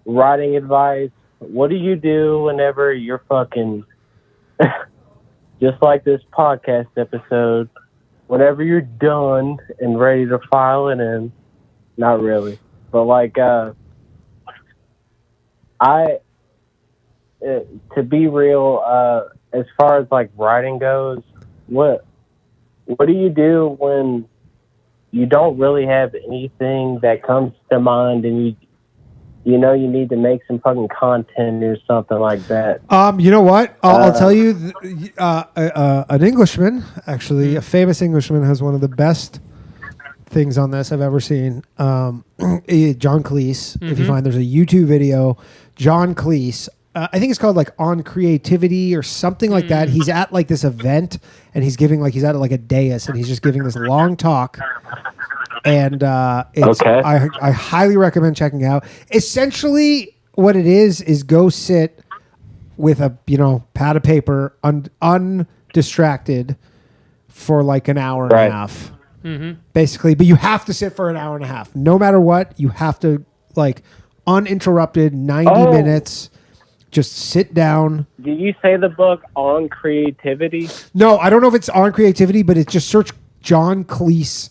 writing advice. What do you do whenever you're fucking, just like this podcast episode, whenever you're done and ready to file it in? Not really, but like, to be real, as far as like writing goes, what do you do when you don't really have anything that comes to mind and you know you need to make some fucking content or something like that? You know what? I'll tell you. An Englishman, actually, a famous Englishman, has one of the best things on this I've ever seen. John Cleese. If you find, there's a YouTube video. John Cleese. I think it's called like On Creativity or something like that. He's at like this event and he's at like a dais and he's just giving this long talk. And it's, I highly recommend checking out. Essentially, what it is go sit with a pad of paper, undistracted for like an hour and a half, basically. But you have to sit for an hour and a half, no matter what. You have to like uninterrupted 90 minutes. Just sit down. Did you say the book On Creativity? No, I don't know if it's on creativity, but it's just search John Cleese,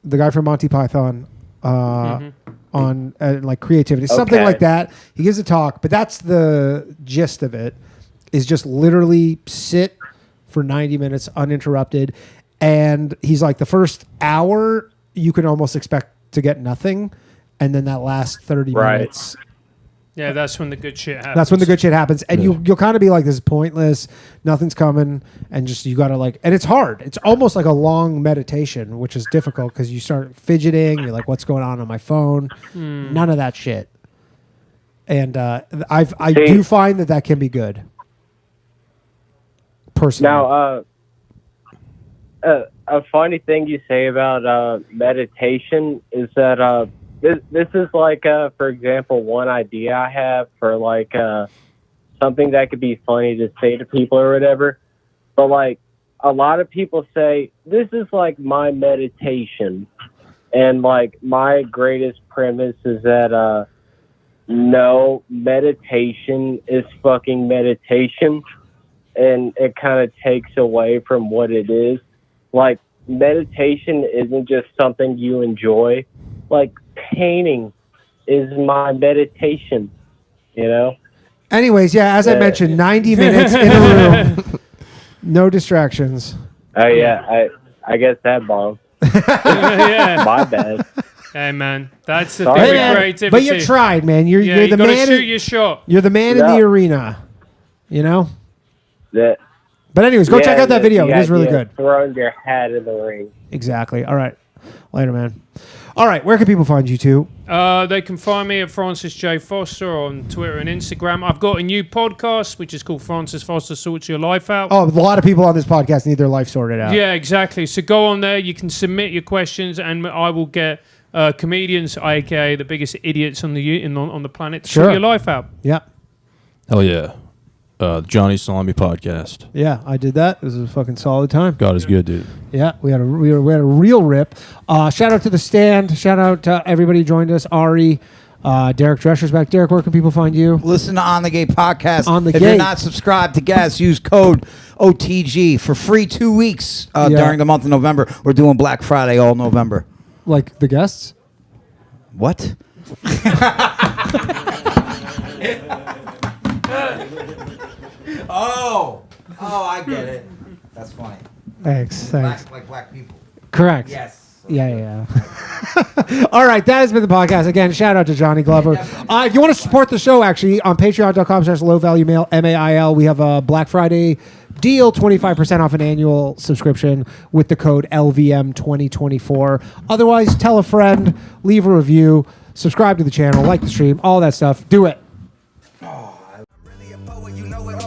the guy from Monty Python, on like creativity, something like that. He gives a talk, but that's the gist of it. Is just literally sit for 90 minutes uninterrupted, and he's like the first hour you can almost expect to get nothing, and then that last 30 minutes. Yeah, that's when the good shit happens. That's when the good shit happens. And you'll kind of be like, this is pointless. Nothing's coming. And just, you got to like, and it's hard. It's almost like a long meditation, which is difficult because you start fidgeting. You're like, what's going on my phone? None of that shit. And I do find that can be good. Personally. Now, a funny thing you say about meditation is that this is like, for example, one idea I have for like something that could be funny to say to people or whatever. But like a lot of people say, this is like my meditation. And like my greatest premise is that no, meditation is fucking meditation. And it kind of takes away from what it is. Like meditation isn't just something you enjoy. Like painting is my meditation, Anyways, yeah, as I mentioned, 90 minutes in a room, no distractions. Oh yeah, I guess that bomb. Yeah. My bad. Hey man, that's the thing with creativity. But you tried, man. You're the man. Shoot your shot. You're the man in the arena. That. But anyways, go check out that video. It is really good. Throwing your hat in the ring. Exactly. All right. Later, man. All right, where can people find you two? They can find me at Francis J. Foster on Twitter and Instagram. I've got a new podcast, which is called Francis Foster Sorts Your Life Out. Oh, a lot of people on this podcast need their life sorted out. Yeah, exactly. So go on there. You can submit your questions, and I will get comedians, aka the biggest idiots on the planet, to sort your life out. Yeah. Hell yeah. Johnny Salami podcast. Yeah, I did that. It was a fucking solid time. God is good, dude. Yeah, we had a real rip. Shout out to the stand. Shout out to everybody who joined us. Ari, Derek Drescher's back. Derek, where can people find you? Listen to On the Gate podcast. On the If Gate. you're not subscribed to Gas, use code OTG for free 2 weeks during the month of November. We're doing Black Friday all November. Like the guests? What? Oh, I get it. That's funny. Thanks. Like black people. Correct. Yes. Yeah. All right, that has been the podcast. Again, shout out to Johnny Glover. If you want to support the show, actually, on patreon.com/lowvaluemail, MAIL, we have a Black Friday deal, 25% off an annual subscription with the code LVM2024. Otherwise, tell a friend, leave a review, subscribe to the channel, like the stream, all that stuff. Do it.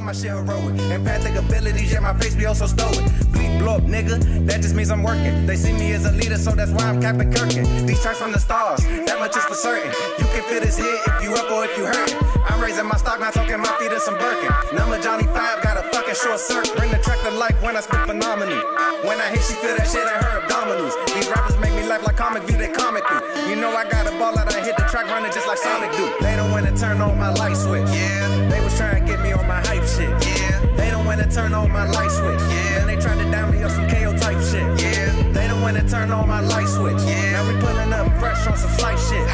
My shit heroic. Empathic abilities, yeah, my face be also stoic. Bleep, blow up, nigga, that just means I'm working. They see me as a leader, so that's why I'm Captain Kirkin. These tracks from the stars, that much is for certain. You can feel this hit if you up or if you hurt. I'm raising my stock, not talking my feet in some Birkin. Number Johnny 5, got a fucking short circuit. Bring the track to life when I spit phenomenally. When I hit, she feel that shit in her abdominals. These rappers make me laugh like comic view, they comic through. You know I got a ball out, I hit the track running just like Sonic do. They don't wanna turn on my light switch. Yeah, they was trying to get me on my hype shit. Yeah, they don't wanna turn on my light switch. Yeah, and they tried to down me up some KO type shit. Yeah, they don't wanna turn on my light switch. Yeah, now we pulling up fresh on some flight shit.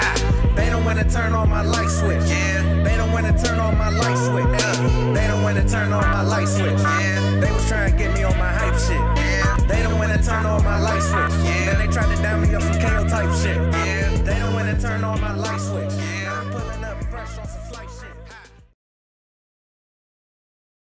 They don't wanna turn on my light switch. Yeah, they don't wanna turn on my light switch. They don't wanna turn on my light switch. Yeah, they was trying to get me on my hype shit. Yeah, they don't wanna turn on my light switch. Yeah, and they tried to down me up some KO type shit. Yeah, they don't wanna turn on my light switch.